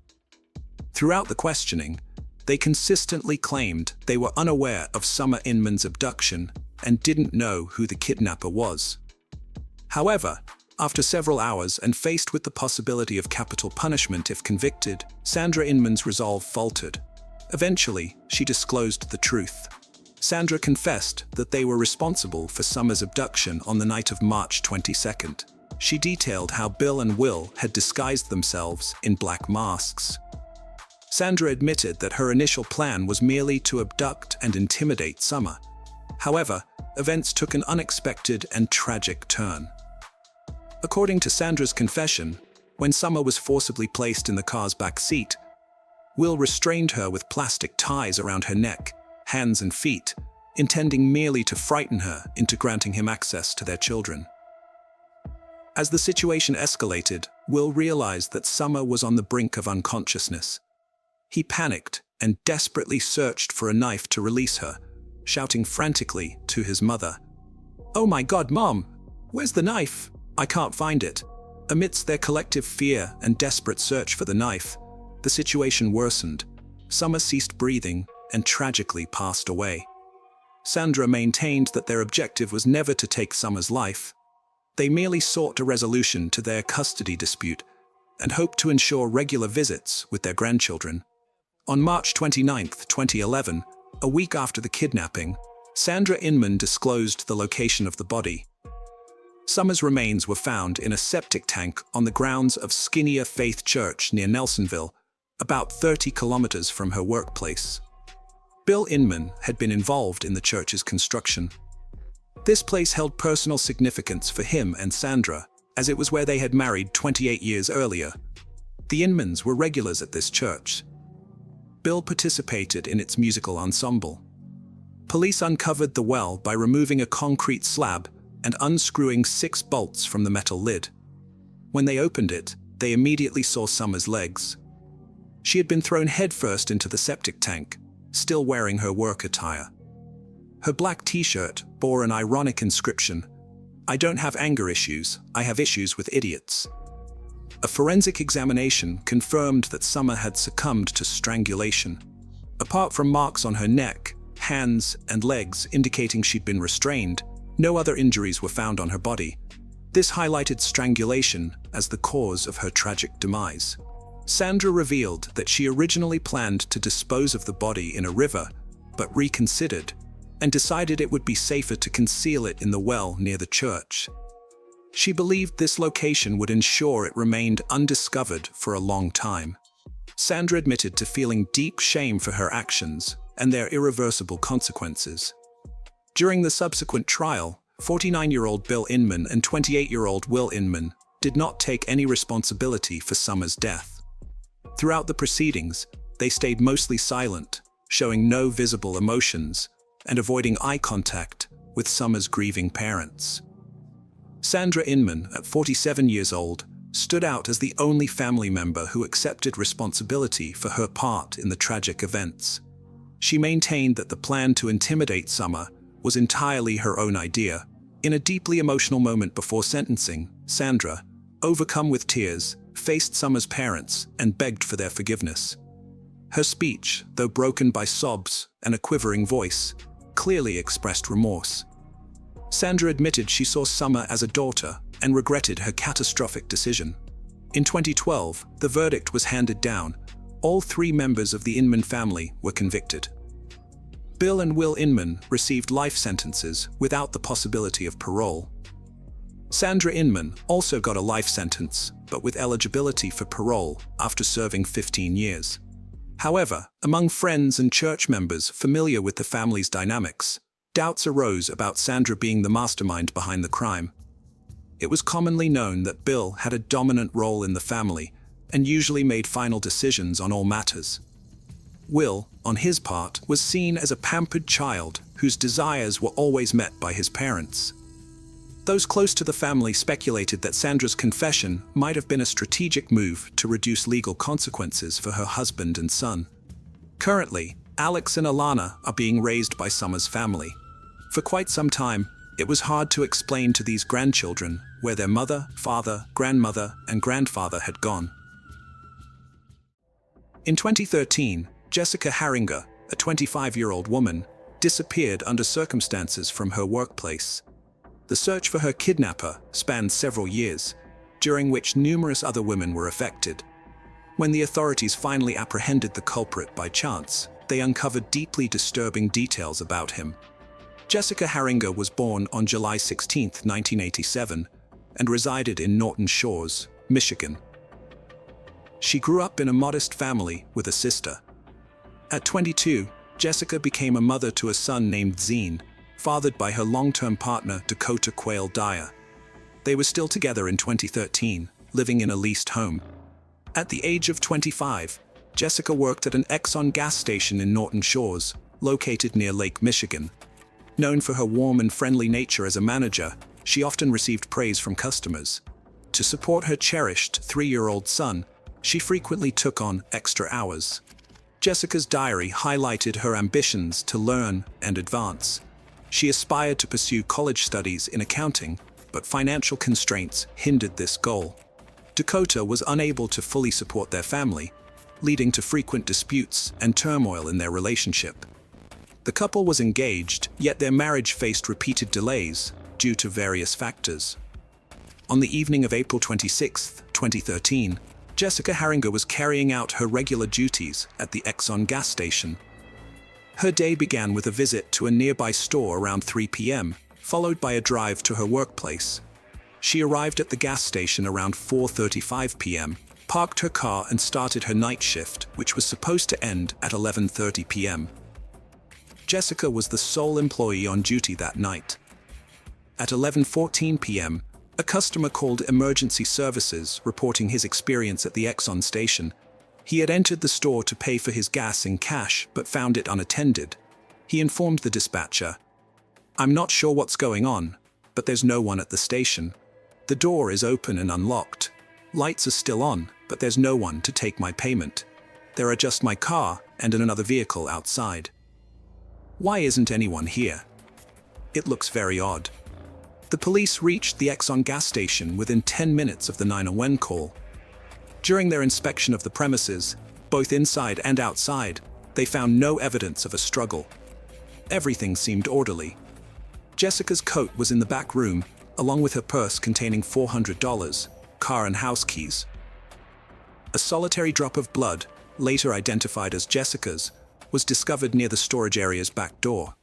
Throughout the questioning, they consistently claimed they were unaware of Summer Inman's abduction and didn't know who the kidnapper was. However, after several hours and faced with the possibility of capital punishment if convicted, Sandra Inman's resolve faltered. Eventually, she disclosed the truth. Sandra confessed that they were responsible for Summer's abduction on the night of March 22nd. she detailed how Bill and Will had disguised themselves in black masks. Sandra admitted that her initial plan was merely to abduct and intimidate Summer. However, events took an unexpected and tragic turn. According to Sandra's confession, when Summer was forcibly placed in the car's back seat, Will restrained her with plastic ties around her neck, hands and feet, intending merely to frighten her into granting him access to their children. As the situation escalated, Will realized that Summer was on the brink of unconsciousness. He panicked and desperately searched for a knife to release her, shouting frantically to his mother, "Oh my God, Mom! Where's the knife? I can't find it." Amidst their collective fear and desperate search for the knife, the situation worsened. Summer ceased breathing and tragically passed away. Sandra maintained that their objective was never to take Summer's life. They merely sought a resolution to their custody dispute and hoped to ensure regular visits with their grandchildren. On March 29, 2011, a week after the kidnapping, Sandra Inman disclosed the location of the body. Summer's remains were found in a septic tank on the grounds of Skinnier Faith Church near Nelsonville, about 30 kilometers from her workplace. Bill Inman had been involved in the church's construction. This place held personal significance for him and Sandra, as it was where they had married 28 years earlier. The Inmans were regulars at this church. Bill participated in its musical ensemble. Police uncovered the well by removing a concrete slab and unscrewing 6 bolts from the metal lid. When they opened it, they immediately saw Summer's legs. She had been thrown headfirst into the septic tank, still wearing her work attire. Her black t-shirt bore an ironic inscription, "I don't have anger issues, I have issues with idiots." A forensic examination confirmed that Summer had succumbed to strangulation. Apart from marks on her neck, hands, and legs indicating she'd been restrained, no other injuries were found on her body. This highlighted strangulation as the cause of her tragic demise. Sandra revealed that she originally planned to dispose of the body in a river, but reconsidered and decided it would be safer to conceal it in the well near the church. She believed this location would ensure it remained undiscovered for a long time. Sandra admitted to feeling deep shame for her actions and their irreversible consequences. During the subsequent trial, 49-year-old Bill Inman and 28-year-old Will Inman did not take any responsibility for Summer's death. Throughout the proceedings, they stayed mostly silent, showing no visible emotions and avoiding eye contact with Summer's grieving parents. Sandra Inman, at 47 years old, stood out as the only family member who accepted responsibility for her part in the tragic events. She maintained that the plan to intimidate Summer was entirely her own idea. In a deeply emotional moment before sentencing, Sandra, overcome with tears, faced Summer's parents and begged for their forgiveness. Her speech, though broken by sobs and a quivering voice, clearly expressed remorse. Sandra admitted she saw Summer as a daughter and regretted her catastrophic decision. In 2012, the verdict was handed down. All 3 members of the Inman family were convicted. Bill and Will Inman received life sentences without the possibility of parole. Sandra Inman also got a life sentence, but with eligibility for parole after serving 15 years. However, among friends and church members familiar with the family's dynamics, doubts arose about Sandra being the mastermind behind the crime. It was commonly known that Bill had a dominant role in the family and usually made final decisions on all matters. Will, on his part, was seen as a pampered child whose desires were always met by his parents. Those close to the family speculated that Sandra's confession might have been a strategic move to reduce legal consequences for her husband and son. Currently, Alex and Alana are being raised by Summer's family. For quite some time, it was hard to explain to these grandchildren where their mother, father, grandmother, and grandfather had gone. In 2013, Jessica Harringer, a 25-year-old woman, disappeared under circumstances from her workplace. The search for her kidnapper spanned several years, during which numerous other women were affected. When the authorities finally apprehended the culprit by chance, they uncovered deeply disturbing details about him. Jessica Harringer was born on July 16, 1987, and resided in Norton Shores, Michigan. She grew up in a modest family with a sister. At 22, Jessica became a mother to a son named Zine, fathered by her long-term partner Dakota Quayle Dyer. They were still together in 2013, living in a leased home. At the age of 25, Jessica worked at an Exxon gas station in Norton Shores, located near Lake Michigan. Known for her warm and friendly nature as a manager, she often received praise from customers. To support her cherished 3-year-old son, she frequently took on extra hours. Jessica's diary highlighted her ambitions to learn and advance. She aspired to pursue college studies in accounting, but financial constraints hindered this goal. Dakota was unable to fully support their family, leading to frequent disputes and turmoil in their relationship. The couple was engaged, yet their marriage faced repeated delays due to various factors. On the evening of April 26, 2013, Jessica Harringer was carrying out her regular duties at the Exxon gas station. Her day began with a visit to a nearby store around 3 p.m., followed by a drive to her workplace. She arrived at the gas station around 4:35 p.m., parked her car and started her night shift, which was supposed to end at 11:30 p.m. Jessica was the sole employee on duty that night. At 11:14 p.m., a customer called emergency services reporting his experience at the Exxon station. He had entered the store to pay for his gas in cash but found it unattended. He informed the dispatcher, "I'm not sure what's going on, but there's no one at the station. The door is open and unlocked. Lights are still on, but there's no one to take my payment. There are just my car and another vehicle outside. Why isn't anyone here? It looks very odd." The police reached the Exxon gas station within 10 minutes of the 911 call. During their inspection of the premises, both inside and outside, they found no evidence of a struggle. Everything seemed orderly. Jessica's coat was in the back room, along with her purse containing $400, car and house keys. A solitary drop of blood, later identified as Jessica's, was discovered near the storage area's back door.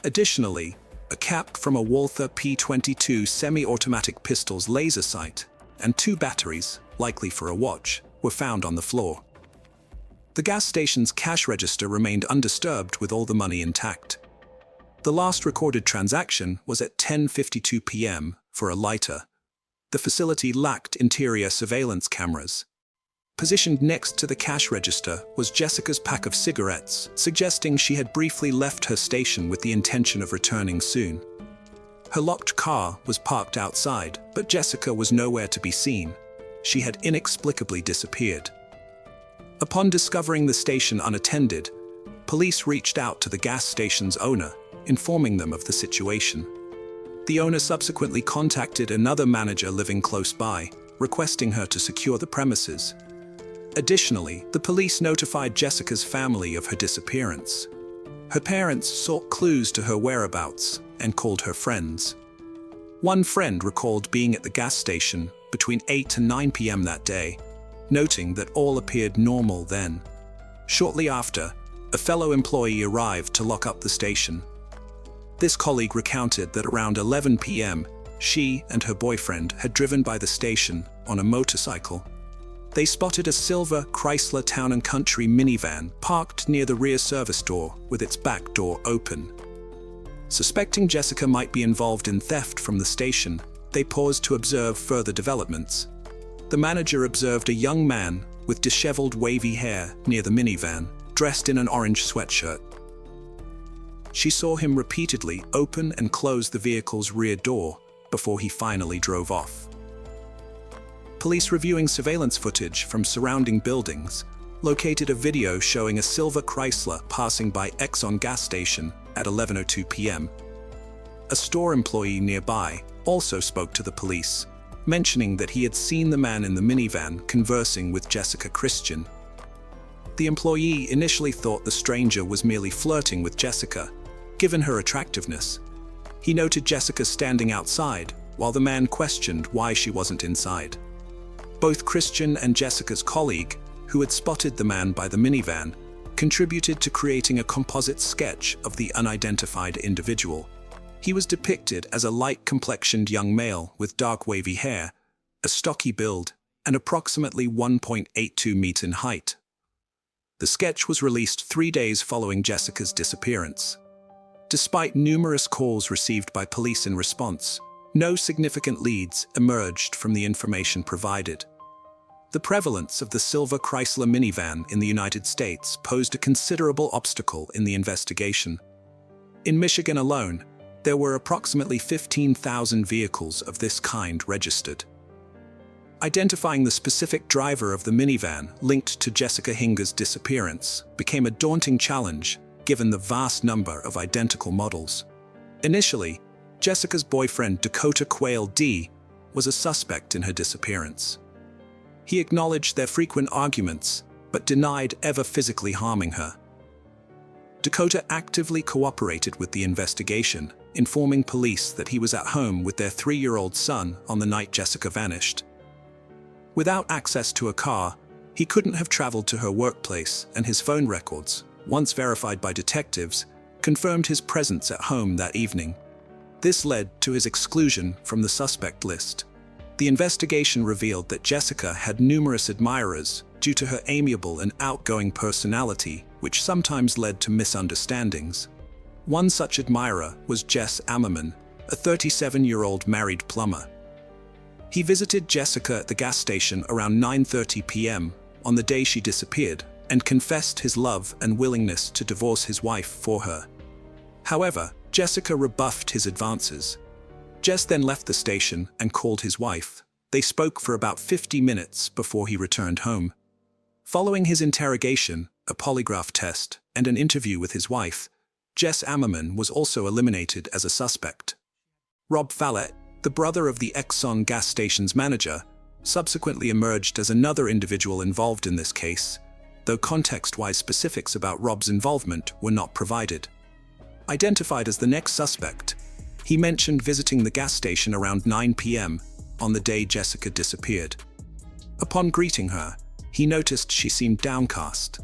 Additionally, a cap from a Walther P22 semi-automatic pistol's laser sight and 2 batteries, likely for a watch, were found on the floor. The gas station's cash register remained undisturbed with all the money intact. The last recorded transaction was at 10:52 p.m. for a lighter. The facility lacked interior surveillance cameras. Positioned next to the cash register was Jessica's pack of cigarettes, suggesting she had briefly left her station with the intention of returning soon. Her locked car was parked outside, but Jessica was nowhere to be seen. She had inexplicably disappeared. Upon discovering the station unattended, police reached out to the gas station's owner, informing them of the situation. The owner subsequently contacted another manager living close by, requesting her to secure the premises. Additionally, the police notified Jessica's family of her disappearance. Her parents sought clues to her whereabouts and called her friends. One friend recalled being at the gas station between 8 and 9 p.m. that day, noting that all appeared normal then. Shortly after, a fellow employee arrived to lock up the station. This colleague recounted that around 11 p.m., she and her boyfriend had driven by the station on a motorcycle. They spotted a silver Chrysler Town & Country minivan parked near the rear service door with its back door open. Suspecting Jessica might be involved in theft from the station, they paused to observe further developments. The manager observed a young man with disheveled wavy hair near the minivan, dressed in an orange sweatshirt. She saw him repeatedly open and close the vehicle's rear door before he finally drove off. Police reviewing surveillance footage from surrounding buildings located a video showing a silver Chrysler passing by Exxon gas station at 11:02 p.m. A store employee nearby also spoke to the police, mentioning that he had seen the man in the minivan conversing with Jessica Christian. The employee initially thought the stranger was merely flirting with Jessica, given her attractiveness. He noted Jessica standing outside, while the man questioned why she wasn't inside. Both Christian and Jessica's colleague, who had spotted the man by the minivan, contributed to creating a composite sketch of the unidentified individual. He was depicted as a light-complexioned young male with dark wavy hair, a stocky build, and approximately 1.82 meters in height. The sketch was released 3 days following Jessica's disappearance. Despite numerous calls received by police in response, no significant leads emerged from the information provided. The prevalence of the silver Chrysler minivan in the United States posed a considerable obstacle in the investigation. In Michigan alone, there were approximately 15,000 vehicles of this kind registered. Identifying the specific driver of the minivan linked to Jessica Hinger's disappearance became a daunting challenge given the vast number of identical models. Initially, Jessica's boyfriend Dakota Quayle D. was a suspect in her disappearance. He acknowledged their frequent arguments, but denied ever physically harming her. Dakota actively cooperated with the investigation, informing police that he was at home with their 3-year-old son on the night Jessica vanished. Without access to a car, he couldn't have traveled to her workplace, and his phone records, once verified by detectives, confirmed his presence at home that evening. This led to his exclusion from the suspect list. The investigation revealed that Jessica had numerous admirers due to her amiable and outgoing personality, which sometimes led to misunderstandings. One such admirer was Jess Ammerman, a 37-year-old married plumber. He visited Jessica at the gas station around 9:30 p.m. on the day she disappeared and confessed his love and willingness to divorce his wife for her. However, Jessica rebuffed his advances. Jess then left the station and called his wife. They spoke for about 50 minutes before he returned home. Following his interrogation, a polygraph test, and an interview with his wife, Jess Ammerman was also eliminated as a suspect. Rob Fallett, the brother of the Exxon gas station's manager, subsequently emerged as another individual involved in this case, though context-wise specifics about Rob's involvement were not provided. Identified as the next suspect, he mentioned visiting the gas station around 9 p.m. on the day Jessica disappeared. Upon greeting her, he noticed she seemed downcast.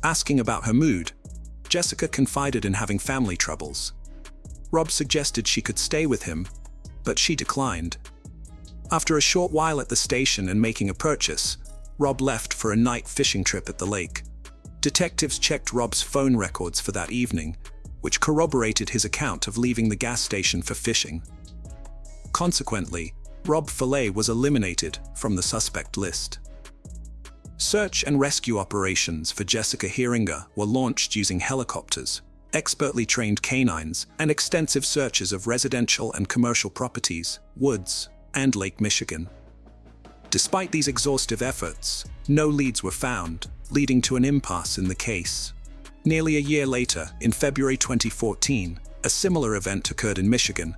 Asking about her mood, Jessica confided in having family troubles. Rob suggested she could stay with him, but she declined. After a short while at the station and making a purchase, Rob left for a night fishing trip at the lake. Detectives checked Rob's phone records for that evening, which corroborated his account of leaving the gas station for fishing. Consequently, Rob Fallett was eliminated from the suspect list. Search and rescue operations for Jessica Hinger were launched using helicopters, expertly trained canines, and extensive searches of residential and commercial properties, woods, and Lake Michigan. Despite these exhaustive efforts, no leads were found, leading to an impasse in the case. Nearly a year later, in February 2014, a similar event occurred in Michigan.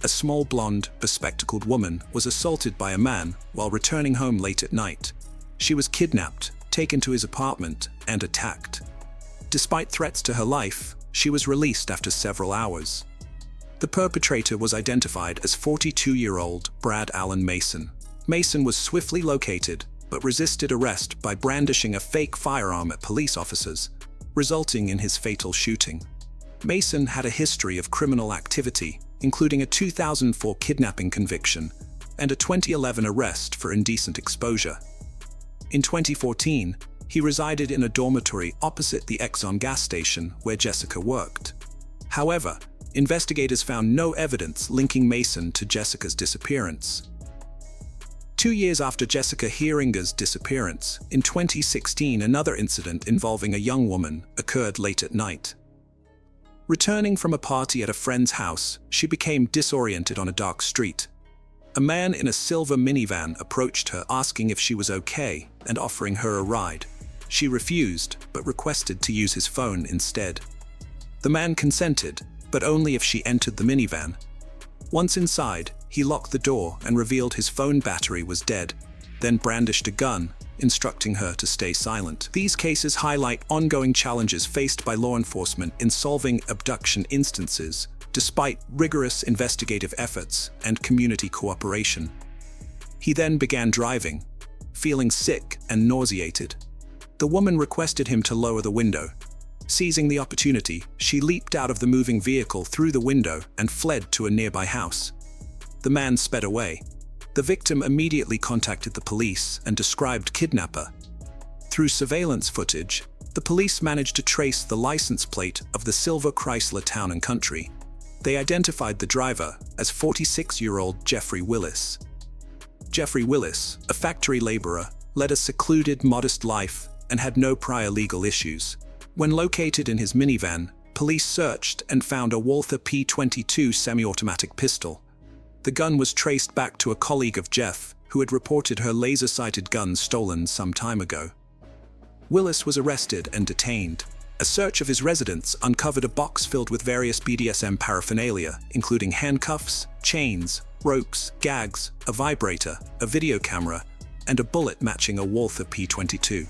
A small blonde, bespectacled woman was assaulted by a man while returning home late at night. She was kidnapped, taken to his apartment, and attacked. Despite threats to her life, she was released after several hours. The perpetrator was identified as 42-year-old Brad Allen Mason. Mason was swiftly located, but resisted arrest by brandishing a fake firearm at police officers, resulting in his fatal shooting. Mason had a history of criminal activity, including a 2004 kidnapping conviction and a 2011 arrest for indecent exposure. In 2014, he resided in a dormitory opposite the Exxon gas station where Jessica worked. However, investigators found no evidence linking Mason to Jessica's disappearance. 2 years after Jessica Hinger's disappearance, in 2016, another incident involving a young woman occurred late at night. Returning from a party at a friend's house, she became disoriented on a dark street. A man in a silver minivan approached her asking if she was okay and offering her a ride. She refused, but requested to use his phone instead. The man consented, but only if she entered the minivan. Once inside, he locked the door and revealed his phone battery was dead, then brandished a gun, instructing her to stay silent. These cases highlight ongoing challenges faced by law enforcement in solving abduction instances, despite rigorous investigative efforts and community cooperation. He then began driving, feeling sick and nauseated. The woman requested him to lower the window. Seizing the opportunity, she leaped out of the moving vehicle through the window and fled to a nearby house. The man sped away. The victim immediately contacted the police and described kidnapper. Through surveillance footage, the police managed to trace the license plate of the silver Chrysler Town & Country. They identified the driver as 46-year-old Jeffrey Willis. Jeffrey Willis, a factory laborer, led a secluded, modest life and had no prior legal issues. When located in his minivan, police searched and found a Walther P22 semi-automatic pistol. The gun was traced back to a colleague of Jeff, who had reported her laser-sighted gun stolen some time ago. Willis was arrested and detained. A search of his residence uncovered a box filled with various BDSM paraphernalia, including handcuffs, chains, ropes, gags, a vibrator, a video camera, and a bullet matching a Walther P22.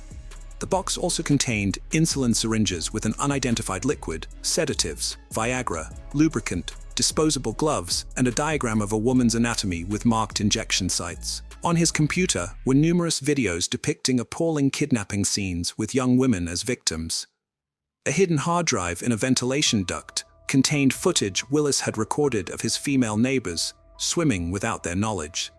The box also contained insulin syringes with an unidentified liquid, sedatives, Viagra, lubricant, disposable gloves, and a diagram of a woman's anatomy with marked injection sites. On his computer were numerous videos depicting appalling kidnapping scenes with young women as victims. A hidden hard drive in a ventilation duct contained footage Willis had recorded of his female neighbors swimming without their knowledge.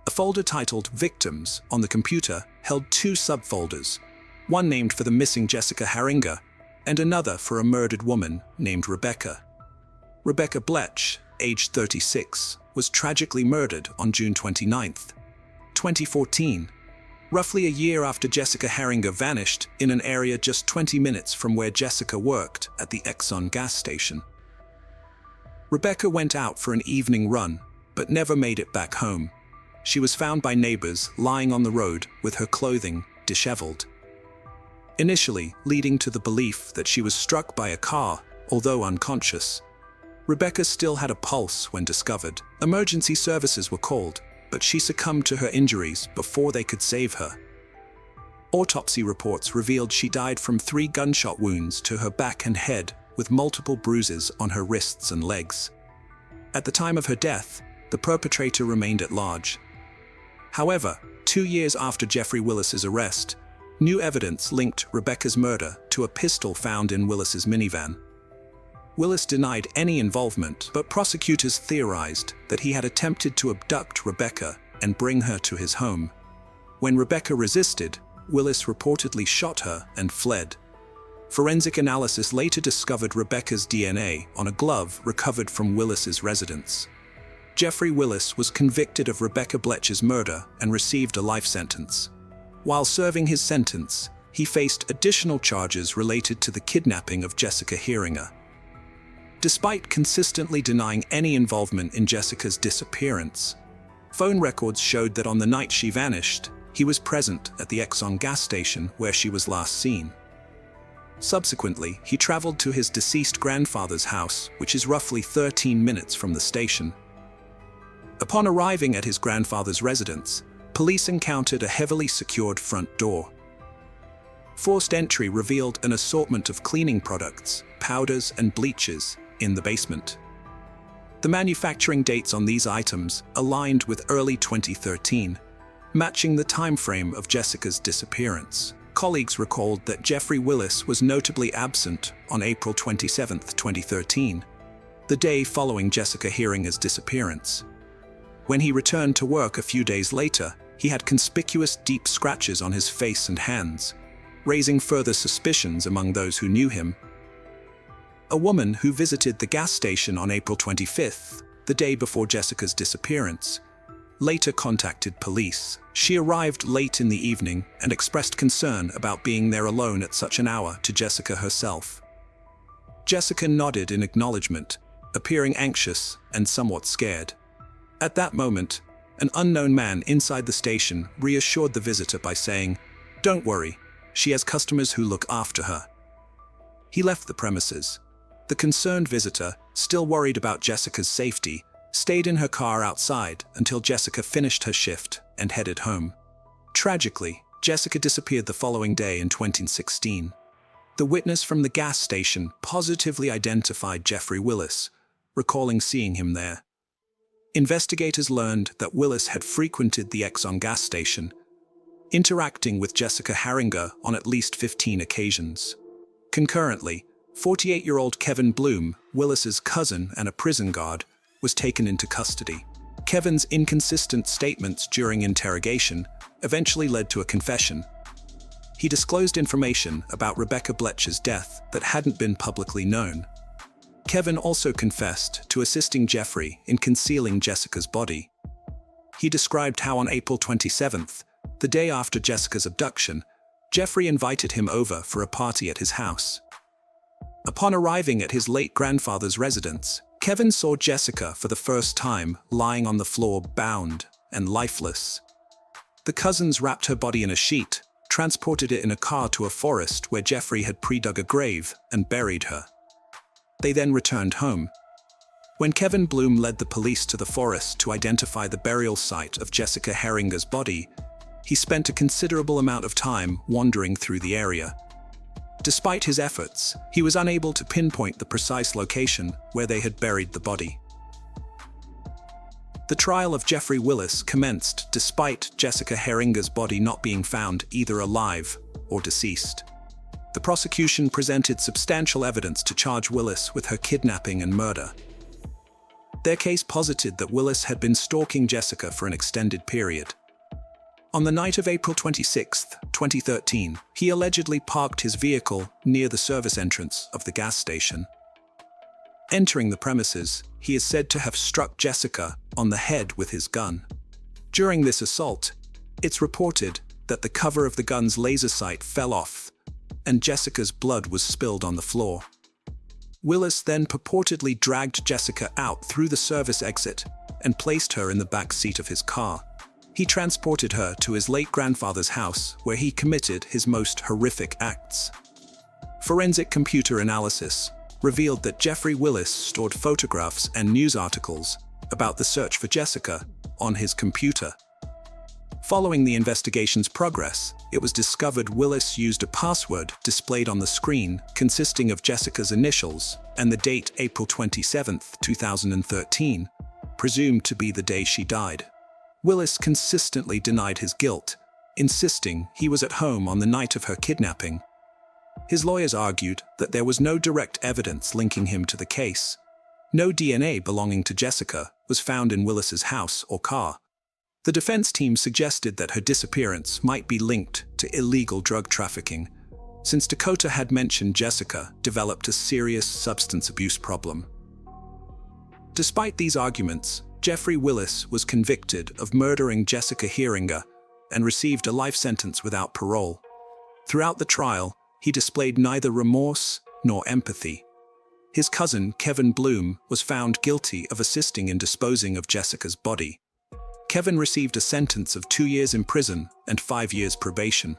A folder titled Victims on the computer held two subfolders, one named for the missing Jessica Haringa and another for a murdered woman named Rebecca. Rebecca Bletch, aged 36, was tragically murdered on June 29, 2014, roughly a year after Jessica Haringa vanished in an area just 20 minutes from where Jessica worked at the Exxon gas station. Rebecca went out for an evening run, but never made it back home. She was found by neighbors lying on the road with her clothing disheveled, initially leading to the belief that she was struck by a car, although unconscious. Rebecca still had a pulse when discovered. Emergency services were called, but she succumbed to her injuries before they could save her. Autopsy reports revealed she died from 3 gunshot wounds to her back and head, with multiple bruises on her wrists and legs. At the time of her death, the perpetrator remained at large. However, 2 years after Jeffrey Willis's arrest, new evidence linked Rebecca's murder to a pistol found in Willis's minivan. Willis denied any involvement, but prosecutors theorized that he had attempted to abduct Rebecca and bring her to his home. When Rebecca resisted, Willis reportedly shot her and fled. Forensic analysis later discovered Rebecca's DNA on a glove recovered from Willis's residence. Jeffrey Willis was convicted of Rebecca Bletch's murder and received a life sentence. While serving his sentence, he faced additional charges related to the kidnapping of Jessica Haringa. Despite consistently denying any involvement in Jessica's disappearance, phone records showed that on the night she vanished, he was present at the Exxon gas station where she was last seen. Subsequently, he traveled to his deceased grandfather's house, which is roughly 13 minutes from the station. Upon arriving at his grandfather's residence, police encountered a heavily secured front door. Forced entry revealed an assortment of cleaning products, powders, and bleaches in the basement. The manufacturing dates on these items aligned with early 2013, matching the time frame of Jessica's disappearance. Colleagues recalled that Jeffrey Willis was notably absent on April 27, 2013, the day following Jessica Haringa's disappearance. When he returned to work a few days later, he had conspicuous deep scratches on his face and hands, raising further suspicions among those who knew him. A woman who visited the gas station on April 25th, the day before Jessica's disappearance, later contacted police. She arrived late in the evening and expressed concern about being there alone at such an hour to Jessica herself. Jessica nodded in acknowledgement, appearing anxious and somewhat scared. At that moment, an unknown man inside the station reassured the visitor by saying, "Don't worry, she has customers who look after her." He left the premises. The concerned visitor, still worried about Jessica's safety, stayed in her car outside until Jessica finished her shift and headed home. Tragically, Jessica disappeared the following day in 2016. The witness from the gas station positively identified Jeffrey Willis, recalling seeing him there. Investigators learned that Willis had frequented the Exxon gas station, interacting with Jessica Haringa on at least 15 occasions. Concurrently, 48-year-old Kevin Bloom, Willis's cousin and a prison guard, was taken into custody. Kevin's inconsistent statements during interrogation eventually led to a confession. He disclosed information about Rebecca Bletcher's death that hadn't been publicly known. Kevin also confessed to assisting Jeffrey in concealing Jessica's body. He described how on April 27th, the day after Jessica's abduction, Jeffrey invited him over for a party at his house. Upon arriving at his late grandfather's residence, Kevin saw Jessica for the first time lying on the floor, bound and lifeless. The cousins wrapped her body in a sheet, transported it in a car to a forest where Jeffrey had pre-dug a grave and buried her. They then returned home. When Kevin Bloom led the police to the forest to identify the burial site of Jessica Heringer's body, he spent a considerable amount of time wandering through the area. Despite his efforts, he was unable to pinpoint the precise location where they had buried the body. The trial of Jeffrey Willis commenced despite Jessica Heringer's body not being found either alive or deceased. The prosecution presented substantial evidence to charge Willis with her kidnapping and murder. Their case posited that Willis had been stalking Jessica for an extended period. On the night of April 26, 2013, he allegedly parked his vehicle near the service entrance of the gas station. Entering the premises, he is said to have struck Jessica on the head with his gun. During this assault, it's reported that the cover of the gun's laser sight fell off, and Jessica's blood was spilled on the floor. Willis then purportedly dragged Jessica out through the service exit and placed her in the back seat of his car. He transported her to his late grandfather's house, where he committed his most horrific acts. Forensic computer analysis revealed that Jeffrey Willis stored photographs and news articles about the search for Jessica on his computer. Following the investigation's progress, it was discovered Willis used a password displayed on the screen consisting of Jessica's initials and the date April 27, 2013, presumed to be the day she died. Willis consistently denied his guilt, insisting he was at home on the night of her kidnapping. His lawyers argued that there was no direct evidence linking him to the case. No DNA belonging to Jessica was found in Willis's house or car. The defense team suggested that her disappearance might be linked to illegal drug trafficking, since Dakota had mentioned Jessica developed a serious substance abuse problem. Despite these arguments, Jeffrey Willis was convicted of murdering Jessica Heringer and received a life sentence without parole. Throughout the trial, he displayed neither remorse nor empathy. His cousin, Kevin Bloom, was found guilty of assisting in disposing of Jessica's body. Kevin received a sentence of 2 years in prison and 5 years probation.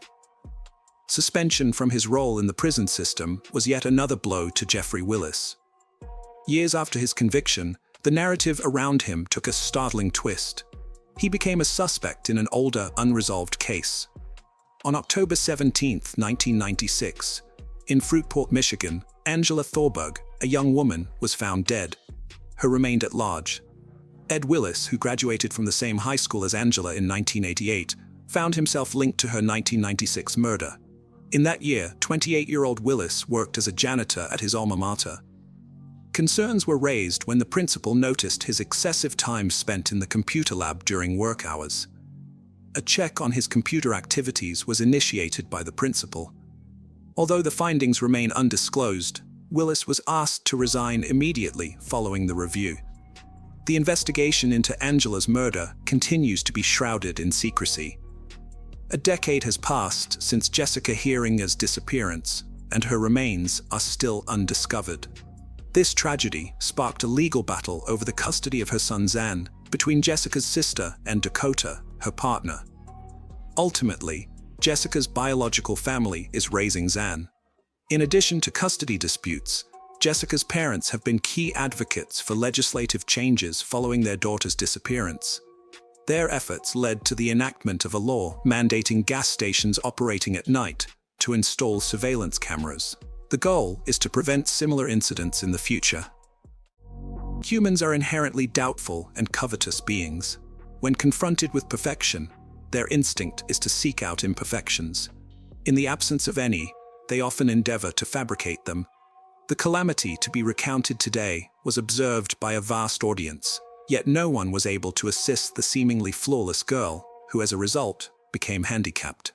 Suspension from his role in the prison system was yet another blow to Jeffrey Willis. Years after his conviction, the narrative around him took a startling twist. He became a suspect in an older, unresolved case. On October 17, 1996, in Fruitport, Michigan, Angela Thorburg, a young woman, was found dead. Her remained at large. Ed Willis, who graduated from the same high school as Angela in 1988, found himself linked to her 1996 murder. In that year, 28-year-old Willis worked as a janitor at his alma mater. Concerns were raised when the principal noticed his excessive time spent in the computer lab during work hours. A check on his computer activities was initiated by the principal. Although the findings remain undisclosed, Willis was asked to resign immediately following the review. The investigation into Angela's murder continues to be shrouded in secrecy. A decade has passed since Jessica Heringer's disappearance, and her remains are still undiscovered. This tragedy sparked a legal battle over the custody of her son Zan between Jessica's sister and Dakota, her partner. Ultimately, Jessica's biological family is raising Zan. In addition to custody disputes, Jessica's parents have been key advocates for legislative changes following their daughter's disappearance. Their efforts led to the enactment of a law mandating gas stations operating at night to install surveillance cameras. The goal is to prevent similar incidents in the future. Humans are inherently doubtful and covetous beings. When confronted with perfection, their instinct is to seek out imperfections. In the absence of any, they often endeavor to fabricate them. The calamity to be recounted today was observed by a vast audience, yet no one was able to assist the seemingly flawless girl, who as a result became handicapped.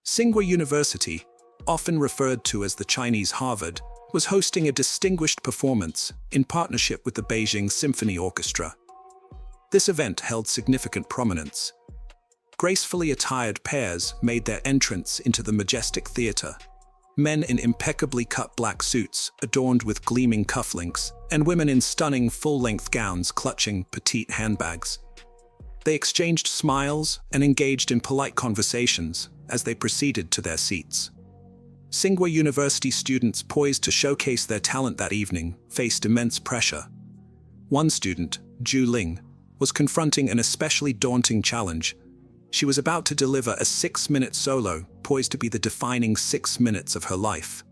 Tsinghua University, often referred to as the Chinese Harvard, was hosting a distinguished performance in partnership with the Beijing Symphony Orchestra. This event held significant prominence. Gracefully attired pairs made their entrance into the majestic theater. Men in impeccably cut black suits adorned with gleaming cufflinks, and women in stunning full-length gowns clutching petite handbags. They exchanged smiles and engaged in polite conversations as they proceeded to their seats. Tsinghua University students poised to showcase their talent that evening faced immense pressure. One student, Zhu Ling, was confronting an especially daunting challenge. She was about to deliver a 6-minute solo, poised to be the defining 6 minutes of her life.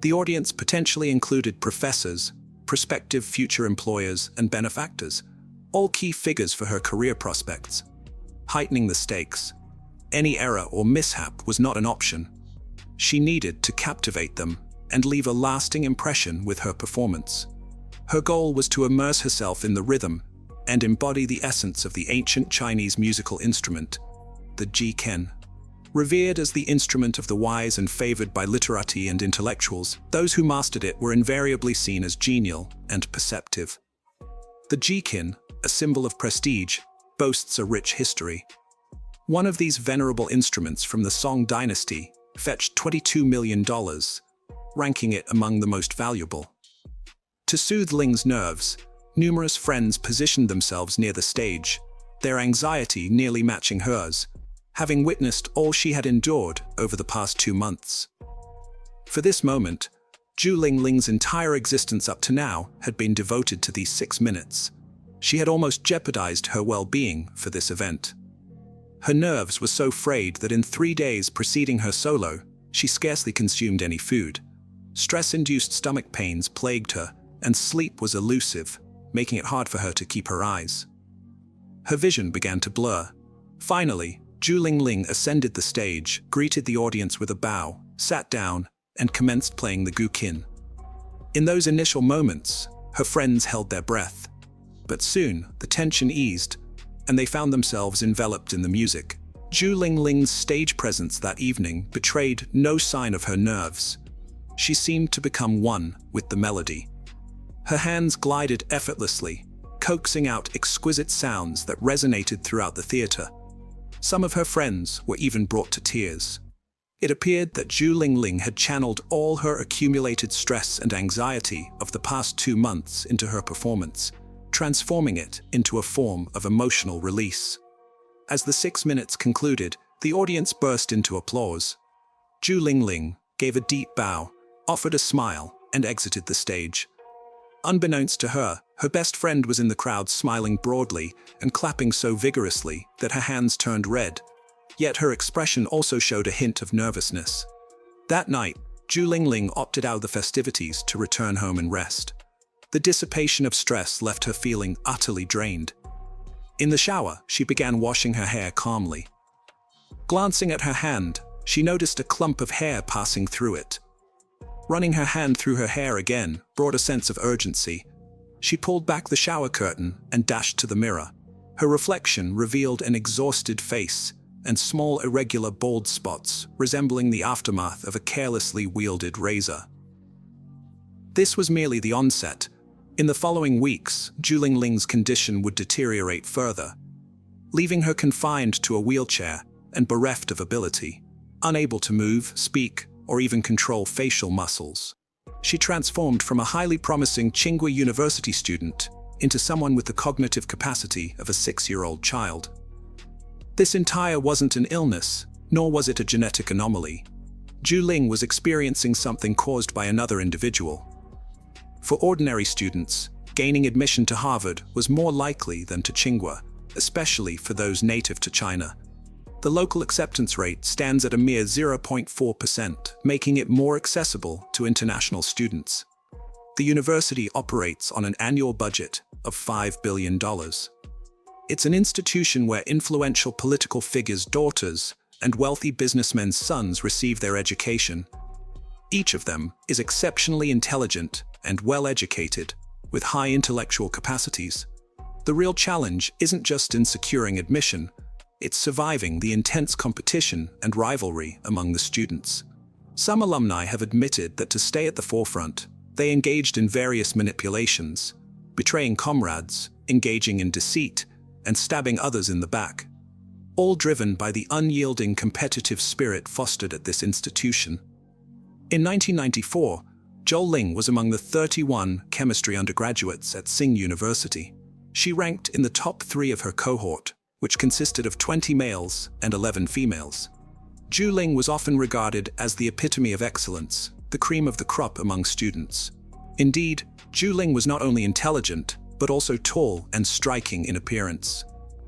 The audience potentially included professors, prospective future employers, and benefactors, all key figures for her career prospects. Heightening the stakes, any error or mishap was not an option. She needed to captivate them and leave a lasting impression with her performance. Her goal was to immerse herself in the rhythm and embody the essence of the ancient Chinese musical instrument, the jiken. Revered as the instrument of the wise and favored by literati and intellectuals, those who mastered it were invariably seen as genial and perceptive. The jiken, a symbol of prestige, boasts a rich history. One of these venerable instruments from the Song dynasty fetched $22 million, ranking it among the most valuable. To soothe Ling's nerves, numerous friends positioned themselves near the stage, their anxiety nearly matching hers, having witnessed all she had endured over the past 2 months. For this moment, Zhu Ling's entire existence up to now had been devoted to these 6 minutes. She had almost jeopardized her well-being for this event. Her nerves were so frayed that in 3 days preceding her solo, she scarcely consumed any food. Stress-induced stomach pains plagued her, and sleep was elusive, making it hard for her to keep her eyes. Her vision began to blur. Finally, Zhu Ling ascended the stage, greeted the audience with a bow, sat down, and commenced playing the guqin. In those initial moments, her friends held their breath. But soon, the tension eased, and they found themselves enveloped in the music. Zhu Ling's stage presence that evening betrayed no sign of her nerves. She seemed to become one with the melody. Her hands glided effortlessly, coaxing out exquisite sounds that resonated throughout the theater. Some of her friends were even brought to tears. It appeared that Zhu Ling had channeled all her accumulated stress and anxiety of the past 2 months into her performance, transforming it into a form of emotional release. As the 6 minutes concluded, the audience burst into applause. Zhu Ling gave a deep bow, offered a smile, and exited the stage. Unbeknownst to her, her best friend was in the crowd smiling broadly and clapping so vigorously that her hands turned red. Yet her expression also showed a hint of nervousness. That night, Zhu Ling opted out of the festivities to return home and rest. The dissipation of stress left her feeling utterly drained. In the shower, she began washing her hair calmly. Glancing at her hand, she noticed a clump of hair passing through it. Running her hand through her hair again brought a sense of urgency. She pulled back the shower curtain and dashed to the mirror. Her reflection revealed an exhausted face and small irregular bald spots resembling the aftermath of a carelessly wielded razor. This was merely the onset. In the following weeks, Zhu Ling's condition would deteriorate further, leaving her confined to a wheelchair and bereft of ability, unable to move, speak, or even control facial muscles. She transformed from a highly promising Tsinghua University student into someone with the cognitive capacity of a 6-year-old child. This entire wasn't an illness, nor was it a genetic anomaly. Zhu Ling was experiencing something caused by another individual. For ordinary students, gaining admission to Harvard was more likely than to Tsinghua, especially for those native to China. The local acceptance rate stands at a mere 0.4%, making it more accessible to international students. The university operates on an annual budget of $5 billion. It's an institution where influential political figures' daughters and wealthy businessmen's sons receive their education. Each of them is exceptionally intelligent and well-educated, with high intellectual capacities. The real challenge isn't just in securing admission, it's surviving the intense competition and rivalry among the students. Some alumni have admitted that to stay at the forefront, they engaged in various manipulations, betraying comrades, engaging in deceit, and stabbing others in the back, all driven by the unyielding competitive spirit fostered at this institution. In 1994, Zhou Ling was among the 31 chemistry undergraduates at Sing University. She ranked in the top 3 of her cohort, which consisted of 20 males and 11 females. Zhu Ling was often regarded as the epitome of excellence, the cream of the crop among students. Indeed, Zhu Ling was not only intelligent, but also tall and striking in appearance.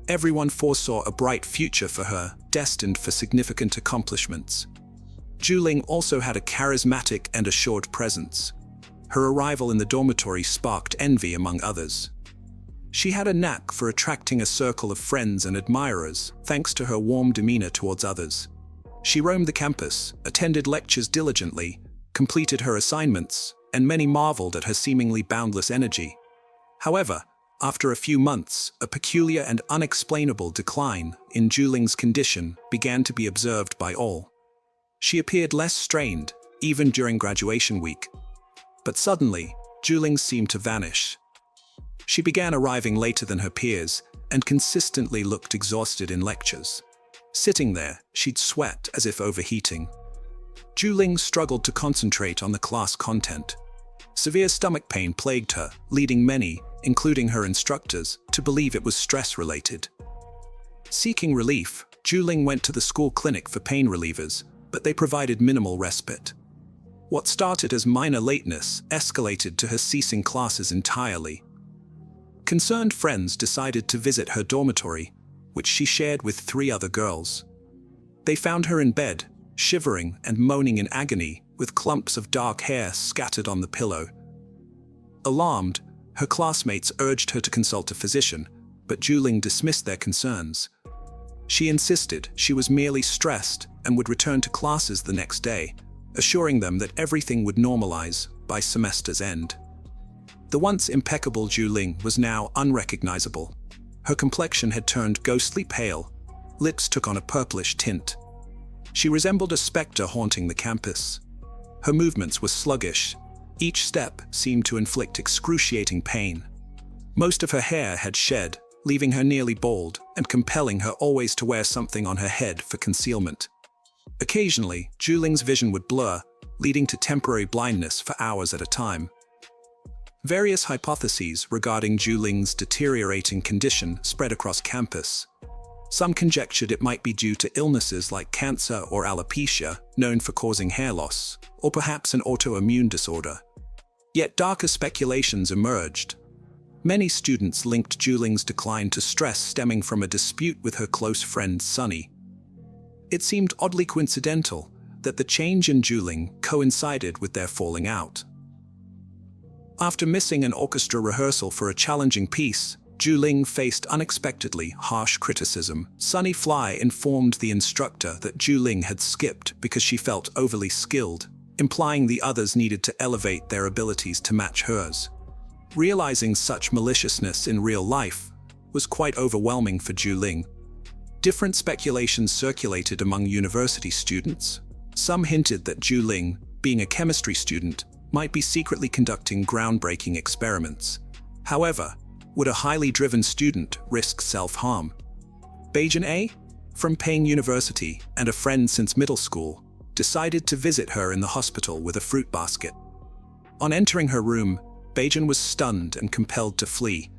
Everyone foresaw a bright future for her, destined for significant accomplishments. Zhu Ling also had a charismatic and assured presence. Her arrival in the dormitory sparked envy among others. She had a knack for attracting a circle of friends and admirers, thanks to her warm demeanor towards others. She roamed the campus, attended lectures diligently, completed her assignments, and many marveled at her seemingly boundless energy. However, after a few months, a peculiar and unexplainable decline in Zhu Ling's condition began to be observed by all. She appeared less strained, even during graduation week. But suddenly, Zhu Ling seemed to vanish. She began arriving later than her peers and consistently looked exhausted in lectures. Sitting there, she'd sweat as if overheating. Zhu Ling struggled to concentrate on the class content. Severe stomach pain plagued her, leading many, including her instructors, to believe it was stress-related. Seeking relief, Zhu Ling went to the school clinic for pain relievers, but they provided minimal respite. What started as minor lateness escalated to her ceasing classes entirely. Concerned friends decided to visit her dormitory, which she shared with 3 other girls. They found her in bed, shivering and moaning in agony, with clumps of dark hair scattered on the pillow. Alarmed, her classmates urged her to consult a physician, but Zhu Ling dismissed their concerns. She insisted she was merely stressed and would return to classes the next day, assuring them that everything would normalize by semester's end. The once impeccable Zhu Ling was now unrecognizable. Her complexion had turned ghostly pale, lips took on a purplish tint. She resembled a specter haunting the campus. Her movements were sluggish. Each step seemed to inflict excruciating pain. Most of her hair had shed, leaving her nearly bald and compelling her always to wear something on her head for concealment. Occasionally, Zhu Ling's vision would blur, leading to temporary blindness for hours at a time. Various hypotheses regarding Zhu Ling's deteriorating condition spread across campus. Some conjectured it might be due to illnesses like cancer or alopecia, known for causing hair loss, or perhaps an autoimmune disorder. Yet darker speculations emerged. Many students linked Zhu Ling's decline to stress stemming from a dispute with her close friend Sunny. It seemed oddly coincidental that the change in Zhu Ling coincided with their falling out. After missing an orchestra rehearsal for a challenging piece, Zhu Ling faced unexpectedly harsh criticism. Sunny Fly informed the instructor that Zhu Ling had skipped because she felt overly skilled, implying the others needed to elevate their abilities to match hers. Realizing such maliciousness in real life was quite overwhelming for Zhu Ling. Different speculations circulated among university students. Some hinted that Zhu Ling, being a chemistry student, might be secretly conducting groundbreaking experiments. However, would a highly driven student risk self-harm? Beijing A, from Ping University and a friend since middle school, decided to visit her in the hospital with a fruit basket. On entering her room, Beijing was stunned and compelled to flee.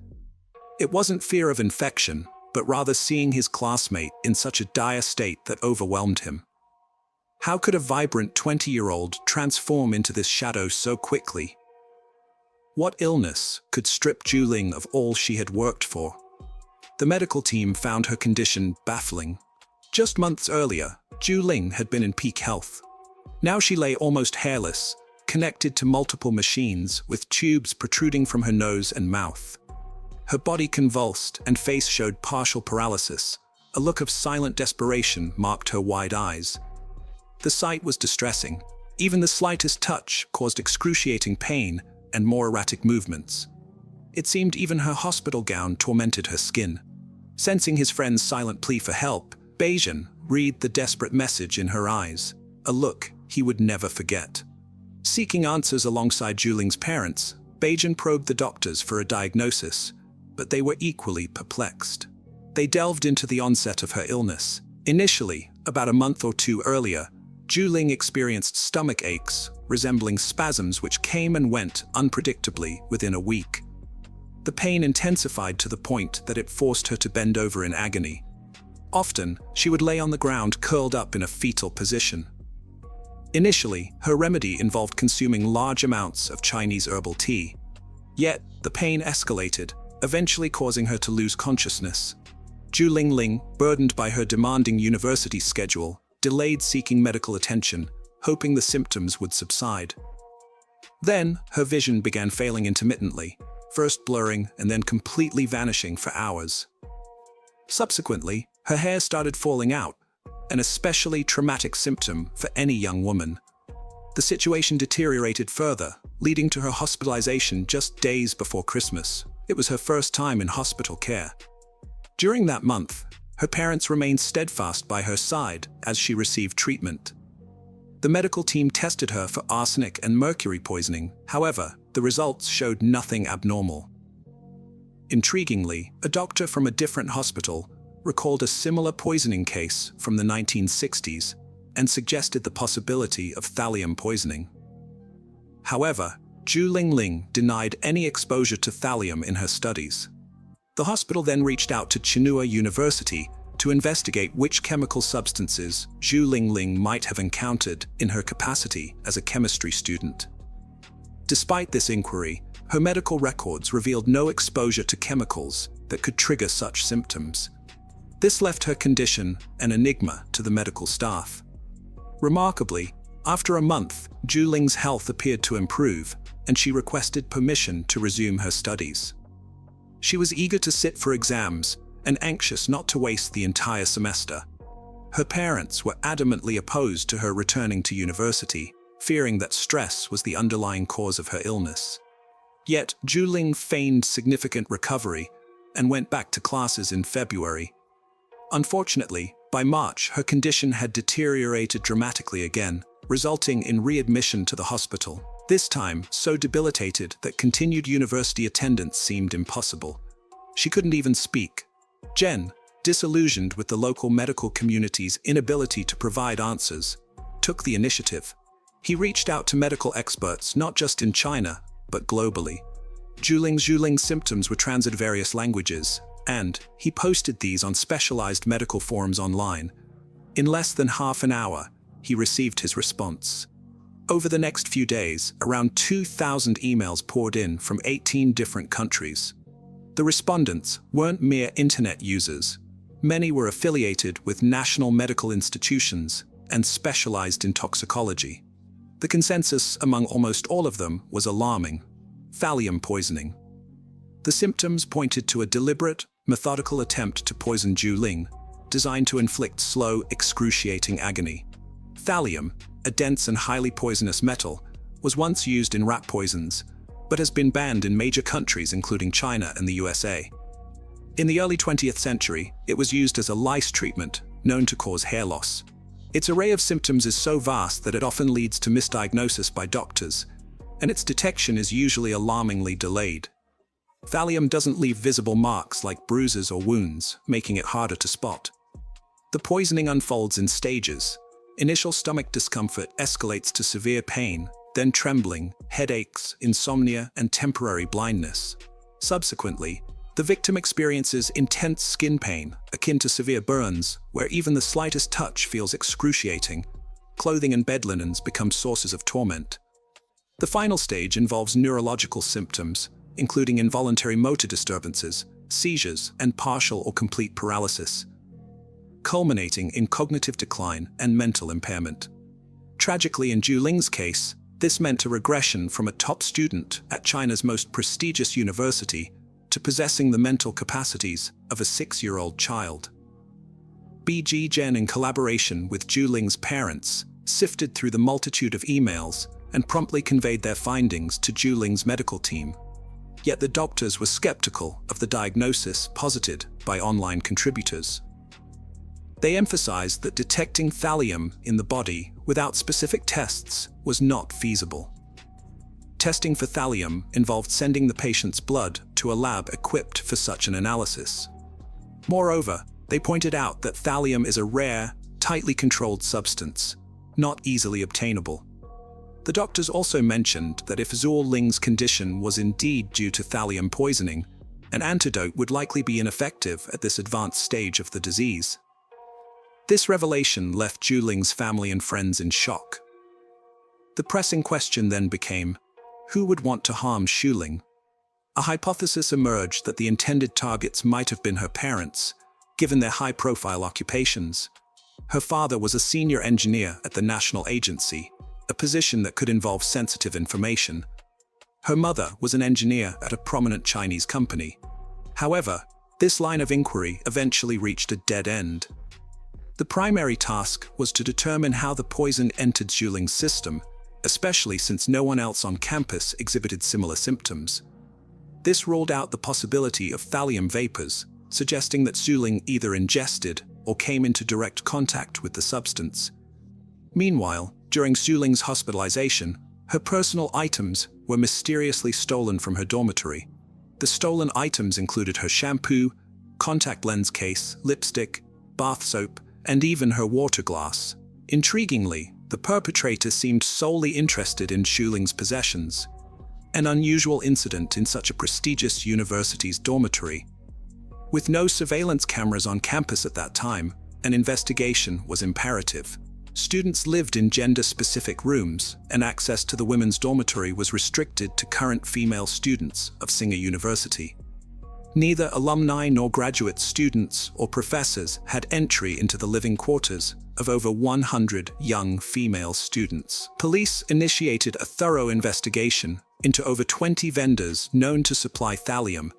It wasn't fear of infection, but rather seeing his classmate in such a dire state that overwhelmed him. How could a vibrant 20-year-old transform into this shadow so quickly? What illness could strip Zhu Ling of all she had worked for? The medical team found her condition baffling. Just months earlier, Zhu Ling had been in peak health. Now she lay almost hairless, connected to multiple machines with tubes protruding from her nose and mouth. Her body convulsed and face showed partial paralysis. A look of silent desperation marked her wide eyes. The sight was distressing, Even the slightest touch caused excruciating pain and more erratic movements. It seemed even her hospital gown tormented her skin. Sensing his friend's silent plea for help, Bajan read the desperate message in her eyes, a look he would never forget. Seeking answers alongside Juling's parents, Bajan probed the doctors for a diagnosis, but they were equally perplexed. They delved into the onset of her illness. Initially, about a month or two earlier, Juling experienced stomach aches, resembling spasms which came and went unpredictably within a week. The pain intensified to the point that it forced her to bend over in agony. Often, she would lay on the ground curled up in a fetal position. Initially, her remedy involved consuming large amounts of Chinese herbal tea. Yet, the pain escalated, eventually causing her to lose consciousness. Juling, burdened by her demanding university schedule, delayed seeking medical attention, hoping the symptoms would subside. Then, her vision began failing intermittently, first blurring and then completely vanishing for hours. Subsequently, her hair started falling out, an especially traumatic symptom for any young woman. The situation deteriorated further, leading to her hospitalization just days before Christmas. It was her first time in hospital care. During that month, her parents remained steadfast by her side as she received treatment. The medical team tested her for arsenic and mercury poisoning. However, the results showed nothing abnormal. Intriguingly, a doctor from a different hospital recalled a similar poisoning case from the 1960s and suggested the possibility of thallium poisoning. However, Juling denied any exposure to thallium in her studies. The hospital then reached out to Tsinghua University to investigate which chemical substances Juling might have encountered in her capacity as a chemistry student. Despite this inquiry, her medical records revealed no exposure to chemicals that could trigger such symptoms. This left her condition an enigma to the medical staff. Remarkably, after a month, Juling's health appeared to improve, and she requested permission to resume her studies. She was eager to sit for exams and anxious not to waste the entire semester. Her parents were adamantly opposed to her returning to university, fearing that stress was the underlying cause of her illness. Yet, Juling feigned significant recovery and went back to classes in February. Unfortunately, by March, her condition had deteriorated dramatically again, resulting in readmission to the hospital. This time, so debilitated that continued university attendance seemed impossible. She couldn't even speak. Jen, disillusioned with the local medical community's inability to provide answers, took the initiative. He reached out to medical experts not just in China, but globally. Juling's symptoms were translated in various languages, and he posted these on specialized medical forums online. In less than half an hour, he received his response. Over the next few days, around 2,000 emails poured in from 18 different countries. The respondents weren't mere internet users. Many were affiliated with national medical institutions and specialized in toxicology. The consensus among almost all of them was alarming: thallium poisoning. The symptoms pointed to a deliberate, methodical attempt to poison Juling, designed to inflict slow, excruciating agony. Thallium, a dense and highly poisonous metal, was once used in rat poisons, but has been banned in major countries including China and the USA. In the early 20th century, it was used as a lice treatment known to cause hair loss. Its array of symptoms is so vast that it often leads to misdiagnosis by doctors, and its detection is usually alarmingly delayed. Thallium doesn't leave visible marks like bruises or wounds, making it harder to spot. The poisoning unfolds in stages. Initial stomach discomfort escalates to severe pain, then trembling, headaches, insomnia, and temporary blindness. Subsequently, the victim experiences intense skin pain, akin to severe burns, where even the slightest touch feels excruciating. Clothing and bed linens become sources of torment. The final stage involves neurological symptoms, including involuntary motor disturbances, seizures, and partial or complete paralysis, culminating in cognitive decline and mental impairment. Tragically, in Juling's case, this meant a regression from a top student at China's most prestigious university to possessing the mental capacities of a 6-year-old child. BG Jen, in collaboration with Juling's parents, sifted through the multitude of emails and promptly conveyed their findings to Zhu Ling's medical team. Yet the doctors were skeptical of the diagnosis posited by online contributors. They emphasized that detecting thallium in the body without specific tests was not feasible. Testing for thallium involved sending the patient's blood to a lab equipped for such an analysis. Moreover, they pointed out that thallium is a rare, tightly controlled substance, not easily obtainable. The doctors also mentioned that if Zhu Ling's condition was indeed due to thallium poisoning, an antidote would likely be ineffective at this advanced stage of the disease. This revelation left Zhu Ling's family and friends in shock. The pressing question then became, who would want to harm Zhu Ling? A hypothesis emerged that the intended targets might have been her parents, given their high-profile occupations. Her father was a senior engineer at the National Agency, a position that could involve sensitive information. Her mother was an engineer at a prominent Chinese company. However, this line of inquiry eventually reached a dead end. The primary task was to determine how the poison entered Zhu Ling's system, especially since no one else on campus exhibited similar symptoms. This ruled out the possibility of thallium vapors, suggesting that Zhu Ling either ingested or came into direct contact with the substance. Meanwhile, during Zhu Ling's hospitalization, her personal items were mysteriously stolen from her dormitory. The stolen items included her shampoo, contact lens case, lipstick, bath soap, and even her water glass. Intriguingly, the perpetrator seemed solely interested in Zhu Ling's possessions, an unusual incident in such a prestigious university's dormitory. With no surveillance cameras on campus at that time, an investigation was imperative. Students lived in gender-specific rooms, and access to the women's dormitory was restricted to current female students of Tsinghua University. Neither alumni nor graduate students or professors had entry into the living quarters of over 100 young female students. Police initiated a thorough investigation into over 20 vendors known to supply thallium,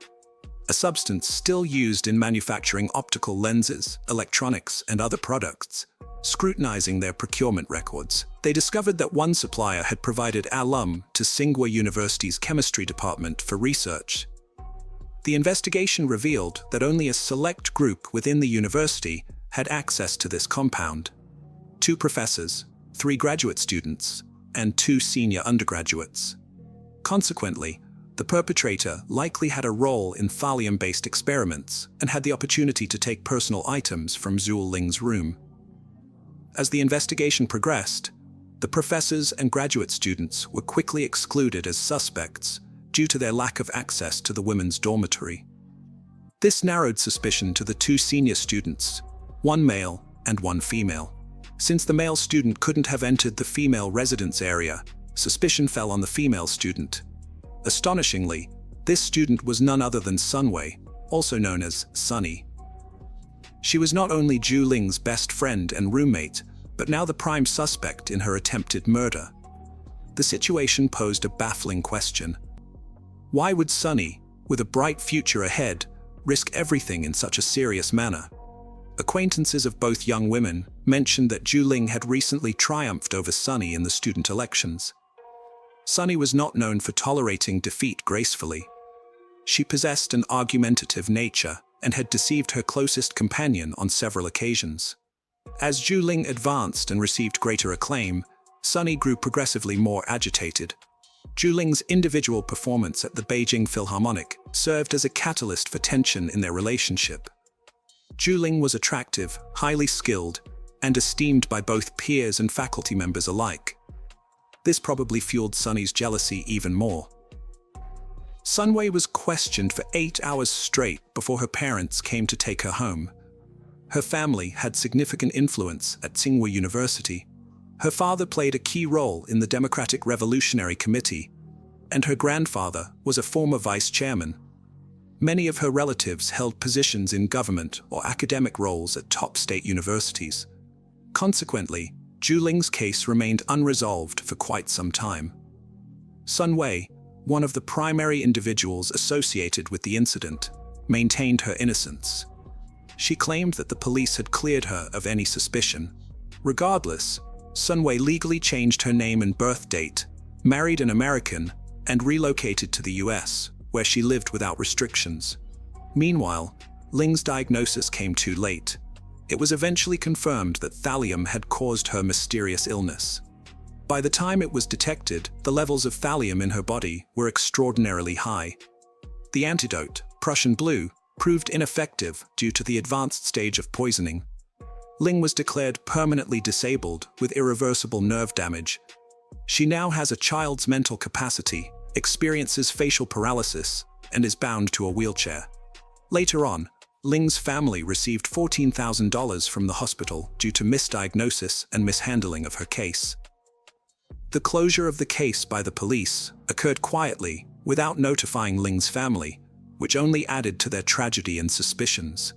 a substance still used in manufacturing optical lenses, electronics, and other products. Scrutinizing their procurement records, they discovered that one supplier had provided alum to Tsinghua University's chemistry department for research. The investigation revealed that only a select group within the university had access to this compound: 2 professors, 3 graduate students, and 2 senior undergraduates. Consequently, the perpetrator likely had a role in thallium-based experiments and had the opportunity to take personal items from Zhu Ling's room. As the investigation progressed, the professors and graduate students were quickly excluded as suspects due to their lack of access to the women's dormitory. This narrowed suspicion to the 2 senior students, 1 male and 1 female. Since the male student couldn't have entered the female residence area, suspicion fell on the female student. Astonishingly, this student was none other than Sunwei, also known as Sunny. She was not only Zhu Ling's best friend and roommate, but now the prime suspect in her attempted murder. The situation posed a baffling question. Why would Sunny, with a bright future ahead, risk everything in such a serious manner? Acquaintances of both young women mentioned that Zhu Ling had recently triumphed over Sunny in the student elections. Sunny was not known for tolerating defeat gracefully. She possessed an argumentative nature and had deceived her closest companion on several occasions. As Zhu Ling advanced and received greater acclaim, Sunny grew progressively more agitated. Zhu Ling's individual performance at the Beijing Philharmonic served as a catalyst for tension in their relationship. Zhu Ling was attractive, highly skilled, and esteemed by both peers and faculty members alike. This probably fueled Sunny's jealousy even more. Sunwei was questioned for 8 hours straight before her parents came to take her home. Her family had significant influence at Tsinghua University. Her father played a key role in the Democratic Revolutionary Committee, and her grandfather was a former vice chairman. Many of her relatives held positions in government or academic roles at top state universities. Consequently, Zhu Ling's case remained unresolved for quite some time. Sunwei, one of the primary individuals associated with the incident, maintained her innocence. She claimed that the police had cleared her of any suspicion. Regardless, Sunway legally changed her name and birth date, married an American, and relocated to the US, where she lived without restrictions. Meanwhile, Ling's diagnosis came too late. It was eventually confirmed that thallium had caused her mysterious illness. By the time it was detected, the levels of thallium in her body were extraordinarily high. The antidote, Prussian blue, proved ineffective due to the advanced stage of poisoning. Ling was declared permanently disabled with irreversible nerve damage. She now has a child's mental capacity, experiences facial paralysis, and is bound to a wheelchair. Later on, Ling's family received $14,000 from the hospital due to misdiagnosis and mishandling of her case. The closure of the case by the police occurred quietly, without notifying Ling's family, which only added to their tragedy and suspicions.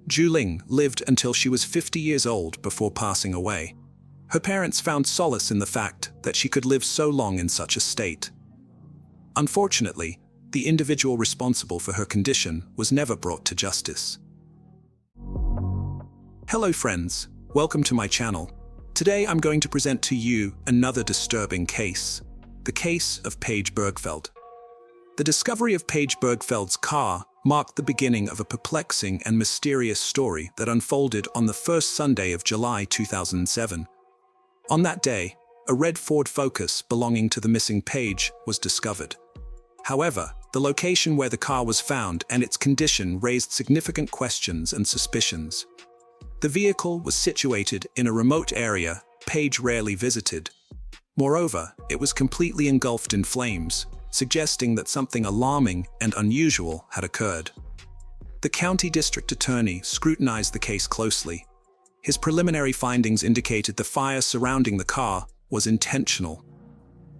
Zhu Ling lived until she was 50 years old before passing away. Her parents found solace in the fact that she could live so long in such a state. Unfortunately, the individual responsible for her condition was never brought to justice. Hello friends, welcome to my channel. Today I'm going to present to you another disturbing case, the case of Paige Bergfeld. The discovery of Paige Bergfeld's car marked the beginning of a perplexing and mysterious story that unfolded on the first Sunday of July 2007. On that day, a red Ford Focus belonging to the missing Paige was discovered. However, the location where the car was found and its condition raised significant questions and suspicions. The vehicle was situated in a remote area Paige rarely visited. Moreover, it was completely engulfed in flames, suggesting that something alarming and unusual had occurred. The county district attorney scrutinized the case closely. His preliminary findings indicated the fire surrounding the car was intentional.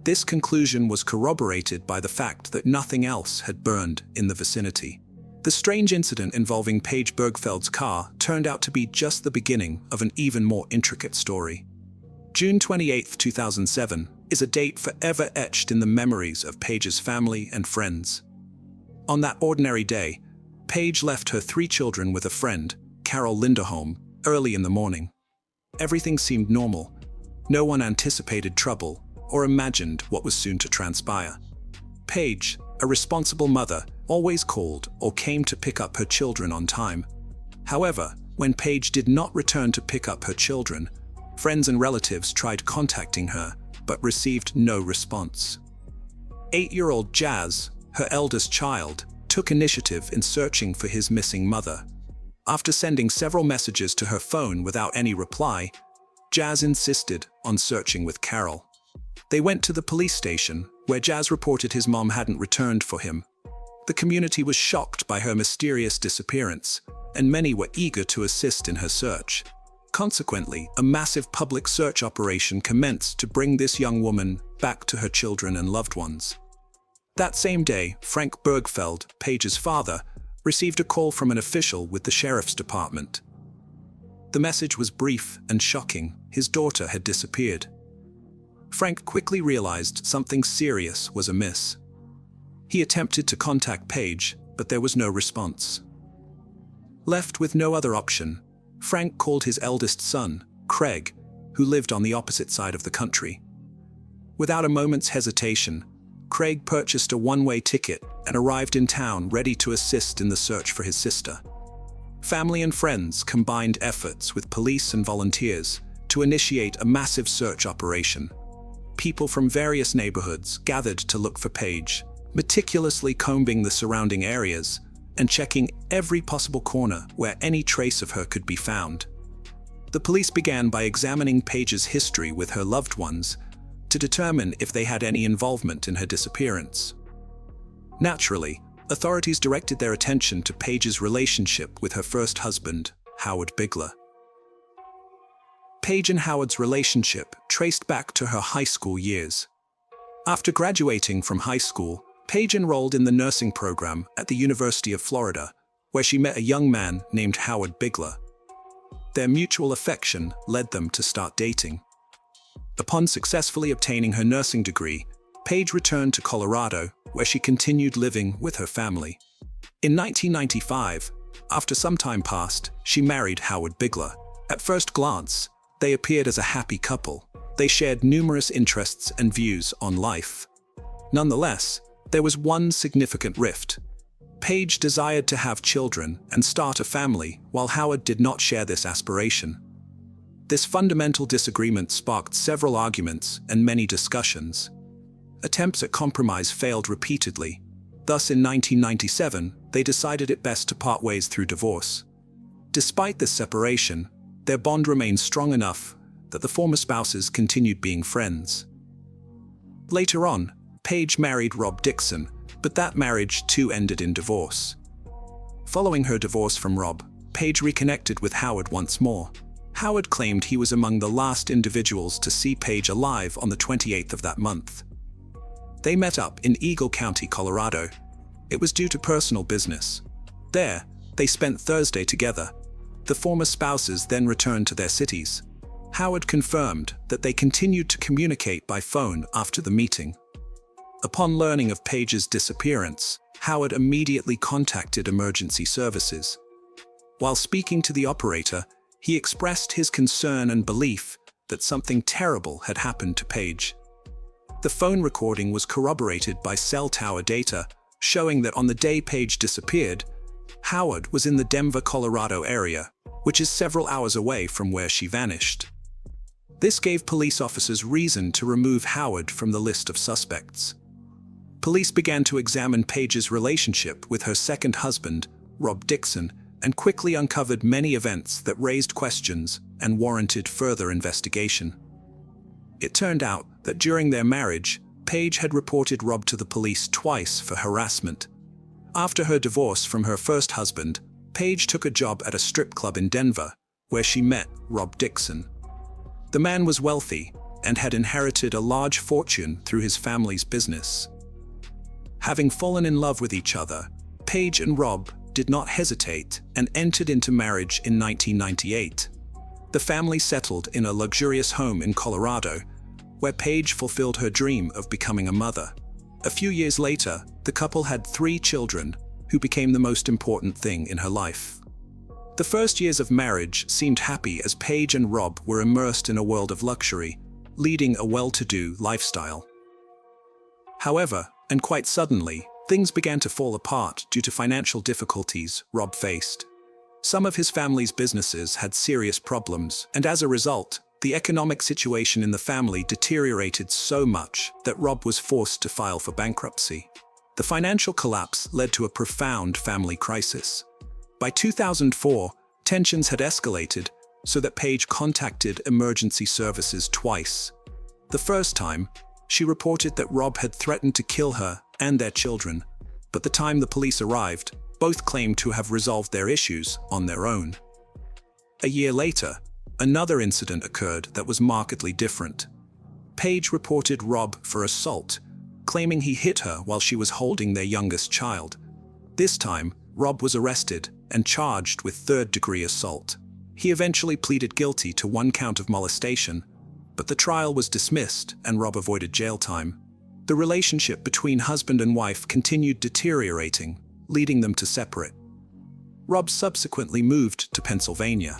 This conclusion was corroborated by the fact that nothing else had burned in the vicinity. The strange incident involving Paige Bergfeld's car turned out to be just the beginning of an even more intricate story. June 28, 2007 is a date forever etched in the memories of Paige's family and friends. On that ordinary day, Paige left her 3 children with a friend, Carol Linderholm, early in the morning. Everything seemed normal. No one anticipated trouble or imagined what was soon to transpire. Paige, a responsible mother, always called or came to pick up her children on time. However, when Paige did not return to pick up her children, friends and relatives tried contacting her, but received no response. 8-year-old Jazz, her eldest child, took initiative in searching for his missing mother. After sending several messages to her phone without any reply, Jazz insisted on searching with Carol. They went to the police station, where Jazz reported his mom hadn't returned for him. The community was shocked by her mysterious disappearance, and many were eager to assist in her search. Consequently, a massive public search operation commenced to bring this young woman back to her children and loved ones. That same day, Frank Bergfeld, Paige's father, received a call from an official with the sheriff's department. The message was brief and shocking. His daughter had disappeared. Frank quickly realized something serious was amiss. He attempted to contact Paige, but there was no response. Left with no other option, Frank called his eldest son, Craig, who lived on the opposite side of the country. Without a moment's hesitation, Craig purchased a one-way ticket and arrived in town ready to assist in the search for his sister. Family and friends combined efforts with police and volunteers to initiate a massive search operation. People from various neighborhoods gathered to look for Paige, meticulously combing the surrounding areas and checking every possible corner where any trace of her could be found. The police began by examining Paige's history with her loved ones to determine if they had any involvement in her disappearance. Naturally, authorities directed their attention to Paige's relationship with her first husband, Howard Bigler. Paige and Howard's relationship traced back to her high school years. After graduating from high school, Paige enrolled in the nursing program at the University of Florida, where she met a young man named Howard Bigler. Their mutual affection led them to start dating. Upon successfully obtaining her nursing degree, Paige returned to Colorado, where she continued living with her family. In 1995, after some time passed, she married Howard Bigler. At first glance, they appeared as a happy couple. They shared numerous interests and views on life. Nonetheless, there was one significant rift. Page desired to have children and start a family, while Howard did not share this aspiration. This fundamental disagreement sparked several arguments and many discussions. Attempts at compromise failed repeatedly. Thus, in 1997, they decided it best to part ways through divorce. Despite this separation, their bond remained strong enough that the former spouses continued being friends. Later on, Page married Rob Dixon, but that marriage too ended in divorce. Following her divorce from Rob, Page reconnected with Howard once more. Howard claimed he was among the last individuals to see Page alive on the 28th of that month. They met up in Eagle County, Colorado. It was due to personal business. There, they spent Thursday together. The former spouses then returned to their cities. Howard confirmed that they continued to communicate by phone after the meeting. Upon learning of Page's disappearance, Howard immediately contacted emergency services. While speaking to the operator, he expressed his concern and belief that something terrible had happened to Page. The phone recording was corroborated by cell tower data, showing that on the day Page disappeared, Howard was in the Denver, Colorado area, which is several hours away from where she vanished. This gave police officers reason to remove Howard from the list of suspects. Police began to examine Page's relationship with her second husband, Rob Dixon, and quickly uncovered many events that raised questions and warranted further investigation. It turned out that during their marriage, Page had reported Rob to the police twice for harassment. After her divorce from her first husband, Page took a job at a strip club in Denver, where she met Rob Dixon. The man was wealthy and had inherited a large fortune through his family's business. Having fallen in love with each other, Page and Rob did not hesitate and entered into marriage in 1998. The family settled in a luxurious home in Colorado, where Page fulfilled her dream of becoming a mother. A few years later, the couple had 3 children, who became the most important thing in her life. The first years of marriage seemed happy as Page and Rob were immersed in a world of luxury, leading a well-to-do lifestyle. However, and quite suddenly, things began to fall apart due to financial difficulties Rob faced. Some of his family's businesses had serious problems, and as a result, the economic situation in the family deteriorated so much that Rob was forced to file for bankruptcy. The financial collapse led to a profound family crisis. By 2004, tensions had escalated so that Page contacted emergency services twice. The first time, she reported that Rob had threatened to kill her and their children, but the time the police arrived, both claimed to have resolved their issues on their own. A year later, another incident occurred that was markedly different. Page reported Rob for assault, claiming he hit her while she was holding their youngest child. This time, Rob was arrested and charged with third-degree assault. He eventually pleaded guilty to 1 count of molestation, but the trial was dismissed and Rob avoided jail time. The relationship between husband and wife continued deteriorating, leading them to separate. Rob subsequently moved to Pennsylvania.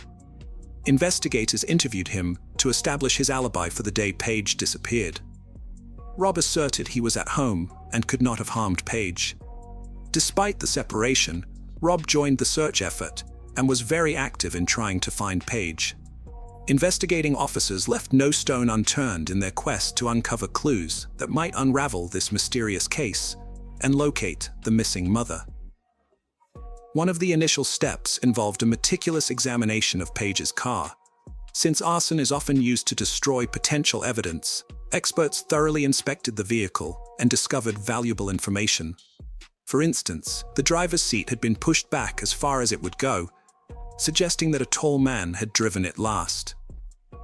Investigators interviewed him to establish his alibi for the day Page disappeared. Rob asserted he was at home and could not have harmed Page. Despite the separation, Rob joined the search effort and was very active in trying to find Page. Investigating officers left no stone unturned in their quest to uncover clues that might unravel this mysterious case and locate the missing mother. One of the initial steps involved a meticulous examination of Page's car. Since arson is often used to destroy potential evidence, experts thoroughly inspected the vehicle and discovered valuable information. For instance, the driver's seat had been pushed back as far as it would go, suggesting that a tall man had driven it last.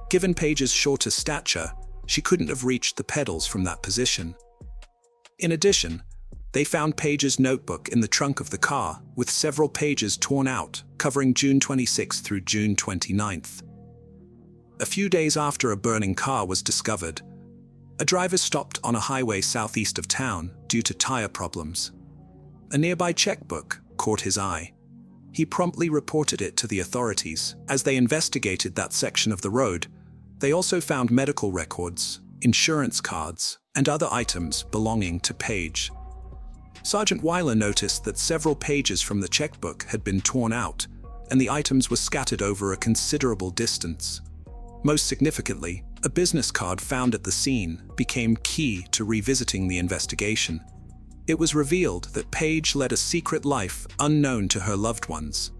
Given Page's shorter stature, she couldn't have reached the pedals from that position. In addition, they found Page's notebook in the trunk of the car, with several pages torn out, covering June 26 through June 29th. A few days after a burning car was discovered, a driver stopped on a highway southeast of town due to tire problems. A nearby checkbook caught his eye. He promptly reported it to the authorities. As they investigated that section of the road, They also found medical records, insurance cards, and other items belonging to Paige. Sergeant Weiler noticed that several pages from the checkbook had been torn out, and the items were scattered over a considerable distance. Most significantly, a business card found at the scene became key to revisiting the investigation. It was revealed that Paige led a secret life unknown to her loved ones.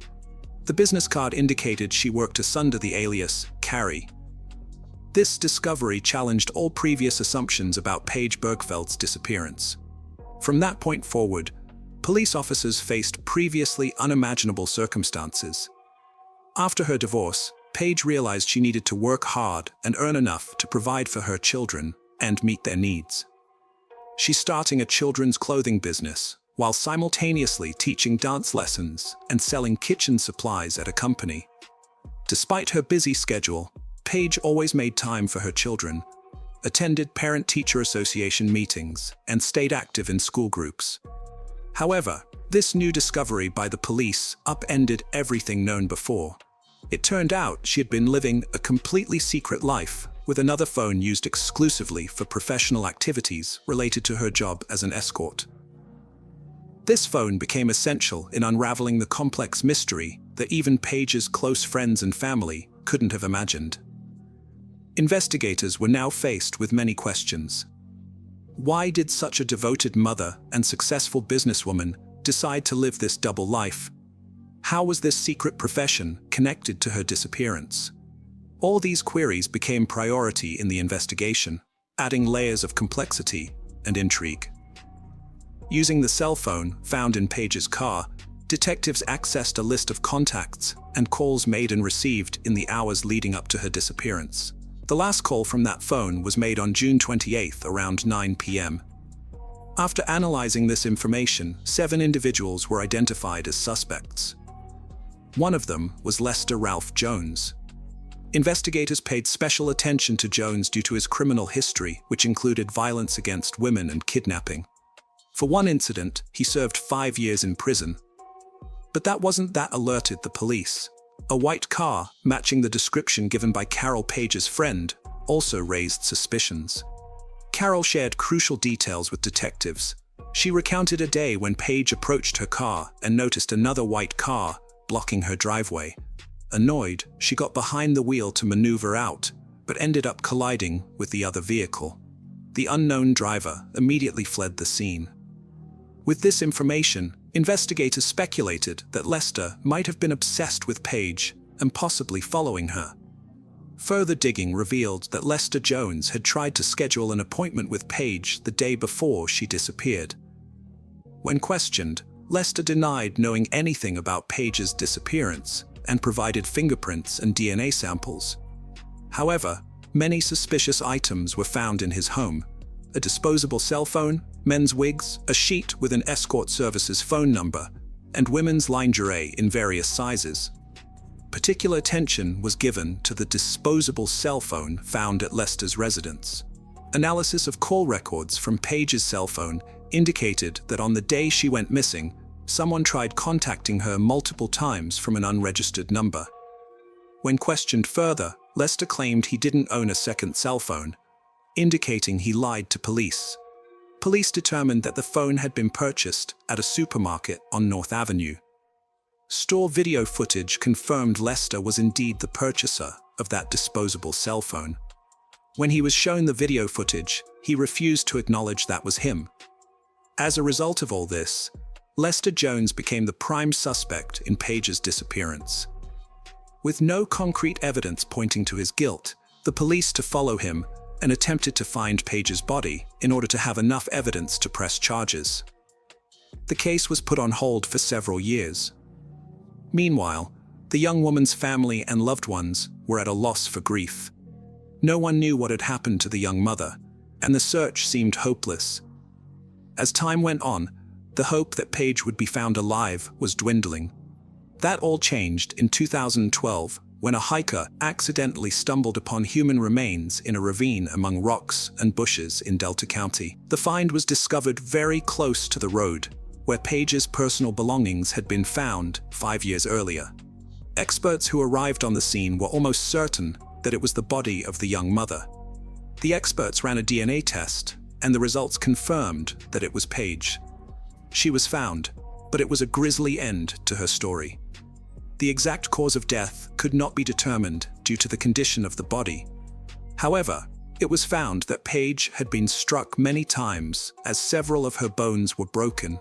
The business card indicated she worked under the alias Carrie. This discovery challenged all previous assumptions about Paige Bergfeld's disappearance. From that point forward, police officers faced previously unimaginable circumstances. After her divorce, Paige realized she needed to work hard and earn enough to provide for her children and meet their needs. She's starting a children's clothing business while simultaneously teaching dance lessons and selling kitchen supplies at a company. Despite her busy schedule, Paige always made time for her children, attended Parent-Teacher Association meetings, and stayed active in school groups. However, this new discovery by the police upended everything known before. It turned out she had been living a completely secret life, with another phone used exclusively for professional activities related to her job as an escort. This phone became essential in unraveling the complex mystery that even Paige's close friends and family couldn't have imagined. Investigators were now faced with many questions. Why did such a devoted mother and successful businesswoman decide to live this double life? How was this secret profession connected to her disappearance? All these queries became priority in the investigation, adding layers of complexity and intrigue. Using the cell phone found in Paige's car, detectives accessed a list of contacts and calls made and received in the hours leading up to her disappearance. The last call from that phone was made on June 28th around 9 p.m. After analyzing this information, 7 individuals were identified as suspects. One of them was Lester Ralph Jones. Investigators paid special attention to Jones due to his criminal history, which included violence against women and kidnapping. For one incident, he served 5 years in prison. But that alerted the police. A white car, matching the description given by Carol Paige's friend, also raised suspicions. Carol shared crucial details with detectives. She recounted a day when Paige approached her car and noticed another white car blocking her driveway. Annoyed, she got behind the wheel to maneuver out, but ended up colliding with the other vehicle. The unknown driver immediately fled the scene. With this information, investigators speculated that Lester might have been obsessed with Paige and possibly following her. Further digging revealed that Lester Jones had tried to schedule an appointment with Paige the day before she disappeared. When questioned, Lester denied knowing anything about Paige's disappearance and provided fingerprints and DNA samples. However, many suspicious items were found in his home: a disposable cell phone, men's wigs, a sheet with an escort services phone number, and women's lingerie in various sizes. Particular attention was given to the disposable cell phone found at Lester's residence. Analysis of call records from Paige's cell phone indicated that on the day she went missing, someone tried contacting her multiple times from an unregistered number. When questioned further, Lester claimed he didn't own a second cell phone, indicating he lied to police. Police determined that the phone had been purchased at a supermarket on North Avenue. Store video footage confirmed Lester was indeed the purchaser of that disposable cell phone. When he was shown the video footage, he refused to acknowledge that was him. As a result of all this, Lester Jones became the prime suspect in Paige's disappearance. With no concrete evidence pointing to his guilt, the police to follow him and attempted to find Paige's body in order to have enough evidence to press charges. The case was put on hold for several years. Meanwhile, the young woman's family and loved ones were at a loss for grief. No one knew what had happened to the young mother, and the search seemed hopeless. As time went on, the hope that Paige would be found alive was dwindling. That all changed in 2012 when a hiker accidentally stumbled upon human remains in a ravine among rocks and bushes in Delta County. The find was discovered very close to the road, where Paige's personal belongings had been found 5 years earlier. Experts who arrived on the scene were almost certain that it was the body of the young mother. The experts ran a DNA test, and the results confirmed that it was Paige. She was found, but it was a grisly end to her story. The exact cause of death could not be determined due to the condition of the body. However, it was found that Paige had been struck many times as several of her bones were broken,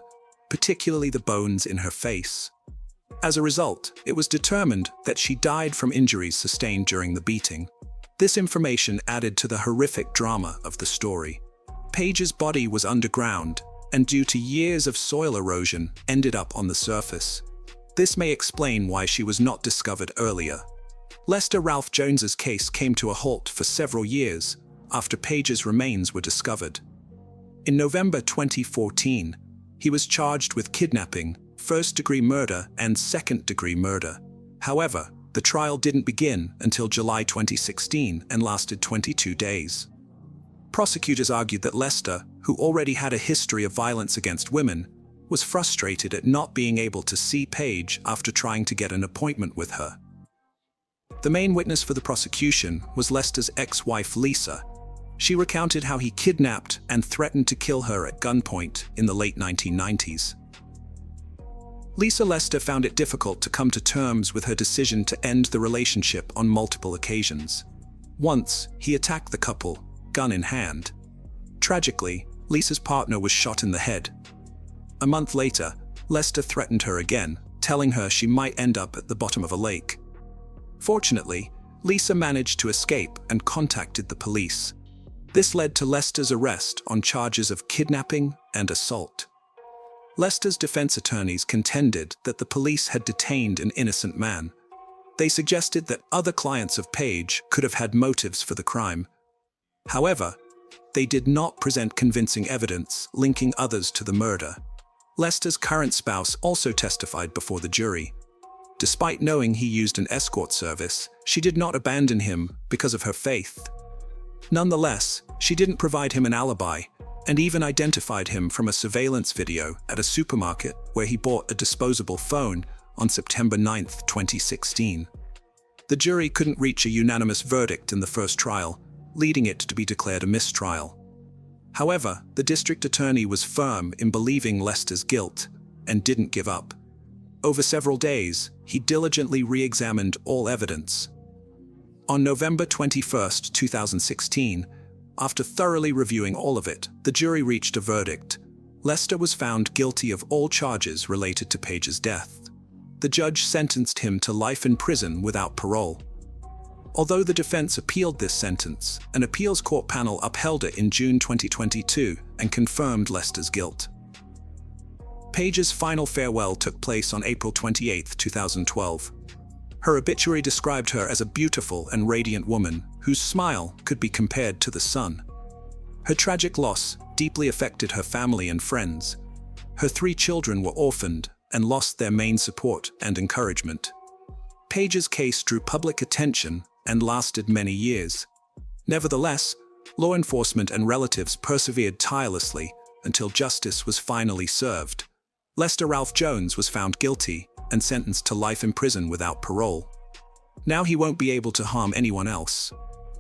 particularly the bones in her face. As a result, it was determined that she died from injuries sustained during the beating. This information added to the horrific drama of the story. Paige's body was underground, and due to years of soil erosion, ended up on the surface. This may explain why she was not discovered earlier. Lester Ralph Jones's case came to a halt for several years after Paige's remains were discovered. In November 2014, he was charged with kidnapping, first-degree murder, and second-degree murder. However, the trial didn't begin until July 2016 and lasted 22 days. Prosecutors argued that Lester, who already had a history of violence against women, was frustrated at not being able to see Paige after trying to get an appointment with her. The main witness for the prosecution was Lester's ex-wife Lisa. She recounted how he kidnapped and threatened to kill her at gunpoint in the late 1990s. Lisa Lester found it difficult to come to terms with her decision to end the relationship on multiple occasions. Once, he attacked the couple, gun in hand. Tragically, Lisa's partner was shot in the head. A month later, Lester threatened her again, telling her she might end up at the bottom of a lake. Fortunately, Lisa managed to escape and contacted the police. This led to Lester's arrest on charges of kidnapping and assault. Lester's defense attorneys contended that the police had detained an innocent man. They suggested that other clients of Paige could have had motives for the crime. However, they did not present convincing evidence linking others to the murder. Lester's current spouse also testified before the jury. Despite knowing he used an escort service, she did not abandon him because of her faith. Nonetheless, she didn't provide him an alibi, and even identified him from a surveillance video at a supermarket where he bought a disposable phone on September 9, 2016. The jury couldn't reach a unanimous verdict in the first trial, leading it to be declared a mistrial. However, the district attorney was firm in believing Lester's guilt and didn't give up. Over several days, he diligently re-examined all evidence. On November 21, 2016, after thoroughly reviewing all of it, the jury reached a verdict. Lester was found guilty of all charges related to Paige's death. The judge sentenced him to life in prison without parole. Although the defense appealed this sentence, an appeals court panel upheld it in June 2022 and confirmed Lester's guilt. Paige's final farewell took place on April 28, 2012. Her obituary described her as a beautiful and radiant woman whose smile could be compared to the sun. Her tragic loss deeply affected her family and friends. Her 3 children were orphaned and lost their main support and encouragement. Paige's case drew public attention and lasted many years. Nevertheless, law enforcement and relatives persevered tirelessly until justice was finally served. Lester Ralph Jones was found guilty and sentenced to life in prison without parole. Now he won't be able to harm anyone else.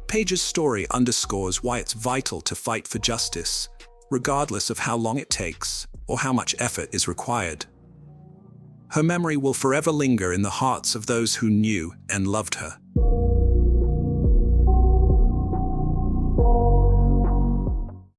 Paige's story underscores why it's vital to fight for justice, regardless of how long it takes or how much effort is required. Her memory will forever linger in the hearts of those who knew and loved her.